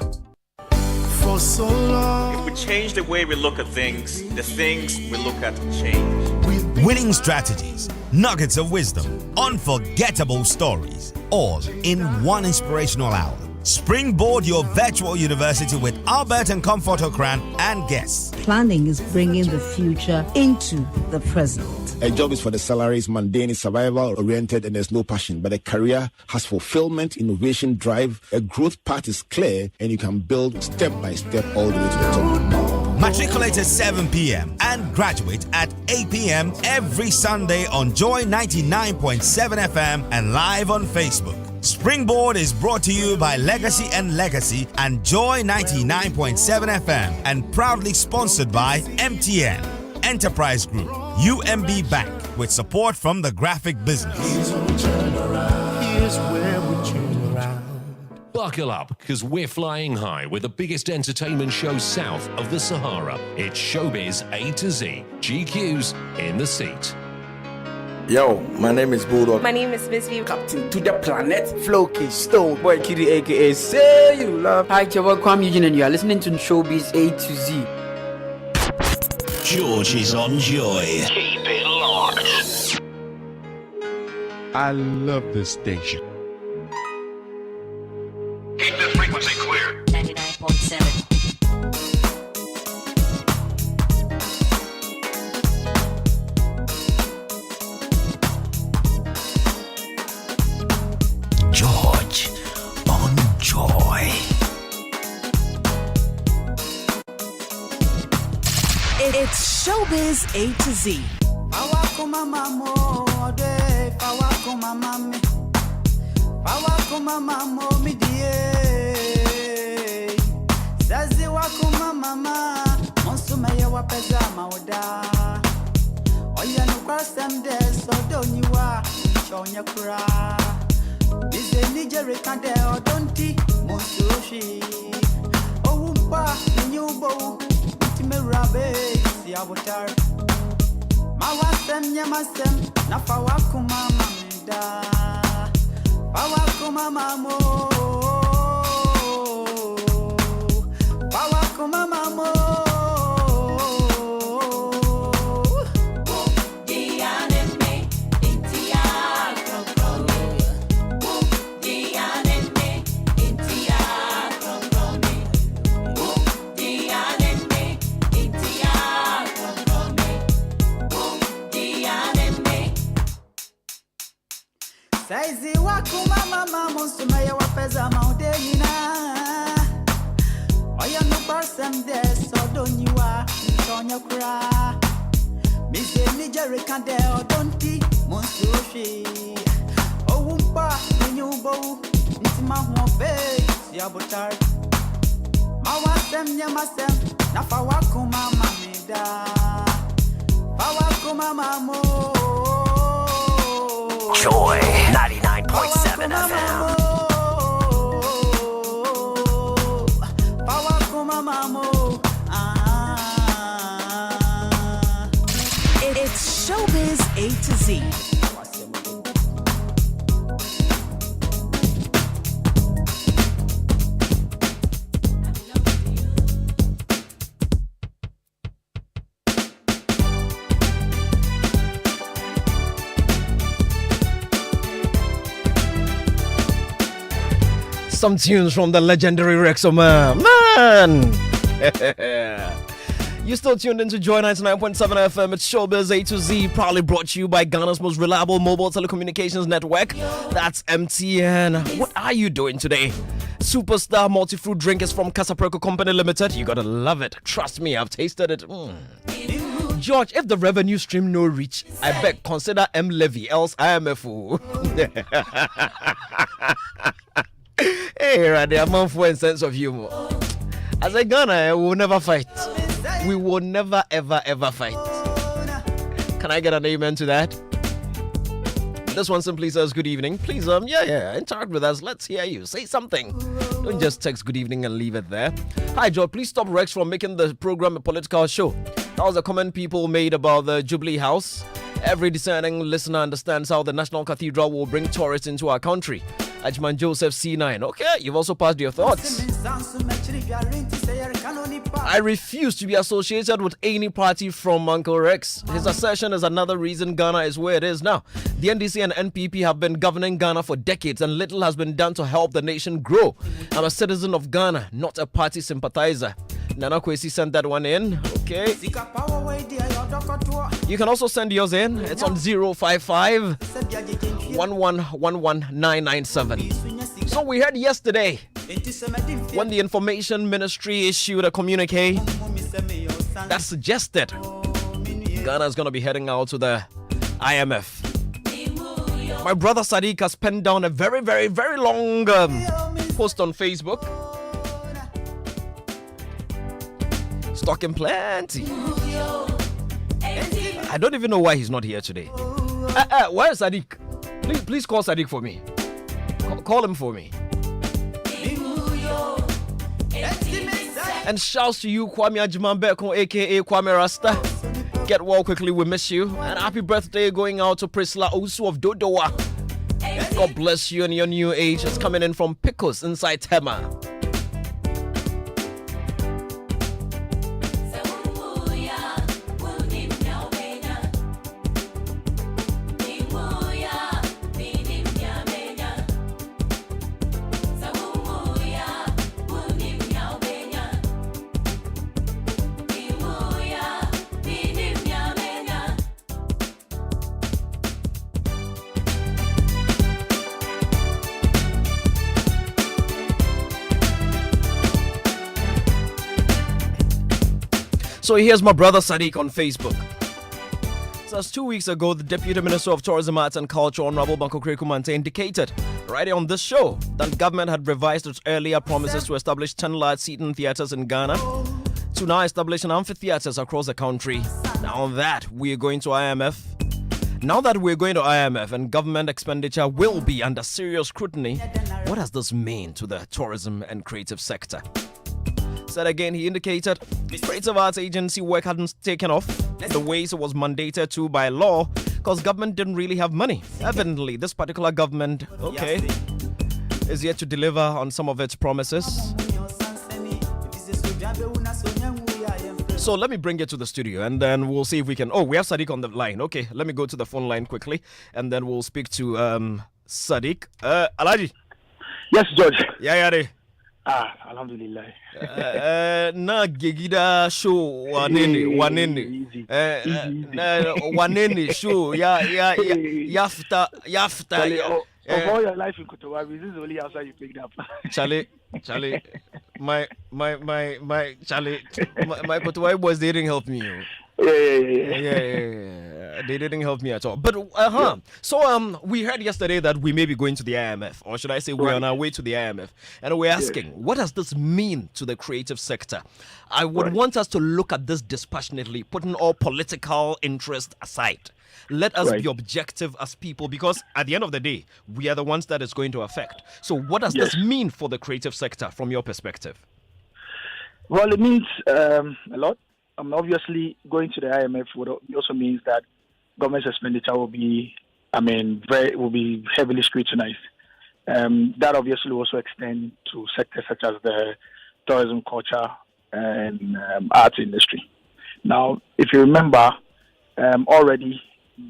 For so long. If we change the way we look at things, the things we look at change. Winning strategies, nuggets of wisdom, unforgettable stories, all in one inspirational hour. Springboard your virtual university with Albert and Comfort Okran and guests. Planning is bringing the future into the present. A job is for the salaries, mundane, survival oriented, and there's no passion. But a career has fulfillment, innovation, drive. A growth path is clear, and you can build step by step all the way to the top. Matriculate at 7 p.m. and graduate at 8 p.m. every Sunday on Joy 99.7 FM and live on Facebook. Springboard is brought to you by Legacy and Legacy and Joy 99.7 FM and proudly sponsored by MTN, Enterprise Group, UMB Bank with support from the graphic business. Here's where we turn around. Buckle up, because we're flying high with the biggest entertainment show south of the Sahara. It's Showbiz A to Z. GQ's in the seat. Yo, my name is Bulldog. My name is Miss V. Captain to the planet, Floki, Stone, Boy Kitty, aka Say You Love. Hi, welcome Eugene, and you are listening to Showbiz A to Z. George is on Joy. Keep it locked. I love this station. Keep the frequency clear. 99.7. George on Joy. It's Showbiz A to Z. Joy 99.7 FM. It's Showbiz A to Z. Some tunes from the legendary Rexoma. Man! You still tuned into Joy 99.7 FM. It's Showbiz A to Z, proudly brought to you by Ghana's most reliable mobile telecommunications network. That's MTN. What are you doing today? Superstar multi-fruit drink is from Casapreco Company Limited. You gotta love it. Trust me, I've tasted it. George, if the revenue stream no reach, I beg consider M Levy, else I am a fool. Hey, right there, man, for a sense of humor. As a Ghana, we will never fight. We will never, ever, ever fight. Can I get an amen to that? This one simply says good evening. Please, interact with us. Let's hear you. Say something. Don't just text good evening and leave it there. Hi, George. Please stop Rex from making the program a political show. That was a comment people made about the Jubilee House. Every discerning listener understands how the National Cathedral will bring tourists into our country. Ajman Joseph C9. Okay, you've also passed your thoughts. I refuse to be associated with any party from Uncle Rex. His assertion is another reason Ghana is where it is now. The NDC and NPP have been governing Ghana for decades and little has been done to help the nation grow. I'm a citizen of Ghana, not a party sympathizer. Nana Kwesi sent that one in. Okay. You can also send yours in. It's on 055 1111997. So we heard yesterday when the Information Ministry issued a communique that suggested Ghana is going to be heading out to the IMF. My brother Sadiq has penned down a very, very, very long post on Facebook. Talking plenty. I don't even know why he's not here today. Where is Sadiq? Please call Sadiq for me. Call him for me. And shouts to you, Kwame Ajimambeko, aka Kwame Rasta. Get well quickly, we miss you. And happy birthday going out to Priscilla Osu of Dodowa. God bless you and your new age. It's coming in from Picos inside Tema. So here's my brother Sadiq on Facebook. So 2 weeks ago, the Deputy Minister of Tourism, Arts and Culture, Honorable Banko Krekumante, indicated right on this show that the government had revised its earlier promises to establish 10 large seating theatres in Ghana to now establish an amphitheatres across the country. Now that we're going to IMF, and government expenditure will be under serious scrutiny, what does this mean to the tourism and creative sector? Said again, he indicated creative arts agency work hadn't taken off the ways it was mandated to by law because government didn't really have money. Evidently, this particular government, is yet to deliver on some of its promises. So let me bring it to the studio and then we'll see if we can... Oh, we have Sadiq on the line. Okay, let me go to the phone line quickly and then we'll speak to Sadiq. Alaji. Yes, George. Yeah. Alhamdulillah. Na gigida show wanene wanene show yafta of all your life in Kotowa, this is only outside you picked up. Charlie Charlie, my Kotuai boys, they didn't help me. Yeah. They didn't help me at all. But So we heard yesterday that we may be going to the IMF, or should I say we're on our way to the IMF, and we're asking, what does this mean to the creative sector? I would want us to look at this dispassionately, putting all political interest aside. Let us be objective as people, because at the end of the day, we are the ones that it's going to affect. So what does this mean for the creative sector from your perspective? Well, it means a lot. Obviously, going to the IMF also means that government expenditure will be, will be heavily scrutinized. That obviously will also extend to sectors such as the tourism, culture, and arts industry. Now, if you remember, already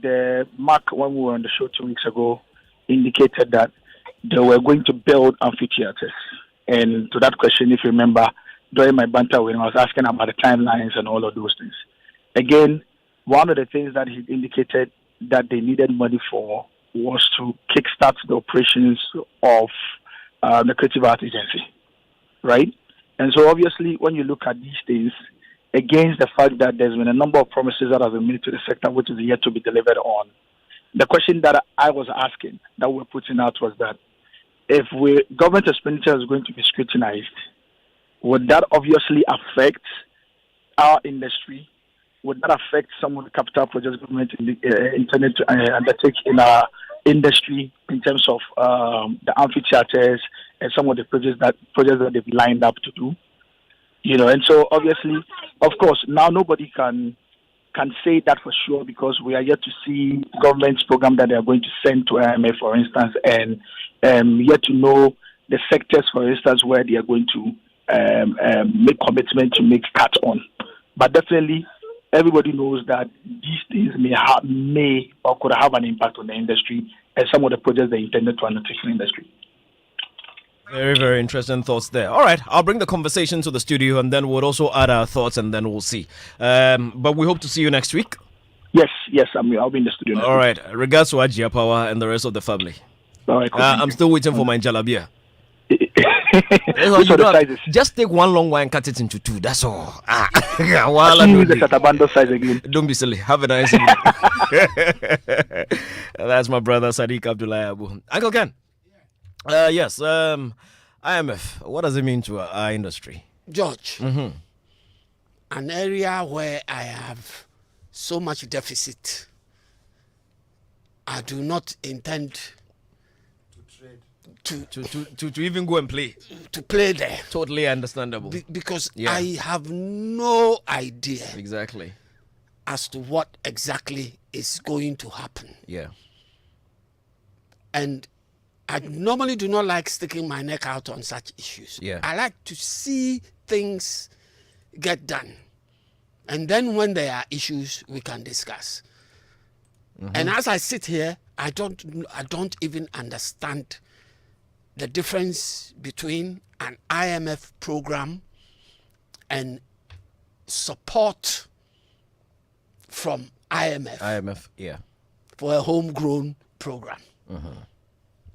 the mark when we were on the show 2 weeks ago indicated that they were going to build amphitheaters. And to that question, if you remember, during my banter when I was asking about the timelines and all of those things. Again, one of the things that he indicated that they needed money for was to kickstart the operations of the Creative Arts Agency, right? And so obviously, when you look at these things, against the fact that there's been a number of promises that have been made to the sector which is yet to be delivered on, the question that I was asking, that we're putting out was that if government expenditure is going to be scrutinized, would that obviously affect our industry? Would that affect some of the capital projects government intended to undertake in our industry in terms of the amphitheaters and some of the projects that they've lined up to do? And so obviously, of course, now nobody can say that for sure because we are yet to see government's program that they are going to send to IMF, for instance, and yet to know the sectors, for instance, where they are going to make commitment to make cut on. But definitely, everybody knows that these things may or could have an impact on the industry and some of the projects they intended to undertake in the industry. Very, very interesting thoughts there. All right, I'll bring the conversation to the studio and then we'll also add our thoughts and then we'll see. But we hope to see you next week. Yes, I'll be in the studio. All right, regards to Ajia Power and the rest of the family. All right, cool. I'm still waiting for my jalabia. Just take one long one and cut it into two. That's all. Don't be silly. Have a nice evening. That's my brother Sadiq Abdullah Abu. Uncle Ken. Yes. IMF. What does it mean to our industry? George, an area where I have so much deficit, I do not intend to even go and play. To play there. Totally understandable. Because I have no idea. Exactly. As to what exactly is going to happen. Yeah. And I normally do not like sticking my neck out on such issues. Yeah. I like to see things get done. And then when there are issues, we can discuss. And as I sit here, I don't even understand the difference between an IMF program and support from IMF. For a homegrown program.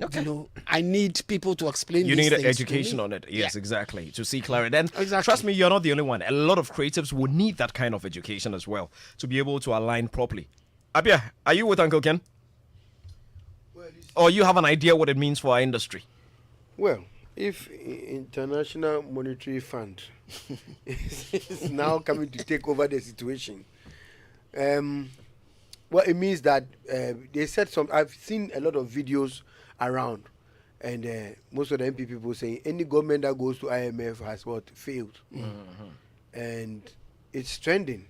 Okay. I need people to explain. You these need things education on it. Yes, exactly. To see clarity. And trust me, you're not the only one. A lot of creatives would need that kind of education as well to be able to align properly. Abia, are you with Uncle Ken? Or you have an idea what it means for our industry? Well, if International Monetary Fund is now coming to take over the situation, well, it means that they said I've seen a lot of videos around, and most of the MP people saying any government that goes to IMF has failed, and it's trending.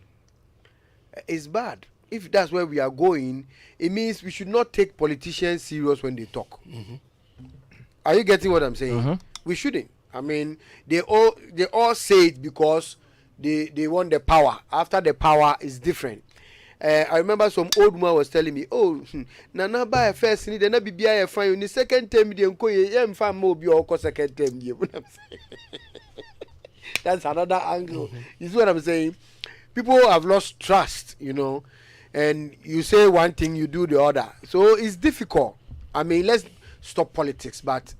It's bad. If that's where we are going, it means we should not take politicians serious when they talk. Are you getting what I'm saying? We shouldn't. I mean, they all say it because they want the power. After the power is different. I remember some old man was telling me, Nana buy a first need and be a fine in the second term the fam mo be or second term. That's another angle. You see what I'm saying? People have lost trust, and you say one thing, you do the other. So it's difficult. I mean, let's stop politics, but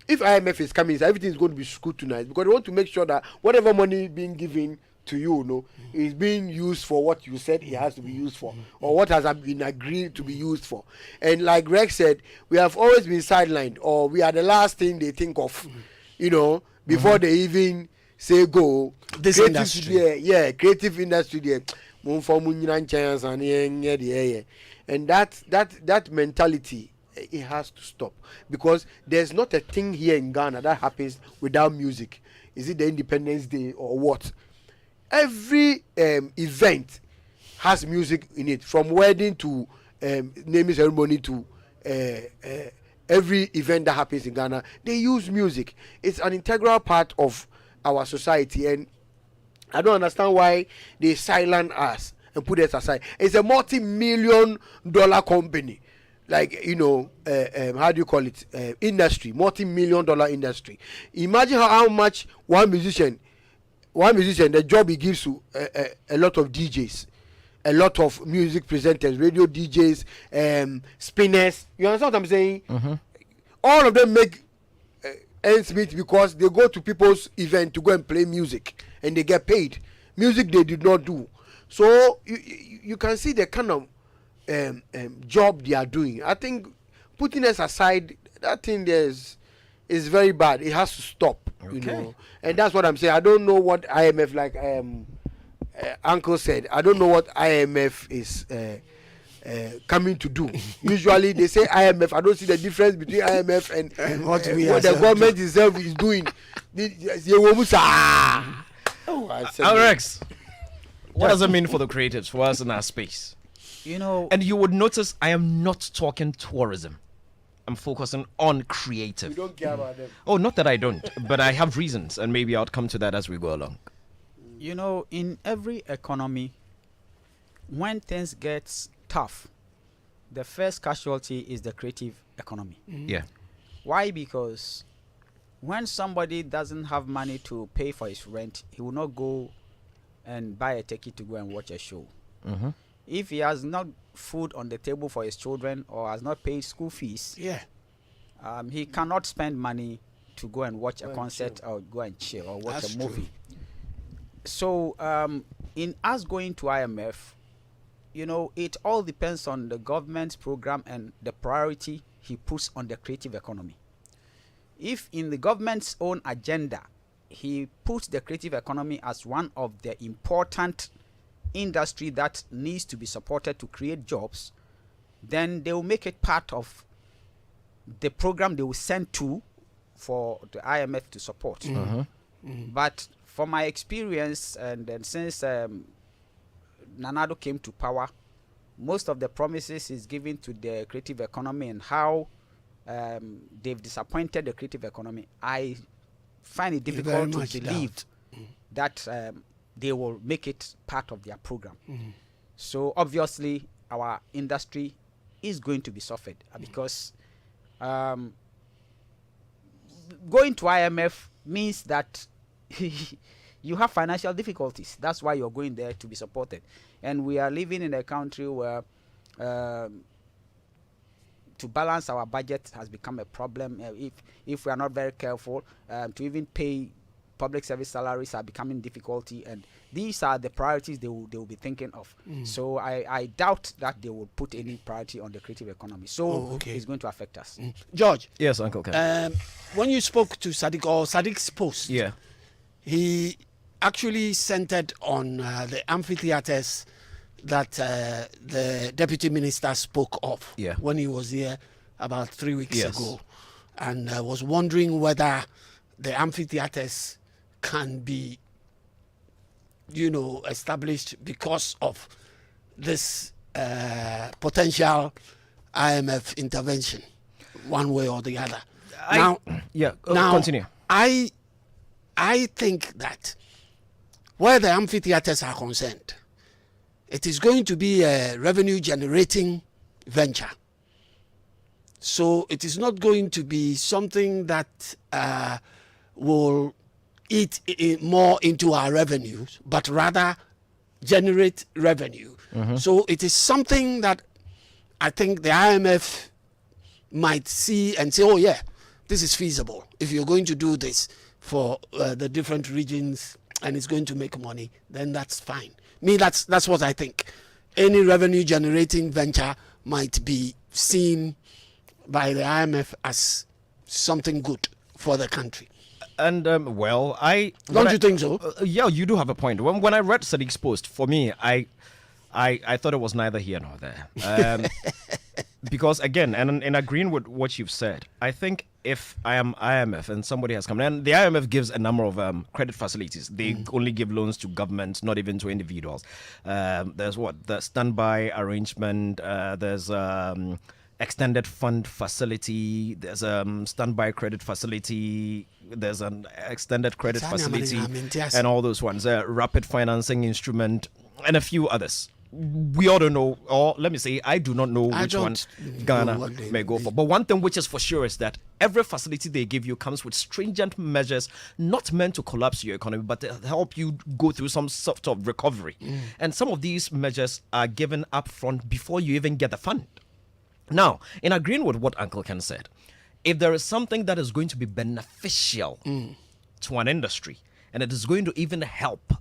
if IMF is coming, everything is going to be scrutinized because they want to make sure that whatever money being given to you, is being used for what you said it has to be used for, or what has been agreed to be used for. And like Greg said, we have always been sidelined, or we are the last thing they think of, before they even say go. This creative industry. Creative industry there. And that mentality, it has to stop, because there's not a thing here in Ghana that happens without music. Is it the Independence Day or what? Every event has music in it, from wedding to naming ceremony to every event that happens in Ghana. They use music. It's an integral part of our society, and I don't understand why they silence us and put us aside. It's a multi-million-dollar company, like how do you call it? Industry, multi-million-dollar industry. Imagine how much one musician, the job he gives to a lot of DJs, a lot of music presenters, radio DJs, spinners. You understand what I'm saying? All of them make ends meet because they go to people's event to go and play music, and they get paid. Music they did not do. So you can see the kind of job they are doing. I think putting us aside, that thing is very bad. It has to stop. And that's what I'm saying. I don't know what IMF, like Uncle said, I don't know what IMF is coming to do. Usually they say IMF. I don't see the difference between IMF and what the government itself is doing. Alex, what does it mean for the creatives, for us in our space? And you would notice I am not talking tourism. I'm focusing on creative. You don't care about them. Oh, not that I don't, but I have reasons, and maybe I'll come to that as we go along. In every economy, when things get tough, the first casualty is the creative economy. Yeah. Why? Because when somebody doesn't have money to pay for his rent, he will not go and buy a ticket to go and watch a show. If he has not food on the table for his children or has not paid school fees, he cannot spend money to go and watch a concert or go and chill or watch a movie. So in us going to IMF, it all depends on the government's program and the priority he puts on the creative economy. If in the government's own agenda, he puts the creative economy as one of the important industry that needs to be supported to create jobs, then they will make it part of the program they will send to for the IMF to support. But from my experience, and then since Nanado came to power, most of the promises is given to the creative economy and how they've disappointed the creative economy. I find it difficult to believe that they will make it part of their program. So obviously our industry is going to be suffered because going to IMF means that you have financial difficulties. That's why you're going there, to be supported. And we are living in a country where to balance our budget has become a problem. If we are not very careful, to even pay public service salaries are becoming difficulty, and these are the priorities they will be thinking of. So I doubt that they will put any priority on the creative economy. So it's going to affect us. George. Yes, Uncle Ken. When you spoke to Sadiq, or Sadiq's post, he actually centered on the amphitheaters that the deputy minister spoke of when he was here about 3 weeks ago, and was wondering whether the amphitheaters can be, established because of this potential IMF intervention, one way or the other. Continue. I think that where the amphitheaters are concerned, it is going to be a revenue-generating venture. So it is not going to be something that will eat more into our revenues, but rather generate revenue. So it is something that I think the IMF might see and say, oh yeah, this is feasible. If you're going to do this for the different regions and it's going to make money, then that's fine. Me, that's what I think. Any revenue generating venture might be seen by the IMF as something good for the country. And well, don't you think so? Yeah, you do have a point. When I read Sadiq's post, for me, I thought it was neither here nor there. Because again, and in agreeing with what you've said, I think if I am IMF and somebody has come, and the IMF gives a number of credit facilities. They only give loans to governments, not even to individuals. There's the standby arrangement. There's extended fund facility. There's standby credit facility. There's an extended credit facility, and all those ones. Rapid financing instrument, and a few others. We all don't know, or let me say, I do not know which one Ghana may go for. But one thing which is for sure is that every facility they give you comes with stringent measures not meant to collapse your economy, but to help you go through some sort of recovery. And some of these measures are given up front before you even get the fund. Now, in agreeing with what Uncle Ken said, if there is something that is going to be beneficial to an industry, and it is going to even help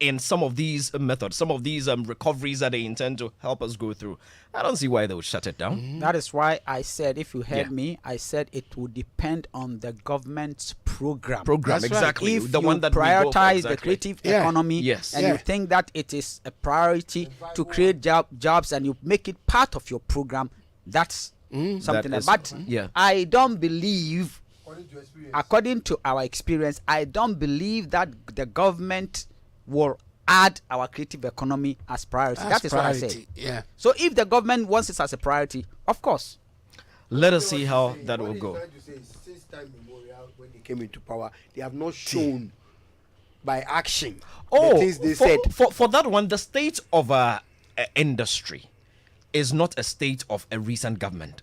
in some of these methods, some of these recoveries that they intend to help us go through, I don't see why they would shut it down. That is why I said, if you heard me, I said it would depend on the government's program. That's exactly. If the you one that prioritize the creative economy, yes, and you think that it is a priority to create jobs, and you make it part of your program, that's something. But I don't believe, according to our experience, I don't believe that the government will add our creative economy as priority. That is priority, what I say. Yeah. So if the government wants it as a priority, of course. Let us see how that will go. Since time immemorial, when they came into power, they have not shown by action the things they said. For that one, the state of industry is not a state of a recent government.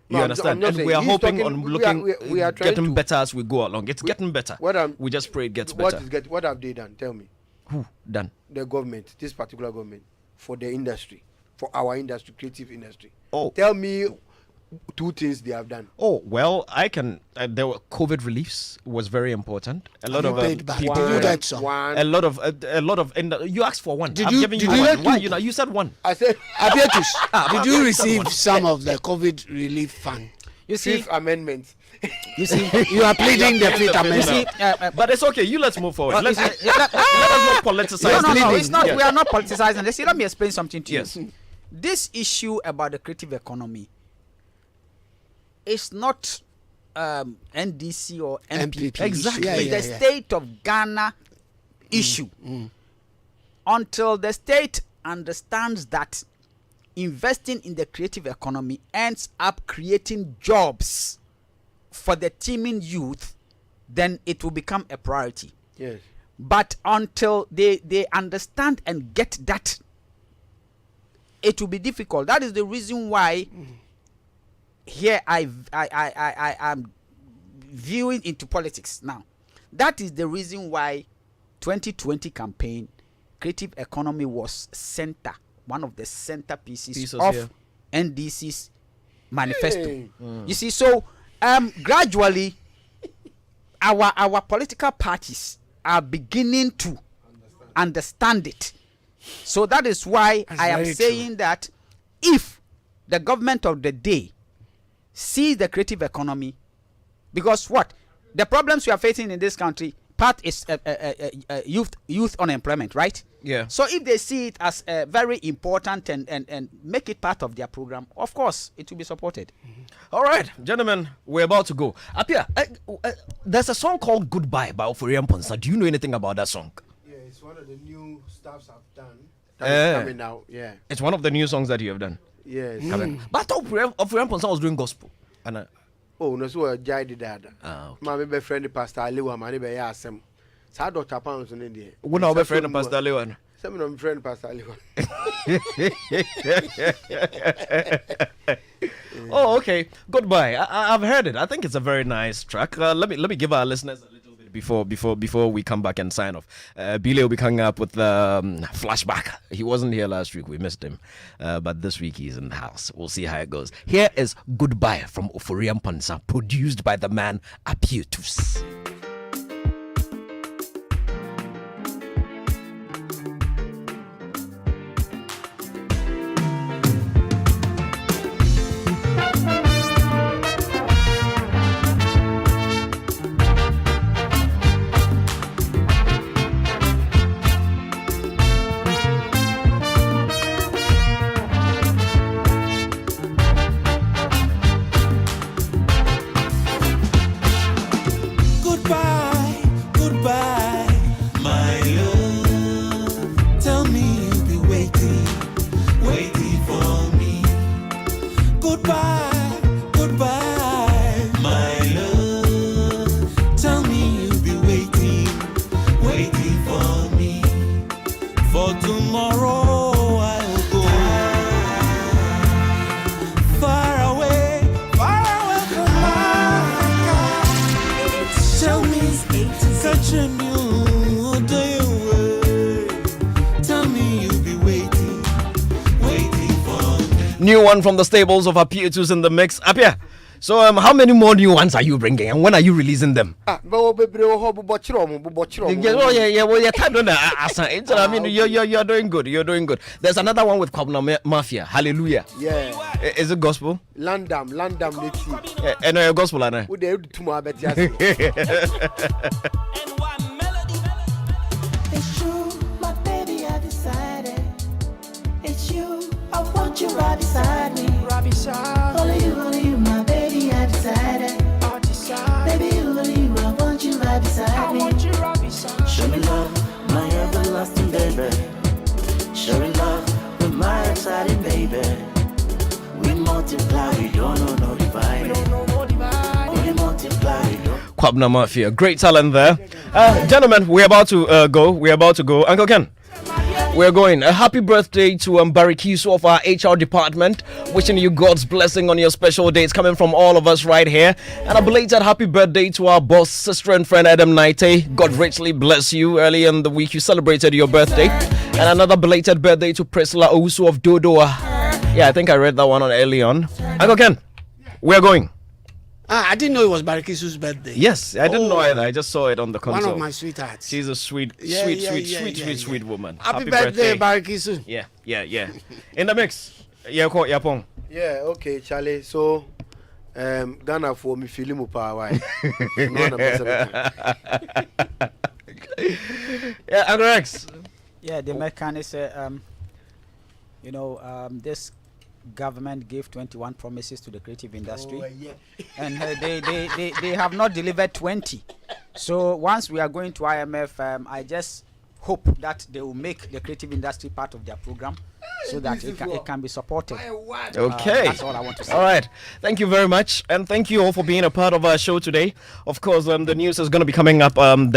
You understand? And we are hoping on we are getting better as we go along. It's getting better. We just pray it gets better. What have they done? Tell me. Who done? The government, this particular government, for the industry, for our industry, creative industry. Tell me 2 things they have done. Well, I can. There were COVID reliefs was very important. A lot of people. Did you get some? A lot of. You asked for one. I'm giving you one. Why? You said one. I said. Did you receive some of the COVID relief fund? You see, Fifth Amendment. You see, you are pleading the Fifth Amendment. But it's okay. Let's move forward. Let us not politicize. No, it's not. We are not politicizing. Let me explain something to you. This issue about the creative economy. It's not NDC or MPP. Exactly. It's the state of Ghana issue. Until the state understands that investing in the creative economy ends up creating jobs for the teeming youth, then it will become a priority. Yes. But until they understand and get that, it will be difficult. That is the reason why here I am viewing into politics now. That is the reason why 2020 campaign creative economy was one of the centerpieces of NDC's manifesto. You see, so gradually our political parties are beginning to understand it. So that is why I am saying that if the government of the day sees the creative economy, because the problems we are facing in this country, part is youth unemployment, right? Yeah. So if they see it as very important and make it part of their program, of course it will be supported. All right, gentlemen, we're about to go. Apia, there's a song called Goodbye by Ofori Mponsa. Do you know anything about that song? Yeah, it's one of the new stuffs I've done. That's coming out. Yeah. It's one of the new songs that you have done. Yes. But I thought Ofori Mponsa was doing gospel. And no, so I did that. My baby friend Pastor Aliwa, my baby Asem. So Dr. Pounds in India. When our friend Pastor Aliwa. Some of my friend Pastor Aliwa. Oh, okay. Goodbye. I've heard it. I think it's a very nice track. Let me give our listeners a little bit before we come back and sign off. Billy will be coming up with the flashback. He wasn't here last week. We missed him. But this week he's in the house. We'll see how it goes. Here is Goodbye from Oforiam Pansa, produced by the man Apietus. New one from the stables of Apietus in the mix. Apia, so how many more new ones are you bringing, and when are you releasing them? Yeah, time on I mean, you're doing good. You're doing good. There's another one with Kwabna Mafia. Hallelujah. Yeah. Is it gospel? Landam. And gospel, Anna. I want you right beside me. Only you, my baby, I decided. Baby, only you, I want you right beside me. Show me love, my everlasting baby. Show me love with my exciting baby. We multiply, we don't know no divide. We multiply, we don't. Kwabna Mafia, great talent there. Gentlemen, we're about to go. Uncle Ken. We're going. A happy birthday to Barikisu of our HR department. Wishing you God's blessing on your special day. It's coming from all of us right here. And a belated happy birthday to our boss, sister and friend Adam Naite. God richly bless you. Early in the week you celebrated your birthday. And another belated birthday to Priscilla Owusu of Dodoa. Yeah, I think I read that one early on. Uncle Ken, we're going. I didn't know it was Barikisu's birthday. Yes, I didn't know either. I just saw it on the console. One of my sweethearts. She's a sweet woman. Happy birthday, Barikisu. Yeah. In the mix. Yeah, okay, Charlie. So, Ghana for me feeling mu power. Yeah, Uncle Rex. Yeah, the mechanics. This government gave 21 promises to the creative industry, and they have not delivered 20. So once we are going to IMF, I just hope that they will make the creative industry part of their program, so that it can be supported. Okay, that's all I want to say. All right, thank you very much, and thank you all for being a part of our show today. Of course, the news is going to be coming up then.